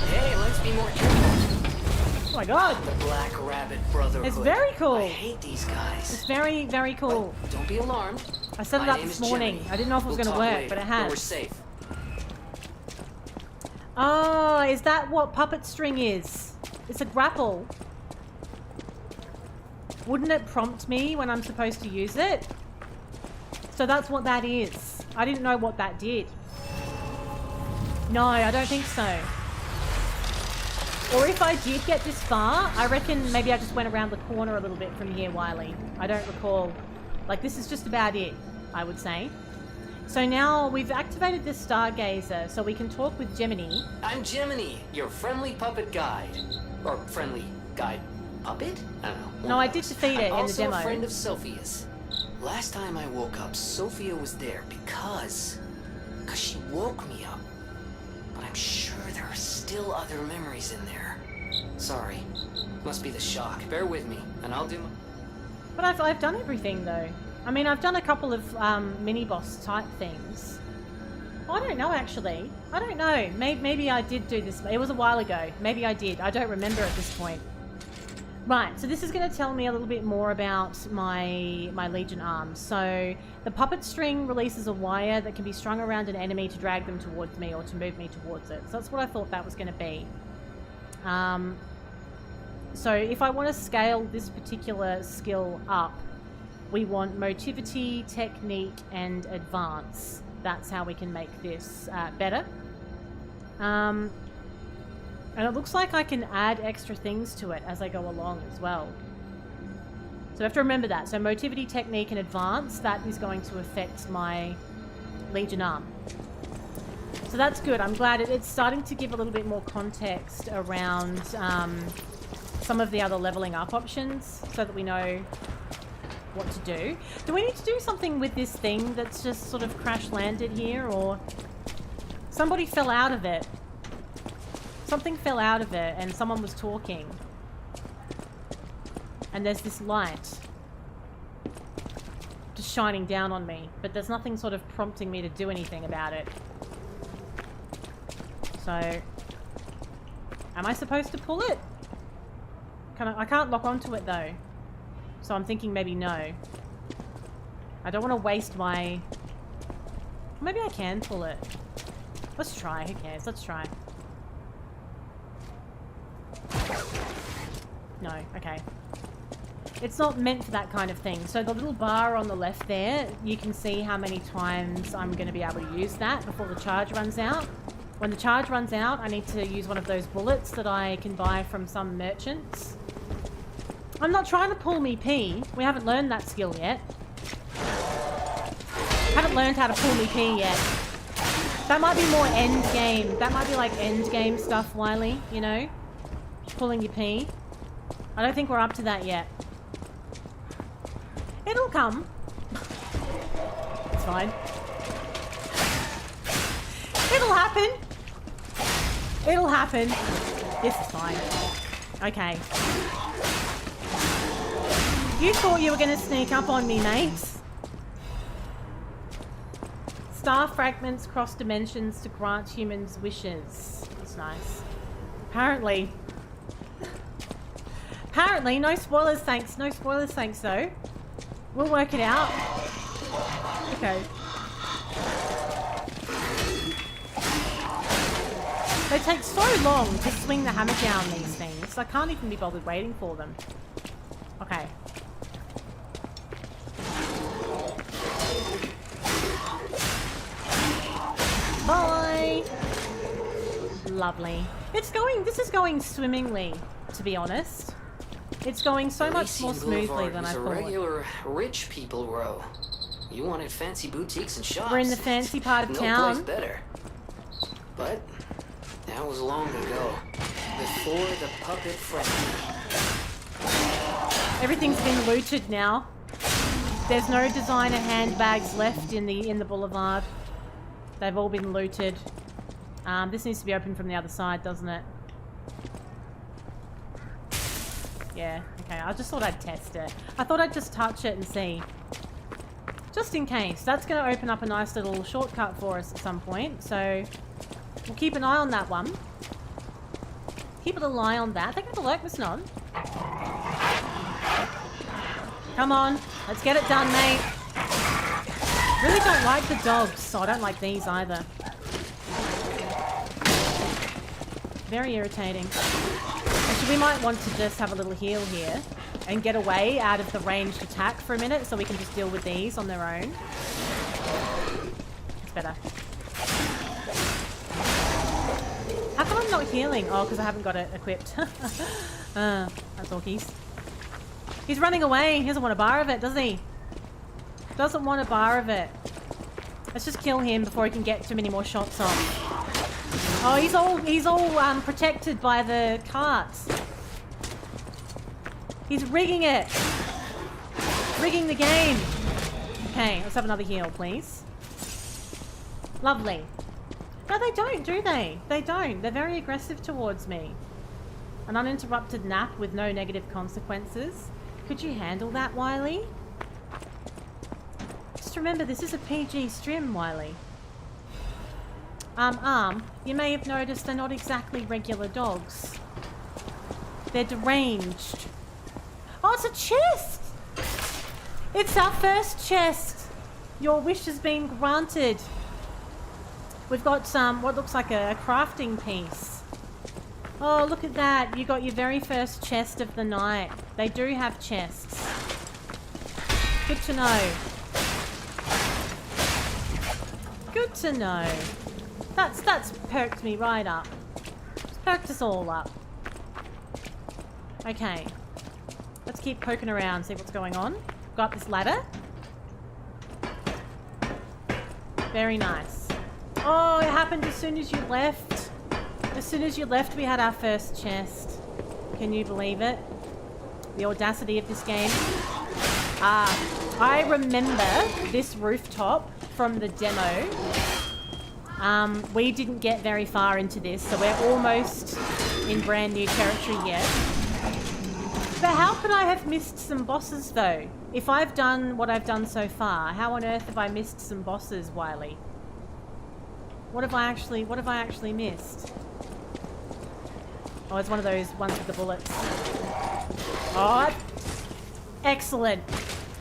D: Hey, let's be more careful.
A: Oh my god!
D: The Black Rabbit Brotherhood.
A: It's very cool.
D: I hate these guys.
A: It's very, very cool.
D: But don't be alarmed.
A: I set it up this morning. I didn't know if it was going to work, but it has.
D: We're safe.
A: Oh, is that what puppet string is? It's a grapple. Wouldn't it prompt me when I'm supposed to use it? So that's what that is. I didn't know what that did. No, I don't think so. Or if I did get this far, I reckon maybe I just went around the corner a little bit from here, Wiley. I don't recall. Like, this is just about it, I would say. So now we've activated the Stargazer, so we can talk with Gemini.
D: I'm Gemini, your friendly puppet guide. Or friendly guide puppet? I don't know.
A: No, I did defeat it in the demo.
D: Also a friend of Sophia's. Last time I woke up, Sophia was there because she woke me up. But I'm sure there are still other memories in there. Sorry. Must be the shock. Bear with me, and I'll do my...
A: But I've done everything, though. I mean, I've done a couple of mini-boss type things. Oh, I don't know, actually. I don't know. Maybe I did do this. It was a while ago. Maybe I did. I don't remember at this point. Right, so this is going to tell me a little bit more about my Legion arms. So, the puppet string releases a wire that can be strung around an enemy to drag them towards me or to move me towards it. So that's what I thought that was going to be. So if I want to scale this particular skill up, we want motivity, technique, and advance. That's how we can make this better. And it looks like I can add extra things to it as I go along as well. So I have to remember that. So motivity, technique, and advance, that is going to affect my Legion arm. So that's good. I'm glad it's starting to give a little bit more context around some of the other leveling up options so that we know what to do. Do we need to do something with this thing that's just sort of crash landed here, or somebody fell out of it? Something fell out of it and someone was talking. And there's this light just shining down on me, but there's nothing sort of prompting me to do anything about it. So, am I supposed to pull it? I can't lock onto it though. So I'm thinking maybe no. I don't want to waste my... Maybe I can pull it. Let's try, who cares? Let's try. No, okay. It's not meant for that kind of thing. So the little bar on the left there, you can see how many times I'm going to be able to use that before the charge runs out. When the charge runs out, I need to use one of those bullets that I can buy from some merchants. I'm not trying to pull me pee. We haven't learned that skill yet. Haven't learned how to pull me pee yet. That might be more end game. That might be like end game stuff, Wiley, you know? Pulling your pee. I don't think we're up to that yet. It'll come. It's fine. It'll happen. It'll happen. This is fine. Okay. You thought you were going to sneak up on me, mate. Star fragments cross dimensions to grant humans wishes. That's nice. Apparently, no spoilers thanks. No spoilers thanks though. We'll work it out. Okay. They take so long to swing the hammer down these things. I can't even be bothered waiting for them. Okay. Bye! Lovely. This is going swimmingly, to be honest. It's going so much more smoothly than I thought.
D: A regular rich people row. You wanted fancy boutiques and shops.
A: We're in the fancy part of town.
D: No place better. But that was long ago, before the puppet frenzy.
A: Everything's been looted now. There's no designer handbags left in the boulevard. They've all been looted. This needs to be open from the other side, doesn't it? Yeah, okay. I just thought I'd test it. I thought I'd just touch it and see. Just in case. That's going to open up a nice little shortcut for us at some point. So, we'll keep an eye on that one. Keep a little eye on that. Thank you for the lurk, Miss Nod. Come on. Let's get it done, mate. Really don't like the dogs, so I don't like these either. Very irritating. Actually, we might want to just have a little heal here and get away out of the ranged attack for a minute so we can just deal with these on their own. It's better. How come I'm not healing? Oh, because I haven't got it equipped. That's orkies. He's running away. He doesn't want a bar of it, does he? Doesn't want a bar of it. Let's just kill him before he can get too many more shots off. Oh, he's all protected by the carts. He's rigging it. Rigging the game. Okay, let's have another heal, please. Lovely. No, they don't, do they? They don't. They're very aggressive towards me. An uninterrupted nap with no negative consequences. Could you handle that, Wiley? Just remember, this is a PG stream, Wiley. You may have noticed they're not exactly regular dogs. They're deranged. Oh, it's a chest! It's our first chest. Your wish has been granted. We've got what looks like a crafting piece. Oh, look at that. You got your very first chest of the night. They do have chests. Good to know. Good to know. That's perked me right up. It's perked us all up. Okay. Let's keep poking around, see what's going on. Got this ladder. Very nice. Oh, it happened as soon as you left. As soon as you left, we had our first chest. Can you believe it? The audacity of this game. I remember this rooftop from the demo. We didn't get very far into this, so we're almost in brand new territory yet. But how could I have missed some bosses, though? If I've done what I've done so far, how on earth have I missed some bosses, Wiley? What have I actually missed? Oh, it's one of those ones with the bullets. Oh, excellent.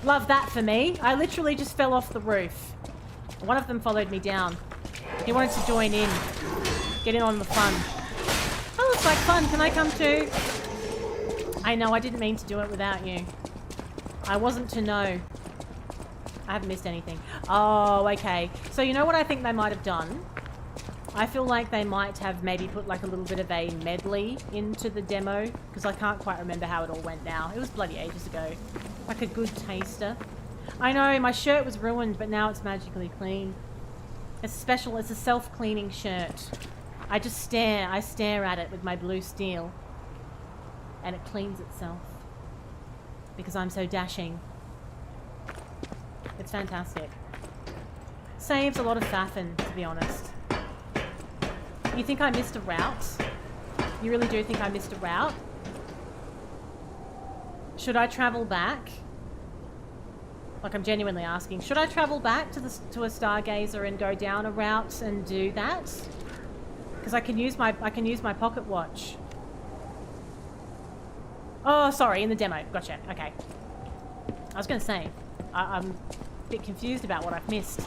A: Love that for me. I literally just fell off the roof. One of them followed me down. He wanted to join in. Get in on the fun. Oh, looks like fun. Can I come too? I know, I didn't mean to do it without you. I wasn't to know. I haven't missed anything. Oh, okay. So you know what I think they might have done? I feel like they might have maybe put like a little bit of a medley into the demo, because I can't quite remember how it all went now. It was bloody ages ago. Like a good taster. I know, my shirt was ruined, but now it's magically clean. It's special, it's a self-cleaning shirt. I stare at it with my blue steel. And it cleans itself. Because I'm so dashing. It's fantastic. Saves a lot of faffin, to be honest. You think I missed a route? You really do think I missed a route? Should I travel back? Like, I'm genuinely asking. Should I travel back to a Stargazer and go down a route and do that? Because I can use my pocket watch. Oh, sorry, in the demo. Gotcha. Okay. I was going to say, I'm a bit confused about what I've missed.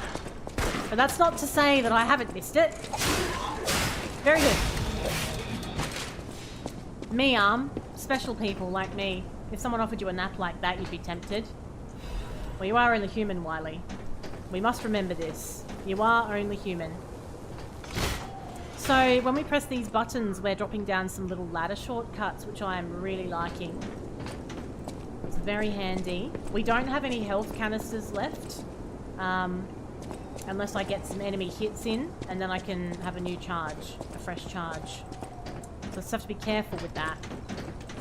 A: But that's not to say that I haven't missed it. Very good. Me, special people like me. If someone offered you a nap like that, you'd be tempted. Well, you are only human, Wiley. We must remember this. You are only human. So, when we press these buttons, we're dropping down some little ladder shortcuts, which I am really liking. It's very handy. We don't have any health canisters left. Unless I get some enemy hits in, and then I can have a new charge. A fresh charge. So I just have to be careful with that.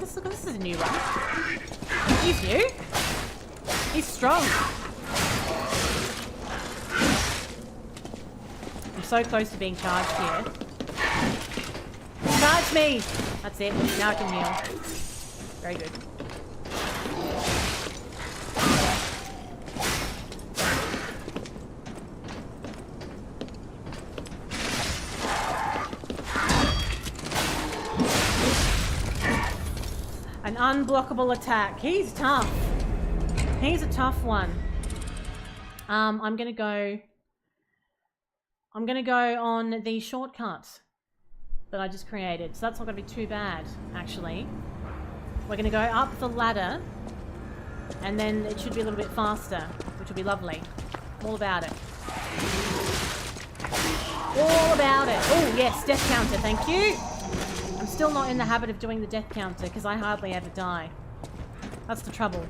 A: This is a new one. He's new. He's strong. I'm so close to being charged here. Charge me! That's it. Now I can heal. Very good. An unblockable attack. He's tough. He's a tough one. I'm gonna go on the shortcut that I just created. So that's not gonna be too bad, actually. We're gonna go up the ladder, and then it should be a little bit faster, which will be lovely. All about it. All about it. Oh yes, death counter. Thank you. I'm still not in the habit of doing the death counter because I hardly ever die. That's the trouble.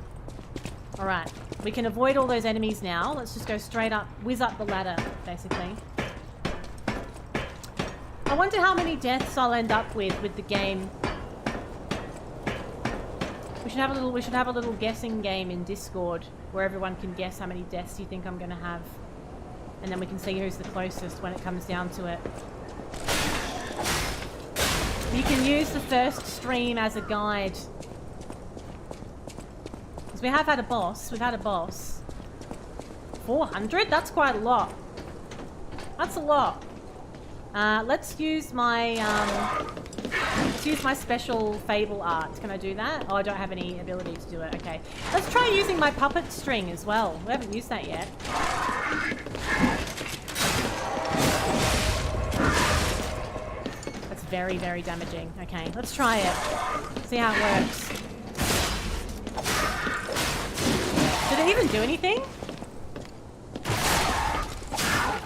A: Alright, we can avoid all those enemies now. Let's just go straight up, whiz up the ladder, basically. I wonder how many deaths I'll end up with the game. We should have a little guessing game in Discord where everyone can guess how many deaths you think I'm gonna have. And then we can see who's the closest when it comes down to it. You can use the first stream as a guide. Because we have had a boss. We've had a boss. 400? That's quite a lot. That's a lot. Let's use my special Fable art. Can I do that? Oh, I don't have any ability to do it. Okay. Let's try using my puppet string as well. We haven't used that yet. That's very, very damaging. Okay, let's try it. See how it works. Did it even do anything?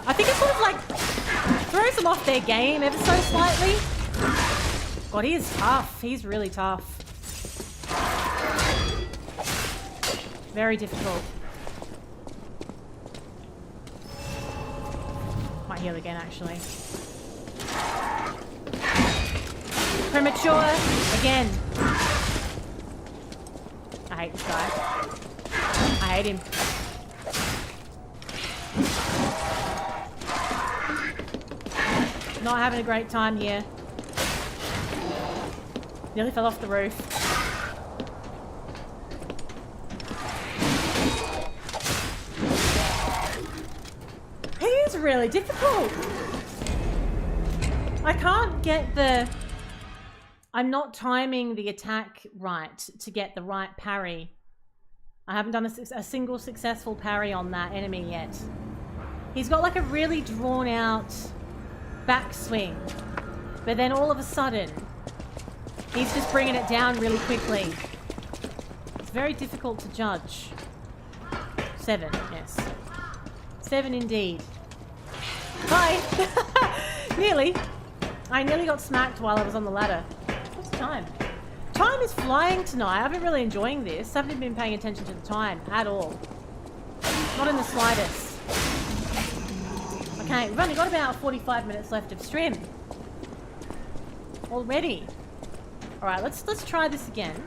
A: I think it sort of like throws them off their game ever so slightly. God, he is tough. He's really tough. Very difficult. Might heal again, actually. Premature again. I hate this guy. I hate him. Not having a great time here. Nearly fell off the roof. He is really difficult. I can't get the... I'm not timing the attack right to get the right parry. I haven't done a single successful parry on that enemy yet. He's got like a really drawn out backswing. But then all of a sudden, he's just bringing it down really quickly. It's very difficult to judge. 7, yes. 7 indeed. Bye! Nearly. I nearly got smacked while I was on the ladder. What's the time? Time is flying tonight. I've been really enjoying this. I haven't been paying attention to the time at all. Not in the slightest. Okay, we've only got about 45 minutes left of stream. Already. Alright, let's try this again.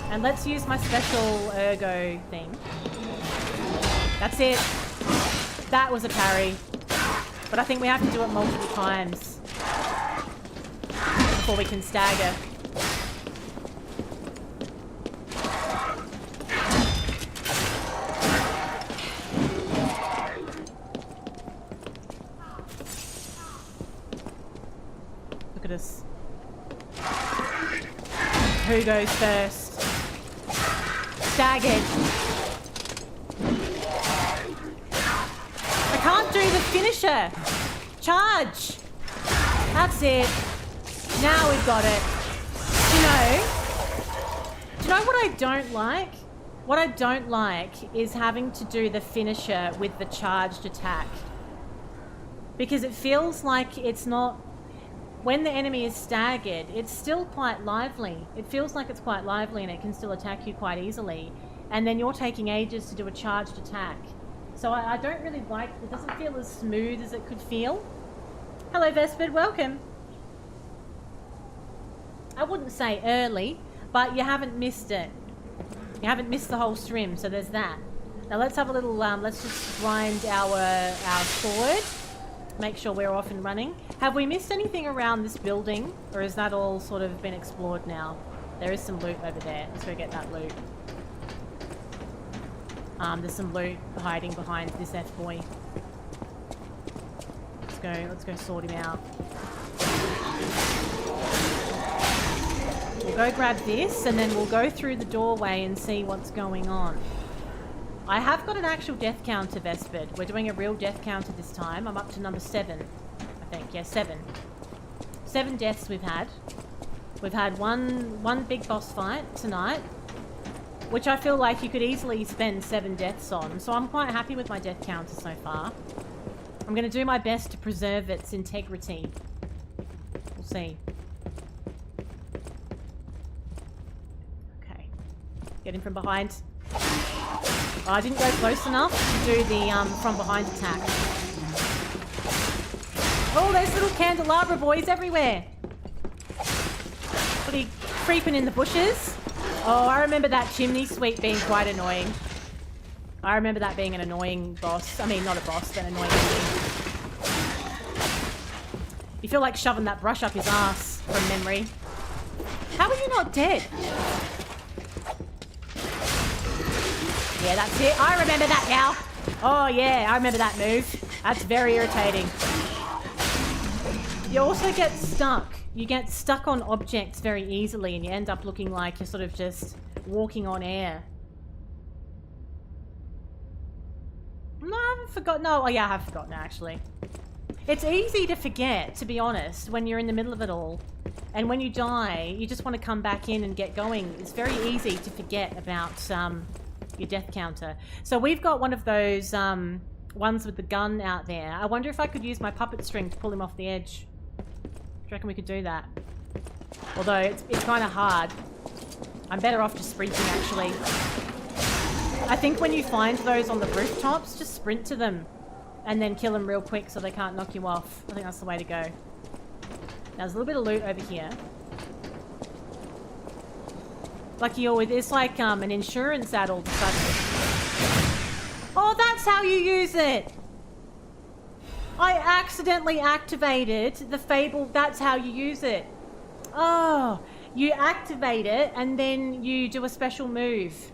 A: And let's use my special ergo thing. That's it. That was a parry. But I think we have to do it multiple times before we can stagger. Look at us. Who goes first? Staggered. I can't do the finisher. Charge. That's it. Now we've got it. Do you know what I don't like? What I don't like is having to do the finisher with the charged attack. Because it feels like it's not... When the enemy is staggered, it's still quite lively. It feels like it's quite lively and it can still attack you quite easily. And then you're taking ages to do a charged attack. So I don't really like... It doesn't feel as smooth as it could feel. Hello, Vespid. Welcome. I wouldn't say early, but you haven't missed it. You haven't missed the whole stream, so there's that. Now let's have a little... let's just grind our sword. Make sure we're off and running. Have we missed anything around this building? Or has that all sort of been explored now? There is some loot over there. Let's go get that loot. There's some loot hiding behind this F-boy. Let's go sort him out. We'll go grab this and then we'll go through the doorway and see what's going on. I have got an actual death counter, Vespid. We're doing a real death counter this time. I'm up to number 7, I think. Yeah, 7. 7 deaths we've had. We've had one big boss fight tonight, which I feel like you could easily spend 7 deaths on. So I'm quite happy with my death counter so far. I'm going to do my best to preserve its integrity. We'll see. Okay. Get him from behind. Oh, I didn't go close enough to do the from behind attack. Oh, there's little candelabra boys everywhere. What are you creeping in the bushes? Oh, I remember that chimney sweep being quite annoying. I remember that being an annoying boss. I mean, not a boss, but an annoying enemy. You feel like shoving that brush up his ass from memory. How are you not dead? Yeah, that's it. I remember that now. Oh, yeah, I remember that move. That's very irritating. You also get stuck. You get stuck on objects very easily and you end up looking like you're sort of just walking on air. No, I haven't forgotten. No, oh yeah, I have forgotten actually. It's easy to forget, to be honest, when you're in the middle of it all. And when you die, you just want to come back in and get going. It's very easy to forget about your death counter. So we've got one of those ones with the gun out there. I wonder if I could use my puppet string to pull him off the edge. Do you reckon we could do that? Although it's kind of hard. I'm better off just sprinting actually. I think when you find those on the rooftops, just sprint to them and then kill them real quick so they can't knock you off. I think that's the way to go. Now there's a little bit of loot over here. Lucky you, it's like an insurance ad all of a sudden. Oh, that's how you use it! I accidentally activated the Fable. That's how you use it. Oh, you activate it and then you do a special move.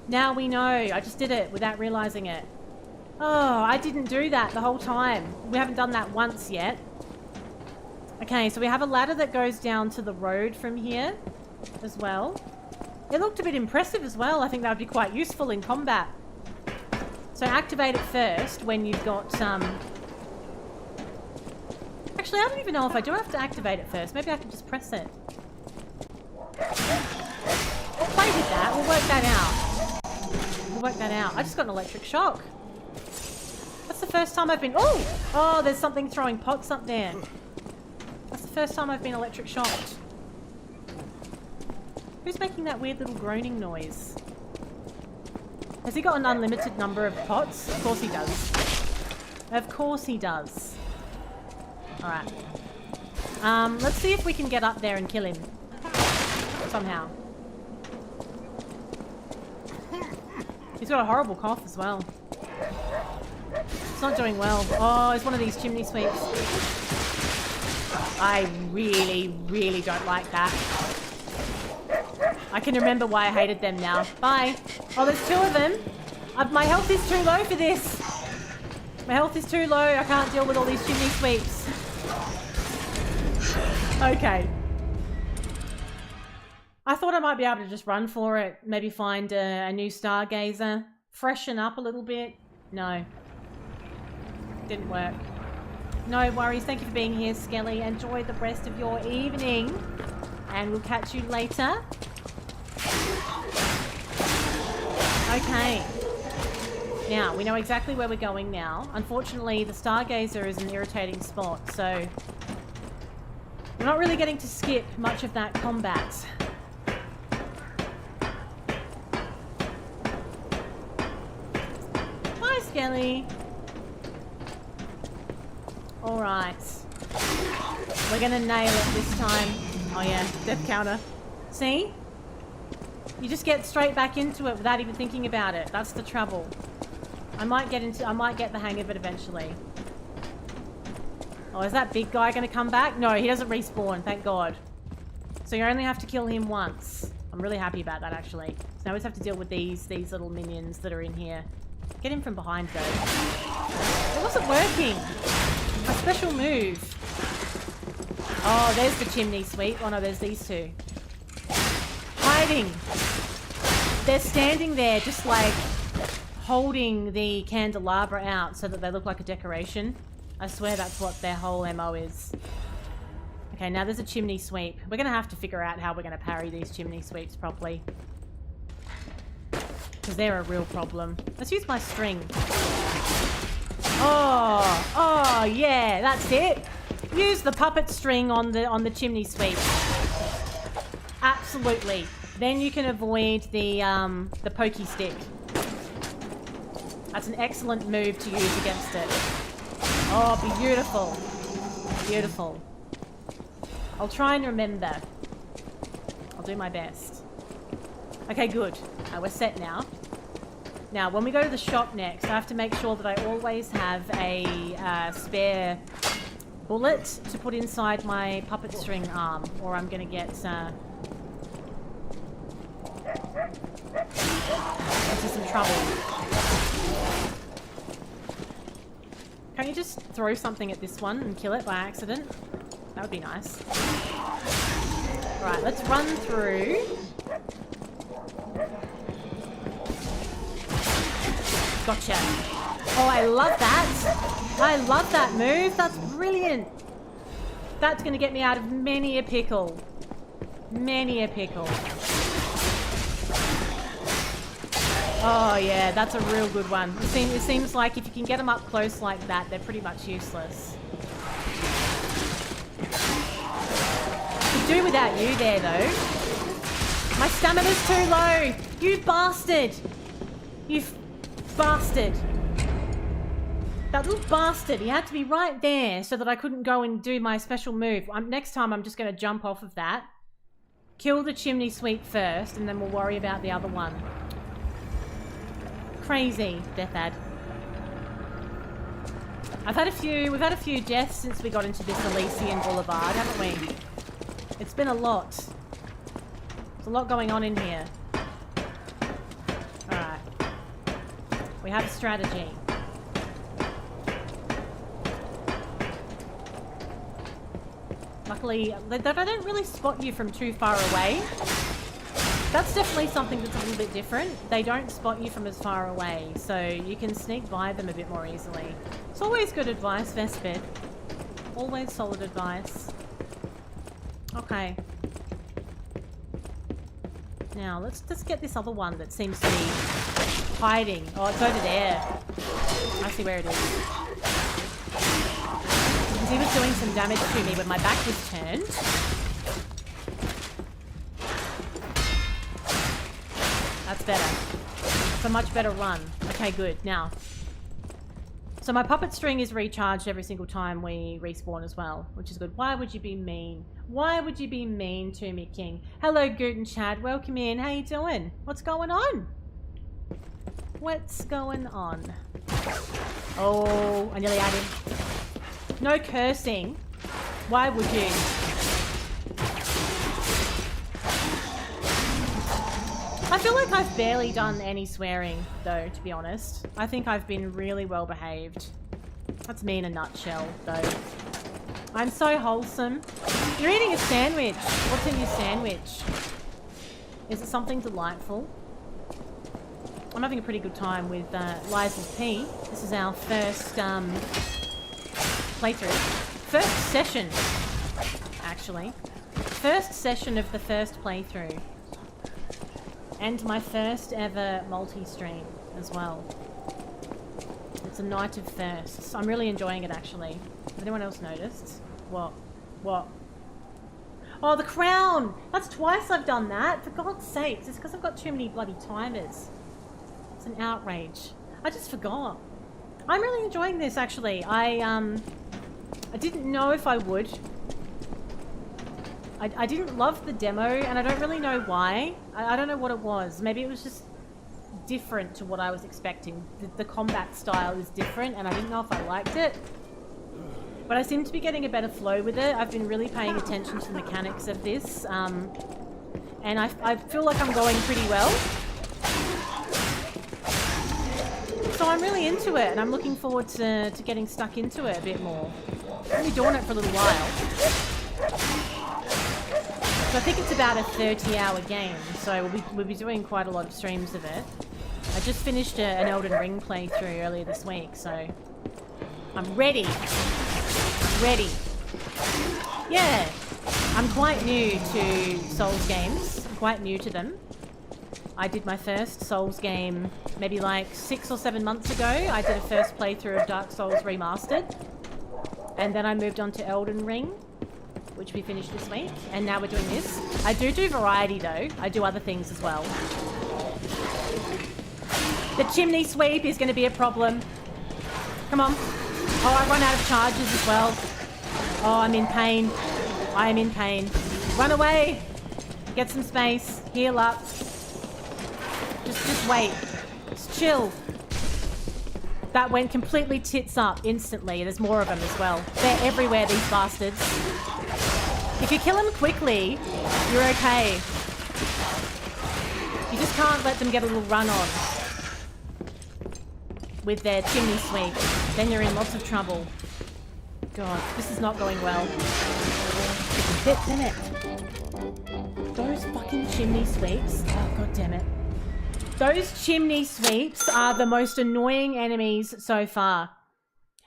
A: Now we know. I just did it without realizing it. Oh, I didn't do that the whole time. We haven't done that once yet. Okay, so we have a ladder that goes down to the road from here as well. It looked a bit impressive as well. I think that would be quite useful in combat. So activate it first when you've got Actually, I don't even know if I do have to activate it first. Maybe I can just press it. Play already did that. We'll work that out. We'll work that out. I just got an electric shock. That's the first time I've been... Oh! Oh, there's something throwing pots up there. That's the first time I've been electric shocked. Who's making that weird little groaning noise? Has he got an unlimited number of pots? Of course he does. Of course he does. Alright. Let's see if we can get up there and kill him. Somehow. He's got a horrible cough as well. It's not doing well. Oh, it's one of these chimney sweeps. I really, really don't like that. I can remember why I hated them now. Bye. Oh, there's two of them. My health is too low for this. My health is too low. I can't deal with all these chimney sweeps. Okay. I thought I might be able to just run for it. Maybe find a new stargazer. Freshen up a little bit. No. Didn't work. No worries. Thank you for being here, Skelly. Enjoy the rest of your evening. And we'll catch you later. Okay. Now, we know exactly where we're going now. Unfortunately, the stargazer is an irritating spot, so... we're not really getting to skip much of that combat. Bye, Skelly. Alright. We're gonna nail it this time. Oh yeah, death counter. See? You just get straight back into it without even thinking about it. That's the trouble. I might get the hang of it eventually. Oh, is that big guy gonna come back? No, he doesn't respawn, thank God. So you only have to kill him once. I'm really happy about that, actually. So now we just have to deal with these little minions that are in here. Get him from behind, though. It wasn't working. My special move. Oh, there's the chimney sweep. Oh no, there's these two. Hiding. They're standing there just like holding the candelabra out so that they look like a decoration. I swear that's what their whole MO is. Okay, now there's a chimney sweep. We're gonna have to figure out how we're gonna parry these chimney sweeps properly. Because they're a real problem. Let's use my string. Oh, yeah, that's it. Use the puppet string on the chimney sweep. Absolutely. Then you can avoid the pokey stick. That's an excellent move to use against it. Oh, beautiful. Beautiful. I'll try and remember. I'll do my best. Okay, good. We're set now. Now, when we go to the shop next, I have to make sure that I always have a spare bullet to put inside my puppet string arm, or I'm going to get into some trouble. Can't you just throw something at this one and kill it by accident? That would be nice. Right, let's run through. Gotcha. Oh, I love that. I love that move. That's brilliant. That's going to get me out of many a pickle. Many a pickle. Oh, yeah, that's a real good one. It seems like if you can get them up close like that, they're pretty much useless. Could do without you there, though. My stamina's too low. You bastard. You bastard. That little bastard. He had to be right there so that I couldn't go and do my special move. Next time, I'm just going to jump off of that. Kill the chimney sweep first, and then we'll worry about the other one. Crazy, Death Ad. We've had a few deaths since we got into this Elysian Boulevard, haven't we? It's been a lot. There's a lot going on in here. Alright. We have a strategy. Luckily, they don't really spot you from too far away. That's definitely something that's a little bit different. They don't spot you from as far away, so you can sneak by them a bit more easily. It's always good advice, Vespid. Always solid advice. Okay. Now, let's just get this other one that seems to be hiding. Oh, it's over there. I see where it is. Because he was doing some damage to me when my back was turned. That's better. It's a much better run. Okay, good. Now, so my puppet string is recharged every single time we respawn as well, which is good. Why would you be mean? Why would you be mean to me, King? Hello, Goot and Chad. Welcome in. How you doing? What's going on? What's going on? Oh, I nearly had him. No cursing. Why would you? I feel like I've barely done any swearing, though, to be honest. I think I've been really well behaved. That's me in a nutshell, though. I'm so wholesome. You're eating a sandwich. What's in your sandwich? Is it something delightful? I'm having a pretty good time with Liza's P. This is our first playthrough. First session, actually. First session of the first playthrough. And my first ever multi-stream as well. It's a night of firsts. I'm really enjoying it, actually. Has anyone else noticed? What? What? Oh, the crown! That's twice I've done that. For God's sakes. It's because I've got too many bloody timers. It's an outrage. I just forgot. I'm really enjoying this, actually. I didn't know if I would. I didn't love the demo, and I don't really know why. I don't know what it was. Maybe it was just different to what I was expecting. The combat style is different, and I didn't know if I liked it. But I seem to be getting a better flow with it. I've been really paying attention to the mechanics of this, and I feel like I'm going pretty well. So I'm really into it, and I'm looking forward to getting stuck into it a bit more. I'm only doing it for a little while. So I think it's about a 30-hour game, so we'll be doing quite a lot of streams of it. I just finished an Elden Ring playthrough earlier this week, so I'm ready. Ready. Yeah, I'm quite new to Souls games. I'm quite new to them. I did my first Souls game maybe like 6 or 7 months ago. I did a first playthrough of Dark Souls Remastered, and then I moved on to Elden Ring, which we finished this week, and now we're doing this. I do variety though. I do other things as well. The chimney sweep is going to be a problem. Come on. Oh, I run out of charges as well. Oh, I'm in pain. I am in pain. Run away. Get some space. Heal up. Just wait. Just chill. That went completely tits up instantly. There's more of them as well. They're everywhere, these bastards. If you kill them quickly, you're okay. You just can't let them get a little run on with their chimney sweep. Then you're in lots of trouble. God, this is not going well. Damn it. Those fucking chimney sweeps. Oh, God damn it. Those chimney sweeps are the most annoying enemies so far.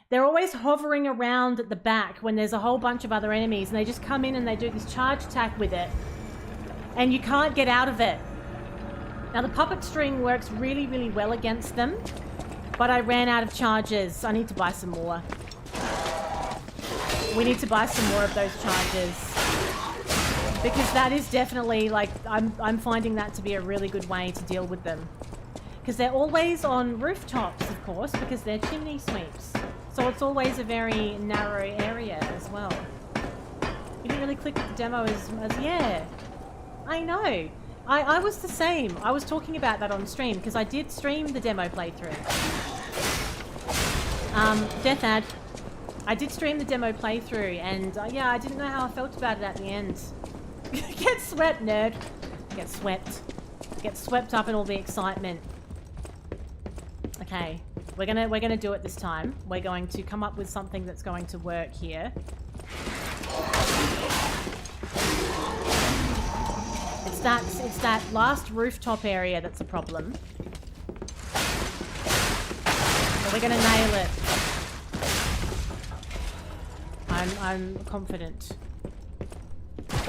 A: They're always hovering around at the back when there's a whole bunch of other enemies, and they just come in and they do this charge attack with it. And you can't get out of it. Now the puppet string works really, really well against them, but I ran out of charges. I need to buy some more. We need to buy some more of those charges. Because that is definitely, like, I'm finding that to be a really good way to deal with them. Because they're always on rooftops, of course, because they're chimney sweeps. So it's always a very narrow area as well. You didn't really click with the demo as yeah. I know. I was the same. I was talking about that on stream because I did stream the demo playthrough. Death ad. I did stream the demo playthrough and yeah, I didn't know how I felt about it at the end. Get swept, nerd. Get swept. Get swept up in all the excitement. Okay. We're gonna do it this time. We're going to come up with something that's going to work here. It's that last rooftop area that's a problem. But we're gonna nail it. I'm confident.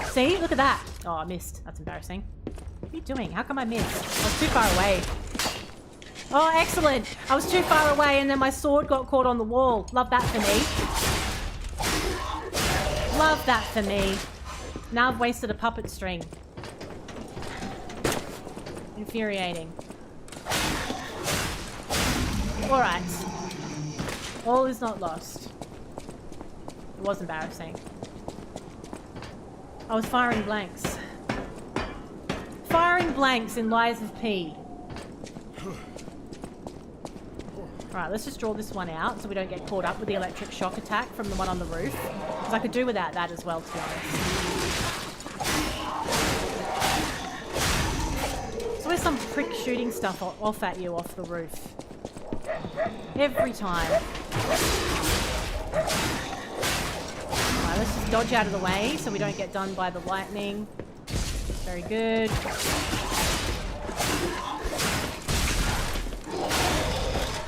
A: See? Look at that. Oh, I missed. That's embarrassing. What are you doing? How come I missed? I was too far away. Oh, excellent. I was too far away and then my sword got caught on the wall. Love that for me. Love that for me. Now I've wasted a puppet string. Infuriating. Alright. All is not lost. It was embarrassing. I was firing blanks. Firing blanks in Lies of P. Alright, let's just draw this one out so we don't get caught up with the electric shock attack from the one on the roof. Because I could do without that as well, to be honest. There's always some prick shooting stuff off at you off the roof. Every time. Alright, let's just dodge out of the way so we don't get done by the lightning. Very good.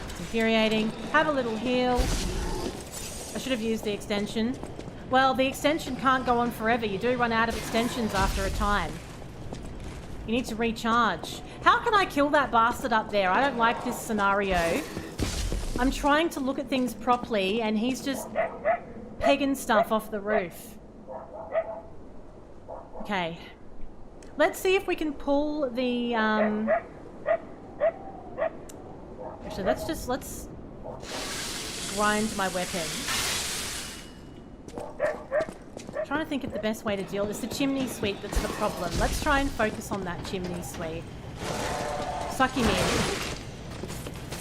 A: It's infuriating. Have a little heal. I should have used the extension. Well, the extension can't go on forever. You do run out of extensions after a time. You need to recharge. How can I kill that bastard up there? I don't like this scenario. I'm trying to look at things properly and he's just pegging stuff off the roof. Okay. Let's see if we can pull the, Actually, let's grind my weapon. I'm trying to think of the best way to deal. It's the chimney sweep that's the problem. Let's try and focus on that chimney sweep. Suck him in.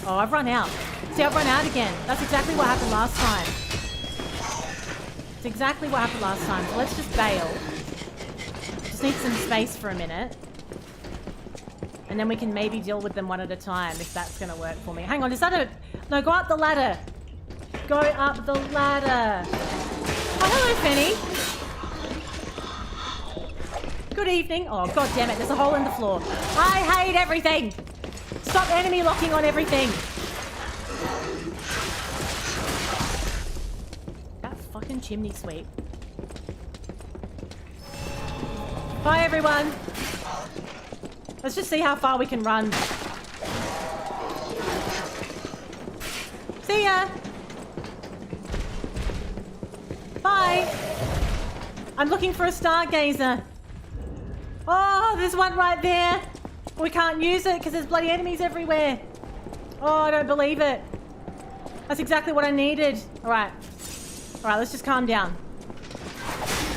A: Oh, I've run out. See, I've run out again. That's exactly what happened last time. It's exactly what happened last time. So let's just bail. Just need some space for a minute. And then we can maybe deal with them one at a time if that's going to work for me. Hang on, is that a... No, go up the ladder. Go up the ladder. Oh, hello, Fenny. Good evening. Oh, god damn it. There's a hole in the floor. I hate everything. Stop enemy locking on everything. That fucking chimney sweep. Bye, everyone. Let's just see how far we can run. See ya. Bye. I'm looking for a stargazer. Oh, there's one right there. We can't use it because there's bloody enemies everywhere. Oh, I don't believe it. That's exactly what I needed. All right. All right, let's just calm down.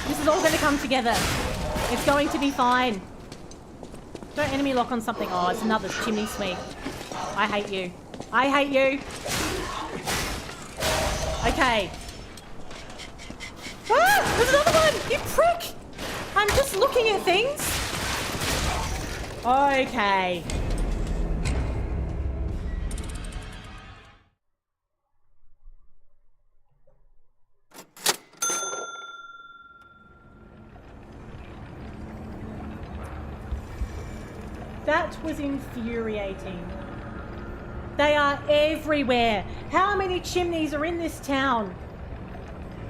A: This is all going to come together. It's going to be fine. Don't enemy lock on something. Oh, it's another chimney sweep. I hate you. I hate you. Okay. Ah! There's another one! You prick! I'm just looking at things. Okay. That was infuriating. They are everywhere. How many chimneys are in this town?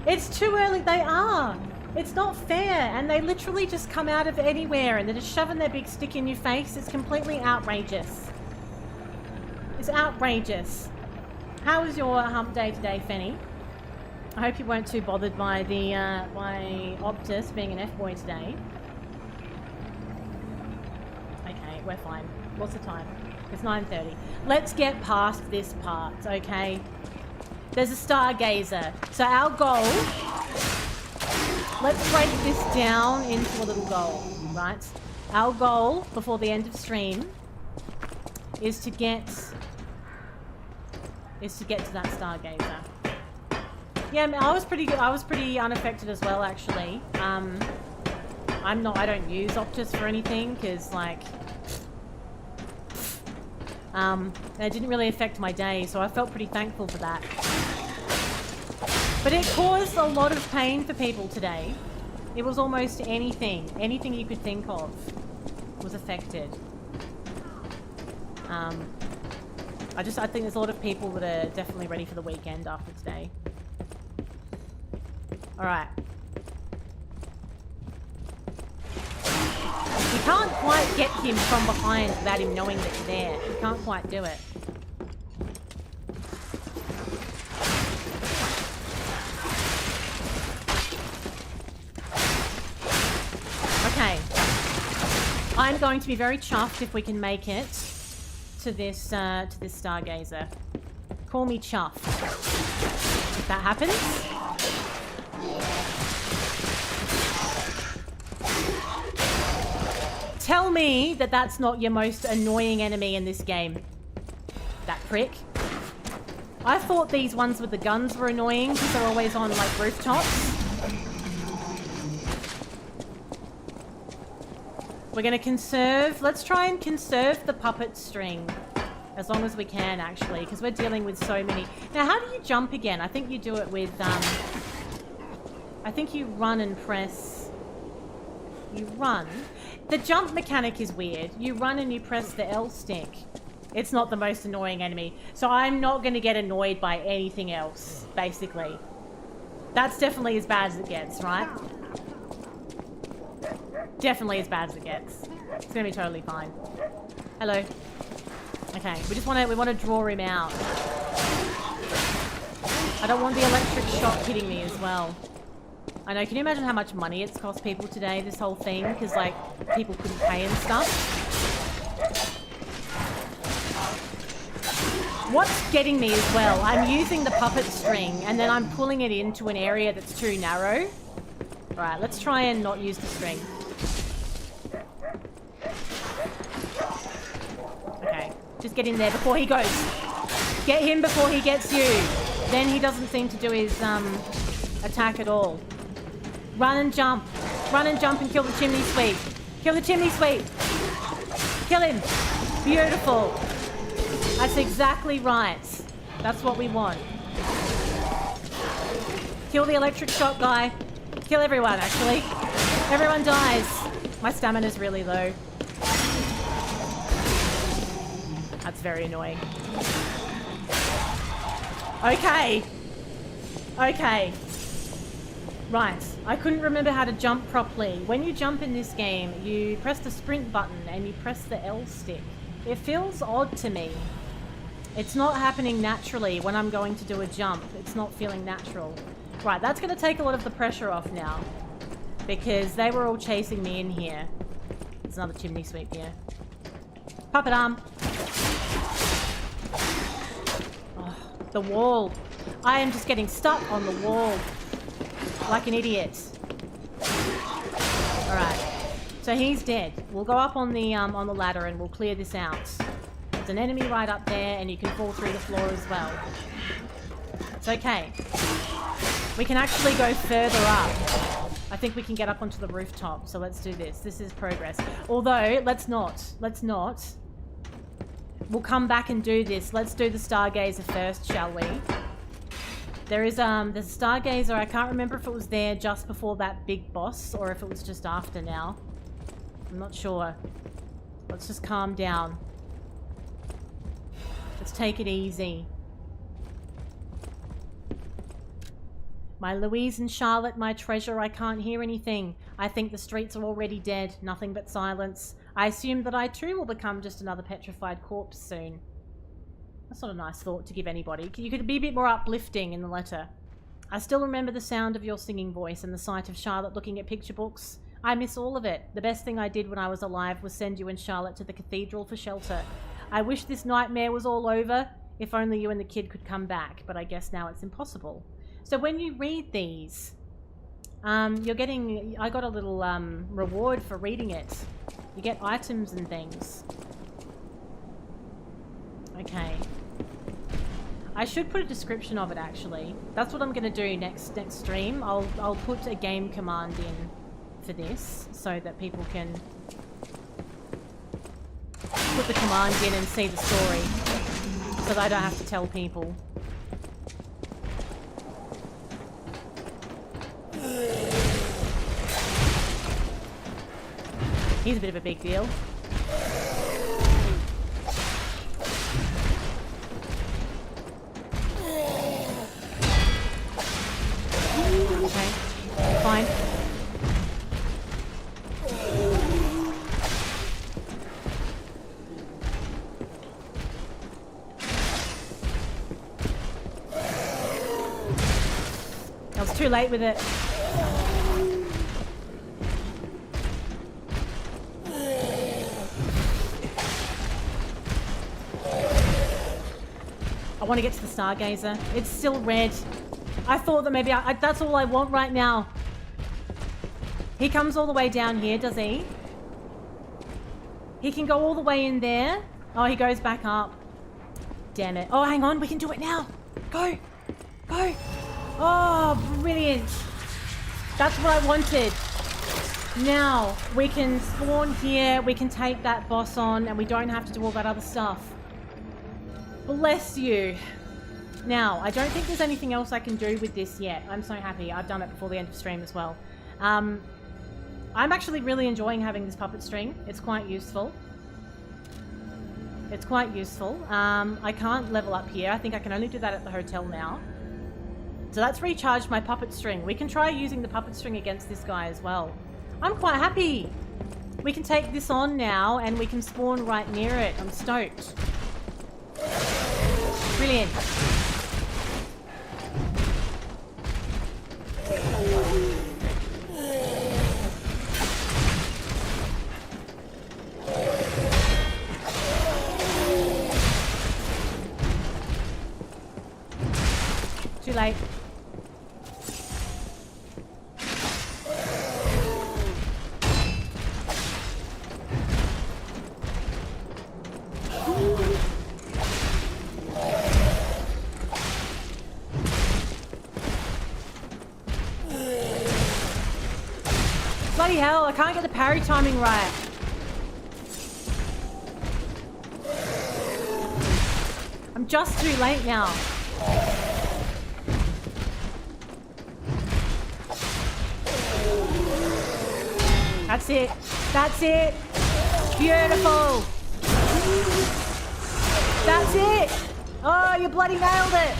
A: It's too early. They are. It's not fair. And they literally just come out of anywhere and they're just shoving their big stick in your face. It's completely outrageous. It's outrageous. How was your hump day today, Fenny? I hope you weren't too bothered by the by Optus being an F-boy today. Okay, we're fine. What's the time? It's 9:30. Let's get past this part, okay? There's a stargazer. So our goal... Let's break this down into a little goal, right? Our goal before the end of stream is to get to that stargazer. Yeah, I was pretty good. I was pretty unaffected as well, actually. I don't use Optus for anything because, like, it didn't really affect my day, so I felt pretty thankful for that. But it caused a lot of pain for people today. It was almost anything you could think of was affected. I think there's a lot of people that are definitely ready for the weekend after today. All right. You can't quite get him from behind without him knowing that you're there. You can't quite do it. Okay. I'm going to be very chuffed if we can make it to this stargazer. Call me chuffed. If that happens. Tell me that that's not your most annoying enemy in this game. That prick. I thought these ones with the guns were annoying because they're always on like rooftops. We're gonna conserve. Let's try and conserve the puppet string. As long as we can, actually, because we're dealing with so many. Now, how do you jump again? I think you do it with, I think you run and press. You run. The jump mechanic is weird. You run and you press the L stick. It's not the most annoying enemy. So I'm not going to get annoyed by anything else, basically. That's definitely as bad as it gets, right? Definitely as bad as it gets. It's going to be totally fine. Hello. Okay, we want to draw him out. I don't want the electric shock hitting me as well. I know, can you imagine how much money it's cost people today, this whole thing? Because, like, people couldn't pay and stuff. What's getting me as well, I'm using the puppet string and then I'm pulling it into an area that's too narrow. Alright, let's try and not use the string. Okay, just get in there before he goes. Get him before he gets you. Then he doesn't seem to do his attack at all. Run and jump. Run and jump and kill the chimney sweep. Kill the chimney sweep. Kill him. Beautiful. That's exactly right. That's what we want. Kill the electric shock guy. Kill everyone, actually. Everyone dies. My stamina's really low. That's very annoying. Okay. Okay. Right. I couldn't remember how to jump properly. When you jump in this game, you press the sprint button and you press the L stick. It feels odd to me. It's not happening naturally when I'm going to do a jump. It's not feeling natural. Right, that's going to take a lot of the pressure off now. Because they were all chasing me in here. There's another chimney sweep here. Puppet arm. Oh, the wall. I am just getting stuck on the wall. Like an idiot. Alright. So he's dead. We'll go up on the ladder and we'll clear this out. There's an enemy right up there and you can fall through the floor as well. It's okay. We can actually go further up. I think we can get up onto the rooftop, so let's do this. This is progress. Although, let's not. Let's not. We'll come back and do this. Let's do the Stargazer first, shall we? There's a Stargazer. I can't remember if it was there just before that big boss or if it was just after now. I'm not sure. Let's just calm down. Let's take it easy. My Louise and Charlotte, my treasure, I can't hear anything. I think the streets are already dead. Nothing but silence. I assume that I too will become just another petrified corpse soon. That's not a nice thought to give anybody. You could be a bit more uplifting in the letter. I still remember the sound of your singing voice and the sight of Charlotte looking at picture books. I miss all of it. The best thing I did when I was alive was send you and Charlotte to the cathedral for shelter. I wish this nightmare was all over. If only you and the kid could come back, but I guess now it's impossible. So when you read these, you're getting... I got a little reward for reading it. You get items and things. Okay. I should put a description of it, actually. That's what I'm going to do next stream. I'll put a game command in for this so that people can put the command in and see the story so that I don't have to tell people. He's a bit of a big deal. Okay, fine. just too late with it. I want to get to the Stargazer. It's still red. I thought that maybe that's all I want right now. He comes all the way down here, does he? He can go all the way in there. Oh, he goes back up. Damn it. Oh, hang on. We can do it now. Go. Go. Oh, brilliant. That's what I wanted. Now, we can spawn here. We can take that boss on, and we don't have to do all that other stuff. Bless you. Now, I don't think there's anything else I can do with this yet. I'm so happy. I've done it before the end of stream as well. I'm actually really enjoying having this puppet string. It's quite useful. It's quite useful. I can't level up here. I think I can only do that at the hotel now. So that's recharged my puppet string. We can try using the puppet string against this guy as well. I'm quite happy. We can take this on now and we can spawn right near it. I'm stoked. Brilliant. Too late. Bloody hell, I can't get the parry timing right. I'm just too late now. That's it. That's it. Beautiful. That's it. Oh, you bloody nailed it.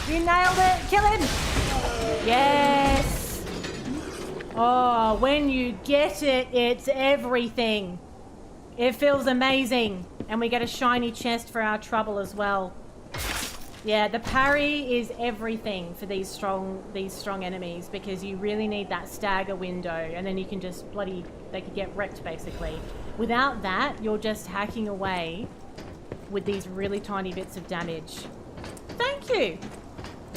A: You nailed it. Kill him. Yes. Oh, when you get it, it's everything. It feels amazing. And we get a shiny chest for our trouble as well. Yeah, the parry is everything for these strong enemies because you really need that stagger window and then you can just they could get wrecked basically. Without that, you're just hacking away with these really tiny bits of damage. Thank you!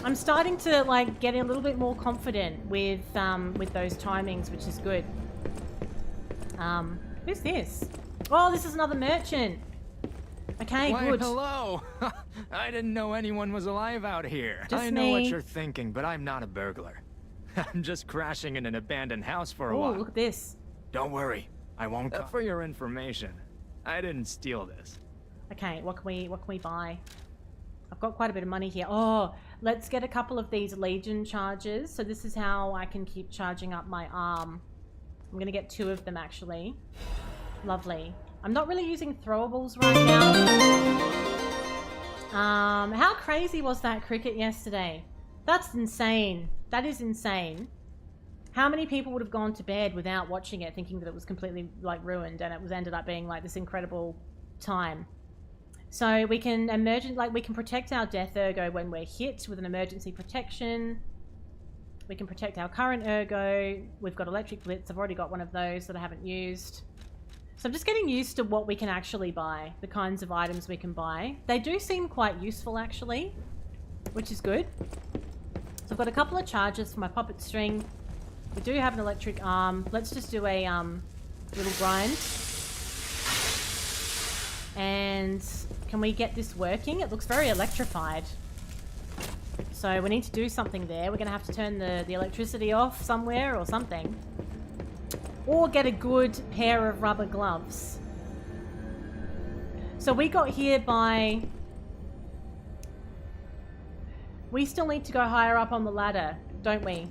A: I'm starting to like get a little bit more confident with those timings, which is good. Who's this? Oh, this is another merchant. Okay,
F: Why,
A: good.
F: Hello! I didn't know anyone was alive out here.
A: Just
F: I know what
A: me.
F: you're thinking, but I'm not a burglar. I'm just crashing in an abandoned house for a
A: Oh,
F: while.
A: look at this.
F: Don't worry, I won't. For your information, I didn't steal this.
A: Okay, what can we buy? I've got quite a bit of money here. Oh, let's get a couple of these Legion charges. So this is how I can keep charging up my arm. I'm gonna get 2 of them actually. Lovely. I'm not really using throwables right now. How crazy was that cricket yesterday? That's insane. That is insane. How many people would have gone to bed without watching it, thinking that it was completely like ruined, and it was ended up being like this incredible time. So we can we can protect our death ergo when we're hit with an emergency protection. We can protect our current ergo. We've got electric blitz. I've already got one of those that I haven't used. So I'm just getting used to what we can actually buy, the kinds of items we can buy. They do seem quite useful actually, which is good. So I've got a couple of charges for my puppet string. We do have an electric arm. Let's just do a little grind. And can we get this working? It looks very electrified. So we need to do something there. We're going to have to turn the electricity off somewhere or something. Or get a good pair of rubber gloves. So we got here by... We still need to go higher up on the ladder, don't we?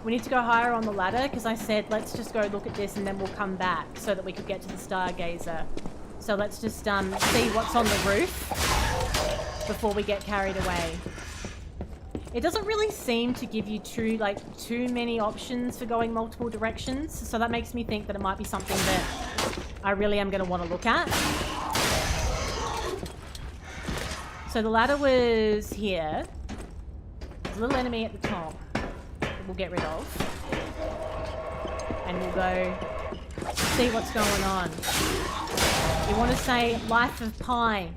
A: We need to go higher on the ladder because I said let's just go look at this and then we'll come back so that we could get to the Stargazer. So let's just see what's on the roof before we get carried away. It doesn't really seem to give you too many options for going multiple directions, so that makes me think that it might be something that I really am going to want to look at. So the ladder was here. There's a little enemy at the top that we'll get rid of. And we'll go see what's going on. You want to say Life of Pi.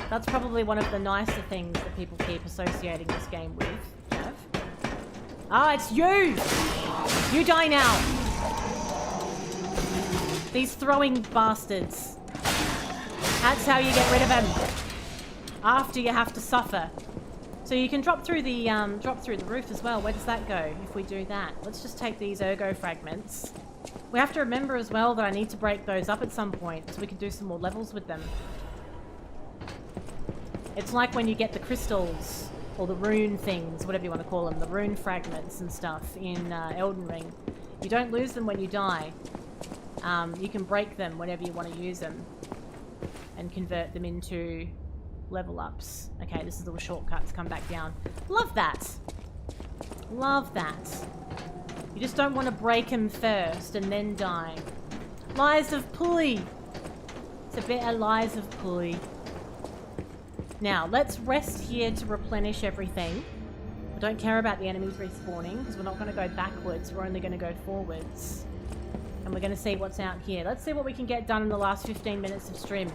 A: That's probably one of the nicer things that people keep associating this game with, Jeff. Ah, it's you! You die now! These throwing bastards. That's how you get rid of them. After you have to suffer. So you can drop through the roof as well. Where does that go if we do that? Let's just take these ergo fragments. We have to remember as well that I need to break those up at some point so we can do some more levels with them. It's like when you get the crystals or the rune things, whatever you want to call them, the rune fragments and stuff in Elden Ring. You don't lose them when you die. You can break them whenever you want to use them and convert them into level ups. Okay, this is a little shortcut to come back down. Love that. Love that. You just don't want to break them first and then die. Lies of Pulley. It's a bit of Lies of Pulley. Now, let's rest here to replenish everything. I don't care about the enemies respawning because we're not going to go backwards. We're only going to go forwards. And we're going to see what's out here. Let's see what we can get done in the last 15 minutes of stream.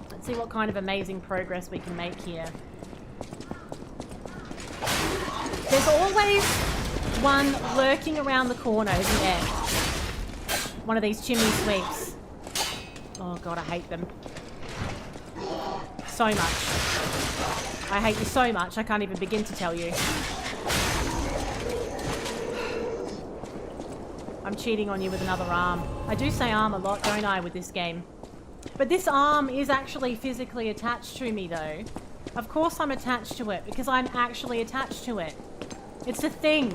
A: Let's see what kind of amazing progress we can make here. There's always one lurking around the corner, isn't there? One of these chimney sweeps. Oh god, I hate them. So much. I hate you so much, I can't even begin to tell you. I'm cheating on you with another arm. I do say arm a lot, don't I, with this game? But this arm is actually physically attached to me, though. Of course I'm attached to it, because I'm actually attached to it. It's a thing.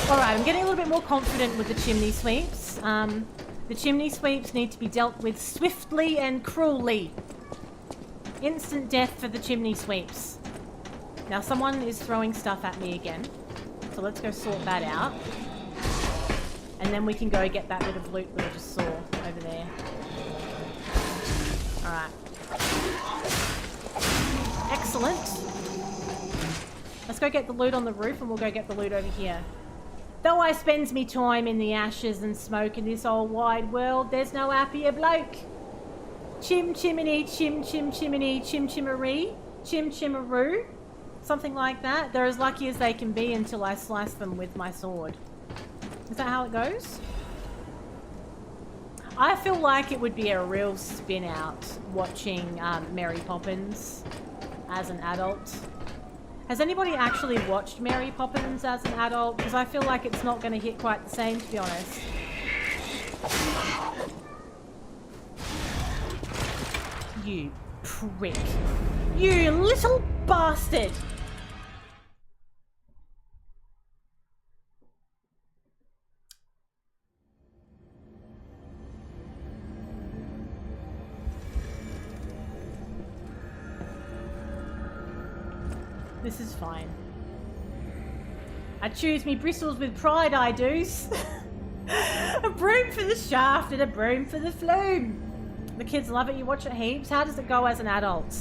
A: Alright, I'm getting a little bit more confident with the chimney sweeps. The chimney sweeps need to be dealt with swiftly and cruelly. Instant death for the chimney sweeps. Now, someone is throwing stuff at me again. So let's go sort that out. And then we can go get that bit of loot that I just saw over there. Alright. Excellent. Let's go get the loot on the roof and we'll go get the loot over here. Though I spends me time in the ashes and smoke in this old wide world, there's no happier bloke. Chim chimney, chim chim chimney, chim chimmery, chim chimmeroo. Something like that. They're as lucky as they can be until I slice them with my sword. Is that how it goes? I feel like it would be a real spin out watching Mary Poppins as an adult. Has anybody actually watched Mary Poppins as an adult? Because I feel like it's not going to hit quite the same, to be honest. You prick. You little bastard! This is fine. I choose me bristles with pride, I do's. A broom for the shaft and a broom for the flume. The kids love it, you watch it heaps. How does it go as an adult?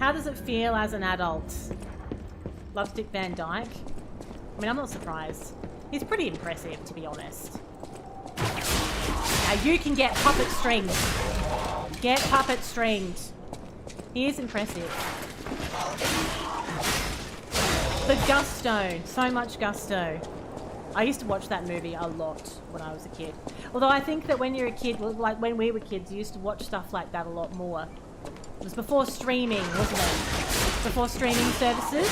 A: How does it feel as an adult? Loves Dick Van Dyke. I mean, I'm not surprised. He's pretty impressive, to be honest. Now you can get puppet stringed. Get puppet stringed. He is impressive. The gusto. So much gusto. I used to watch that movie a lot when I was a kid. Although I think that when you're a kid, like when we were kids, you used to watch stuff like that a lot more. It was before streaming, wasn't it? Before streaming services.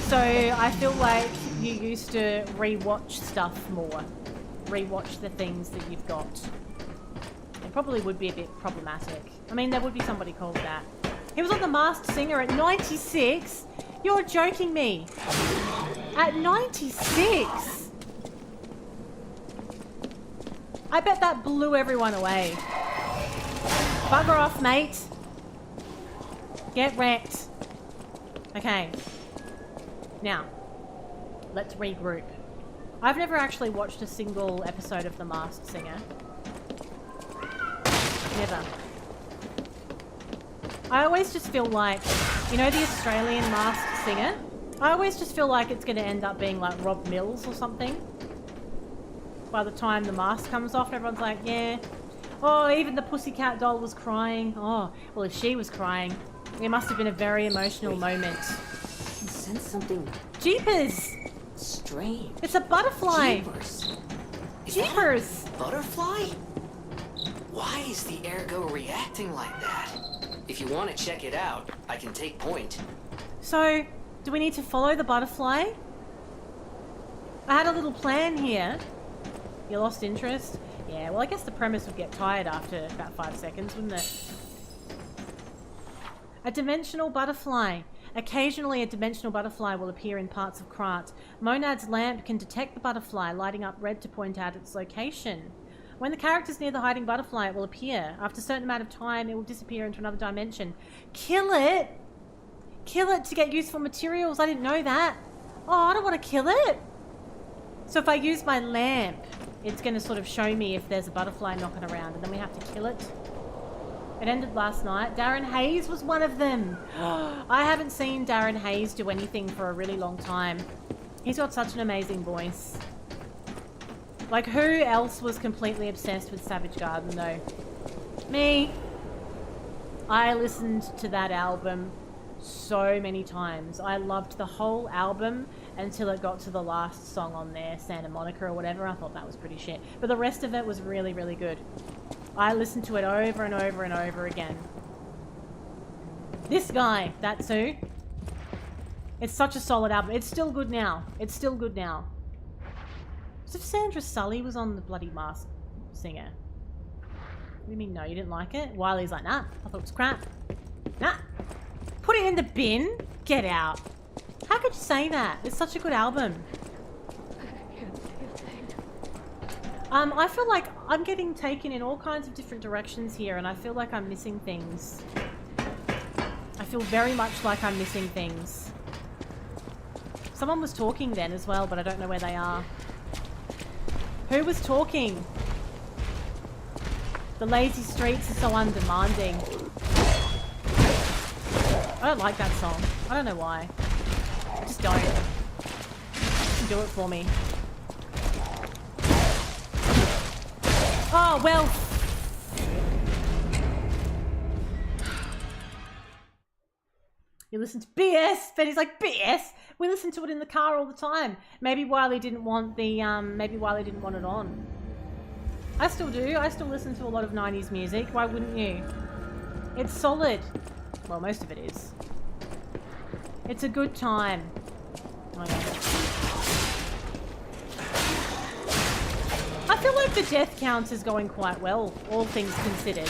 A: So I feel like you used to re-watch stuff more. Re-watch the things that you've got. It probably would be a bit problematic. I mean, there would be somebody called that. He was on The Masked Singer at 96? You're joking me. At 96? I bet that blew everyone away. Bugger off, mate. Get wrecked. Okay. Now, let's regroup. I've never actually watched a single episode of The Masked Singer. Never. I always just feel like, you know, the Australian masked singer? I always just feel like it's going to end up being like Rob Mills or something. By the time the mask comes off, everyone's like, yeah. Oh, even the pussycat doll was crying. Oh, well, if she was crying, it must have been a very emotional moment.
I: I sense something
A: Jeepers!
I: strange.
A: It's a butterfly!
D: Jeepers. Is
A: Jeepers!
D: that a butterfly? Why is the ergo reacting like that? If you want to check it out, I can take point.
A: So, do we need to follow the butterfly? I had a little plan here. You lost interest? Yeah, well, I guess the premise would get tired after about 5 seconds, wouldn't it? A dimensional butterfly. Occasionally, a dimensional butterfly will appear in parts of Krat. Monad's lamp can detect the butterfly, lighting up red to point out its location. When the character's near the hiding butterfly, it will appear. After a certain amount of time, it will disappear into another dimension. Kill it! Kill it to get useful materials. I didn't know that. Oh, I don't want to kill it. So if I use my lamp, it's going to sort of show me if there's a butterfly knocking around, and then we have to kill it. It ended last night. Darren Hayes was one of them. I haven't seen Darren Hayes do anything for a really long time. He's got such an amazing voice. Like, who else was completely obsessed with Savage Garden, though? Me. I listened to that album so many times. I loved the whole album until it got to the last song on there, Santa Monica or whatever. I thought that was pretty shit. But the rest of it was really, really good. I listened to it over and over and over again. This guy, that's who. It's such a solid album. It's still good now. It's still good now. As if Sandra Sully was on the bloody Masked Singer. What do you mean, no, you didn't like it? Wiley's like, nah, I thought it was crap. Nah. Put it in the bin. Get out. How could you say that? It's such a good album. I feel like I'm getting taken in all kinds of different directions here, and I feel like I'm missing things. I feel very much like I'm missing things. Someone was talking then as well, but I don't know where they are. Who was talking? The lazy streets are so undemanding. I don't like that song. I don't know why. I just don't. Do it for me. Oh, well. You listen to BS? Benny's like, BS? We listen to it in the car all the time. Maybe Wiley didn't want the, maybe Wiley didn't want it on. I still do. I still listen to a lot of 90s music. Why wouldn't you? It's solid. Well, most of it is. It's a good time. Oh, yeah. I feel like the death count is going quite well, all things considered.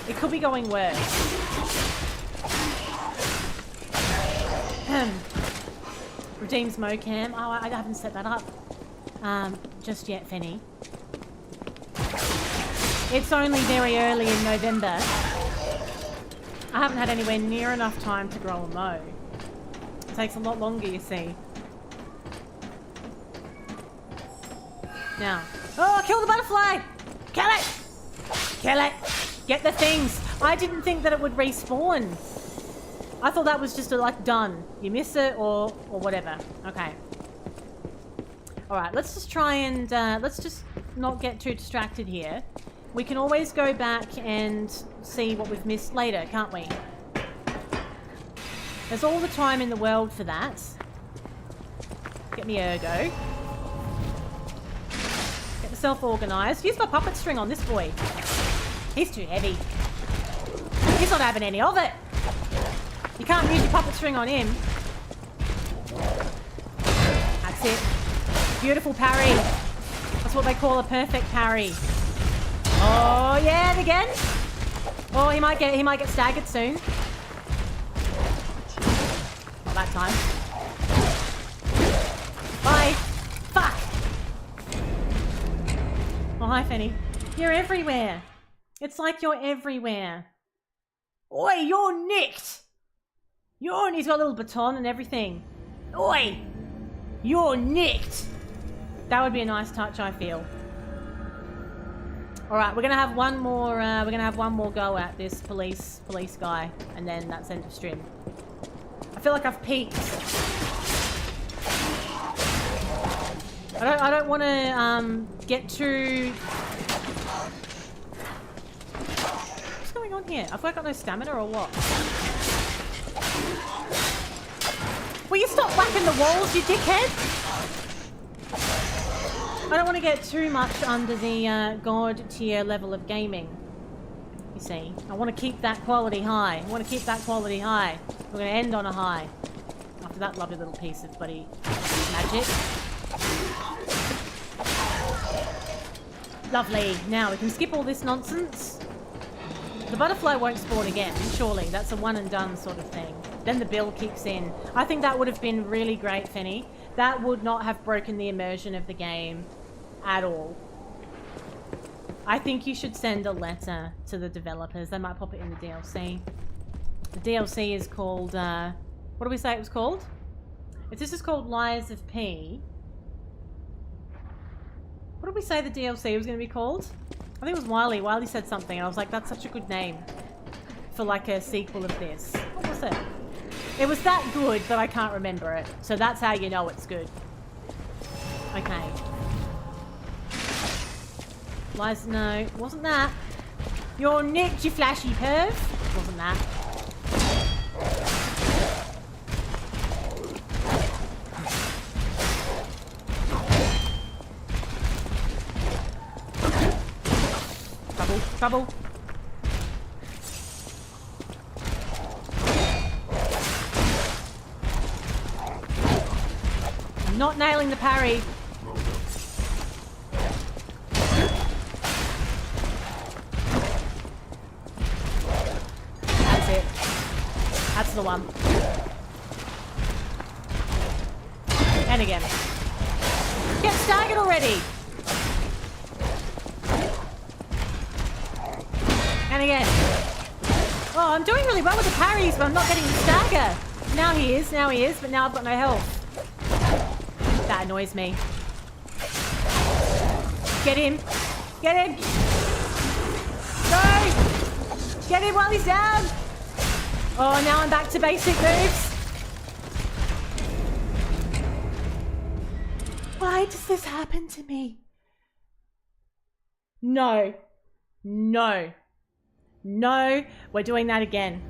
A: It could be going worse. Redeems Mocam. Oh, I haven't set that up just yet, Fenny. It's only very early in November. I haven't had anywhere near enough time to grow a mow. It takes a lot longer, you see. Now. Oh, kill the butterfly! Kill it! Kill it! Get the things! I didn't think that it would respawn. I thought that was just like done. You miss it or whatever. Okay. Alright, let's just try and let's just not get too distracted here. We can always go back and see what we've missed later, can't we? There's all the time in the world for that. Get me ergo. Get myself organised. Use my puppet string on this boy. He's too heavy. He's not having any of it. You can't use your puppet string on him. That's it. Beautiful parry. That's what they call a perfect parry. Oh yeah, and again. Oh, he might get staggered soon. Not that time. Bye. Fuck. Oh, hi, Fenny. You're everywhere. It's like you're everywhere. Oi, you're nicked. He's got a little baton and everything. Oi! You're nicked! That would be a nice touch, I feel. All right, we're gonna have one more. We're gonna have one more go at this police guy, and then that's end of stream. I feel like I've peaked. I don't want to get too. What's going on here? I've got no stamina or what? Will you stop whacking the walls, you dickhead? I don't want to get too much under the God tier level of gaming. You see, I want to keep that quality high. I want to keep that quality high. We're going to end on a high. After that lovely little piece of bloody magic. Lovely. Now we can skip all this nonsense. The butterfly won't spawn again, surely. That's a one and done sort of thing. Then the bill kicks in. I think that would have been really great, Fenny. That would not have broken the immersion of the game at all. I think you should send a letter to the developers. They might pop it in the DLC. The DLC is called, what do we say it was called? If this is called Lies of P, what did we say the DLC was going to be called? I think it was Wiley. Wiley said something, and I was like, that's such a good name for like a sequel of this. What was it? It was that good that I can't remember it. So that's how you know it's good. Okay. Lies, no, wasn't that. You're nicked, you flashy perv. Wasn't that. Trouble, trouble. I'm not nailing the parry. That's it. That's the one. And again. Get staggered already. And again. Oh, I'm doing really well with the parries, but I'm not getting the stagger. Now he is, but now I've got no health. That annoys me. Get him. Get him. Go. Get him while he's down. Oh, now I'm back to basic moves. Why does this happen to me? No. No. No. We're doing that again.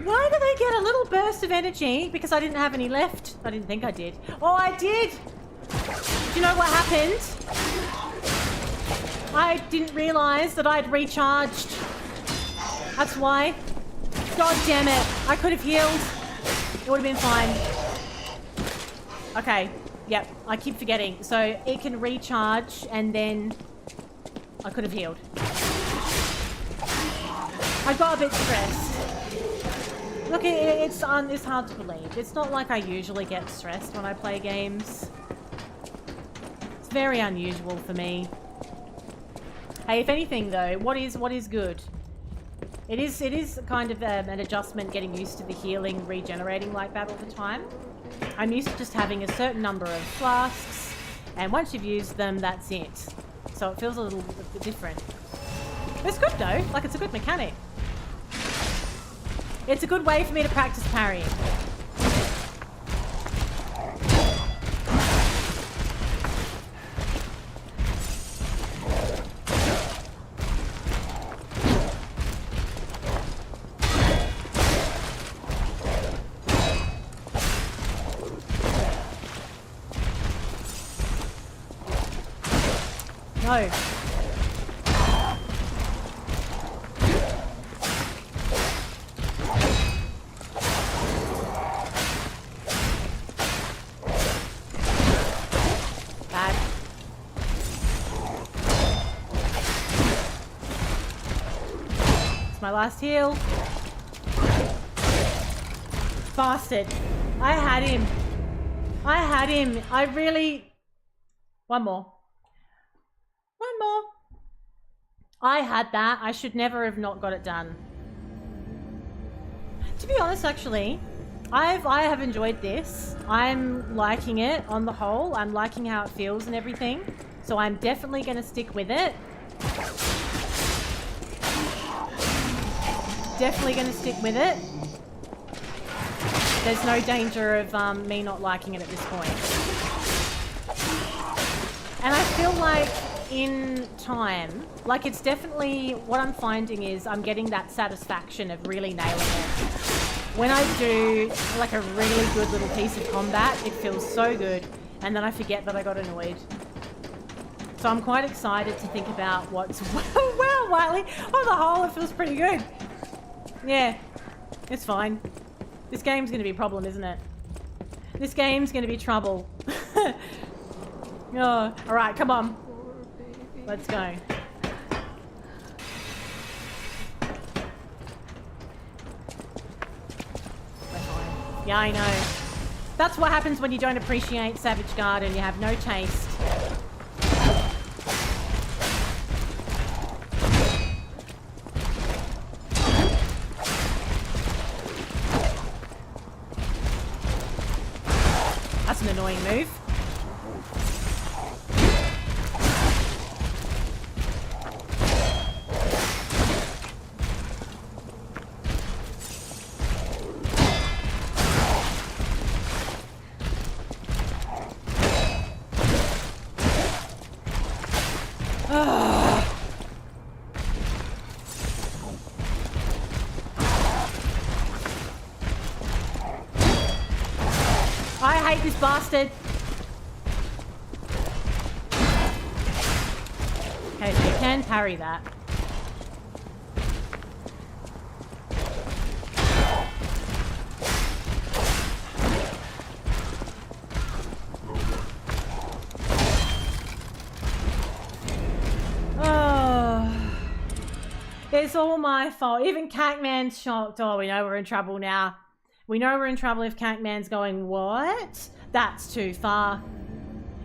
A: Why do they get a little burst of energy? Because I didn't have any left. I didn't think I did. Oh, I did! Do you know what happened? I didn't realise that I'd recharged. That's why. God damn it. I could have healed. It would have been fine. Okay. Yep. I keep forgetting. So it can recharge and then I could have healed. I got a bit stressed. Look, it's hard to believe. It's not like I usually get stressed when I play games. It's very unusual for me. Hey, if anything though, what is good? It is kind of an adjustment getting used to the healing, regenerating like that all the time. I'm used to just having a certain number of flasks, and once you've used them, that's it. So it feels a little bit different. It's good though, like it's a good mechanic. It's a good way for me to practice parrying. No. My last heal. Bastard. I had him. I had him. I really... One more. One more. I had that. I should never have not got it done. To be honest, actually, I have enjoyed this. I'm liking it on the whole. I'm liking how it feels and everything. So I'm definitely going to stick with it. Definitely going to stick with it. There's no danger of me not liking it at this point. And I feel like in time, like it's definitely, what I'm finding is I'm getting that satisfaction of really nailing it. When I do like a really good little piece of combat, it feels so good. And then I forget that I got annoyed. So I'm quite excited to think about what's... Wow, Wiley! On the whole, it feels pretty good. Yeah, it's fine. This game's going to be a problem, isn't it? This game's going to be trouble. Oh, alright, come on. Let's go. Yeah, I know. That's what happens when you don't appreciate Savage Garden. You have no taste. That's an annoying move. I hate this bastard. Okay, so you can parry that. Oh, it's all my fault. Even Cacman's shocked. Oh, we know we're in trouble now. We know we're in trouble if Cacman's going, what? That's too far.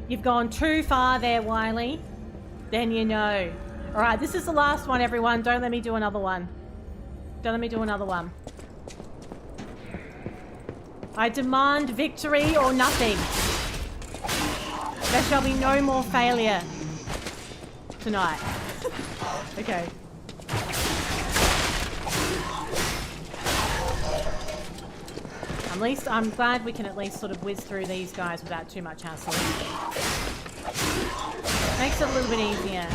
A: You've gone too far there, Wiley. Then you know. Alright, this is the last one, everyone. Don't let me do another one. Don't let me do another one. I demand victory or nothing. There shall be no more failure tonight. Okay. At least, I'm glad we can at least sort of whiz through these guys without too much hassle. Makes it a little bit easier.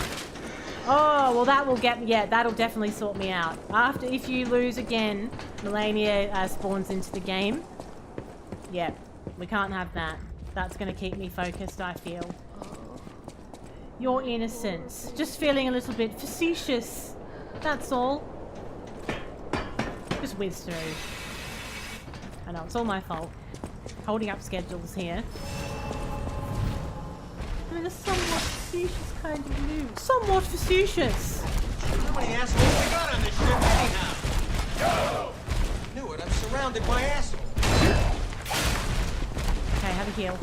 A: Oh, well that will get, yeah, that'll definitely sort me out. After, if you lose again, Melania spawns into the game. Yeah, we can't have that. That's going to keep me focused, I feel. Your innocence. Just feeling a little bit facetious. That's all. Just whiz through. I know, it's all my fault. Holding up schedules here. I mean, a somewhat facetious kind of move. Somewhat facetious!
B: How many assholes we got on this ship anyhow? Go! Knew it, I'm surrounded by assholes.
A: Okay, have a heal.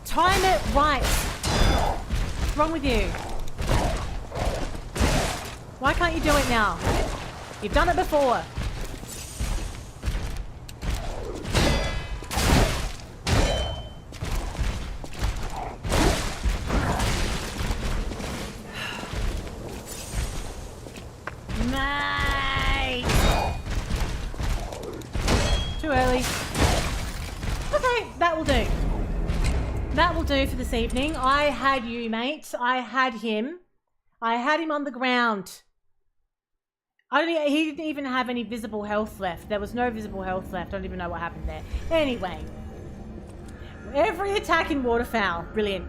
A: Time it right! What's wrong with you? Why can't you do it now? You've done it before. Mate! Too early. Okay, that will do. That will do for this evening. I had you, mate. I had him. I had him on the ground. He didn't even have any visible health left. There was no visible health left. I don't even know what happened there. Anyway. Every attack in Waterfowl. Brilliant.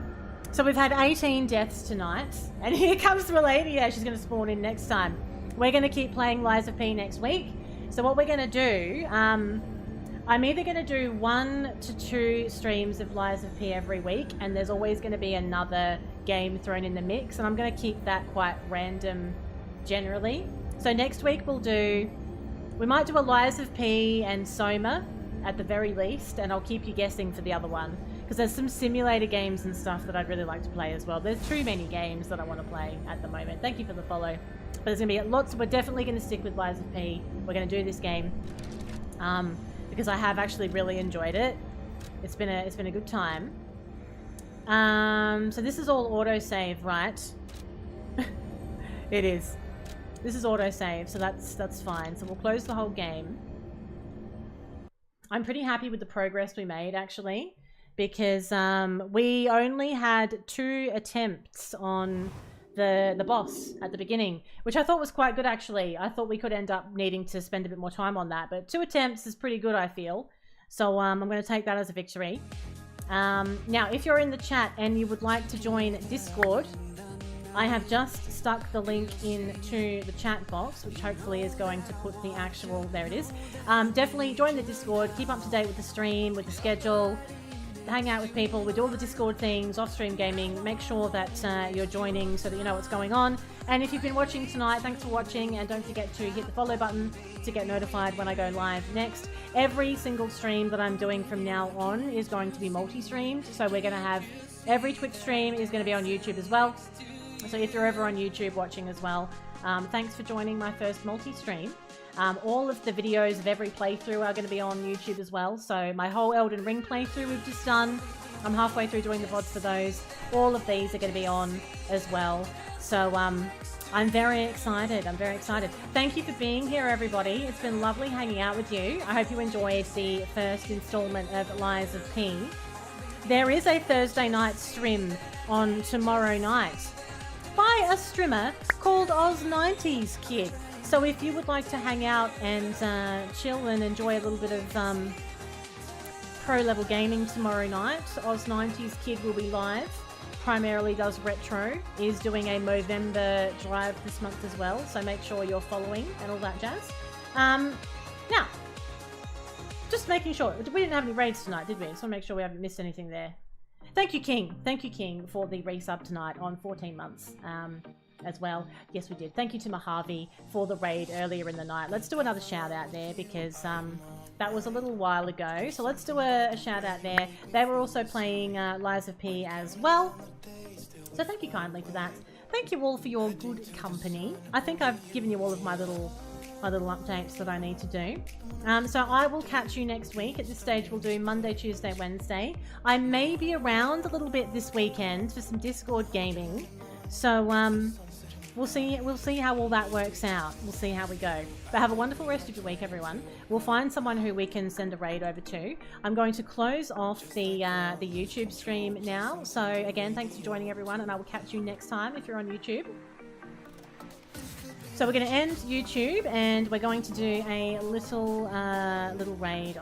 A: So we've had 18 deaths tonight. And here comes Melania. She's going to spawn in next time. We're going to keep playing Lies of P next week. So what we're going to do... I'm either going to do 1 to 2 streams of Lies of P every week. And there's always going to be another game thrown in the mix. And I'm going to keep that quite random generally. So next week we might do a Lies of P and Soma at the very least, and I'll keep you guessing for the other one. because there's some simulator games and stuff that I'd really like to play as well. There's too many games that I want to play at the moment. Thank you for the follow. But there's going to be lots. We're definitely going to stick with Lies of P. We're going to do this game because I have actually really enjoyed it. It's been a good time. So this is all autosave, right? It is. This is autosave, so that's fine. So we'll close the whole game. I'm pretty happy with the progress we made, actually, because we only had 2 attempts on the boss at the beginning, which I thought was quite good, actually. I thought we could end up needing to spend a bit more time on that, but 2 attempts is pretty good, I feel. So I'm going to take that as a victory. Now, if you're in the chat and you would like to join Discord, I have just stuck the link into the chat box, which hopefully is going to put the actual... There it is. Definitely join the Discord. Keep up to date with the stream, with the schedule. Hang out with people. We do all the Discord things, off-stream gaming. Make sure that you're joining so that you know what's going on. And if you've been watching tonight, thanks for watching. And don't forget to hit the follow button to get notified when I go live next. Every single stream that I'm doing from now on is going to be multi-streamed. So we're going to have... Every Twitch stream is going to be on YouTube as well. So if you're ever on YouTube watching as well, thanks for joining my first multi-stream. All of the videos of every playthrough are going to be on YouTube as well. So my whole Elden Ring playthrough we've just done, I'm halfway through doing the VODs for those. All of these are going to be on as well. So I'm very excited. I'm very excited. Thank you for being here, everybody. It's been lovely hanging out with you. I hope you enjoyed the first installment of Lies of P. There is a Thursday night stream on tomorrow night by a streamer called Oz90s Kid. So if you would like to hang out and chill and enjoy a little bit of pro-level gaming tomorrow night, Oz90s Kid will be live. Primarily does retro, is doing a Movember drive this month as well, so make sure you're following and all that jazz. Now, just making sure, we didn't have any raids tonight, did we? Just want to make sure we haven't missed anything there. Thank you, King. Thank you, King, for the resub tonight on 14 months as well. Yes, we did. Thank you to Mojave for the raid earlier in the night. Let's do another shout out there because that was a little while ago. So let's do a shout out there. They were also playing Lies of P as well. So thank you kindly for that. Thank you all for your good company. I think I've given you all of my little updates that I need to do. So I will catch you next week. At this stage, we'll do Monday, Tuesday, Wednesday. I may be around a little bit this weekend for some Discord gaming. So we'll see how all that works out. We'll see how we go. But have a wonderful rest of your week, everyone. We'll find someone who we can send a raid over to. I'm going to close off the YouTube stream now. So again, thanks for joining, everyone, and I will catch you next time if you're on YouTube. So we're going to end YouTube and we're going to do a little raid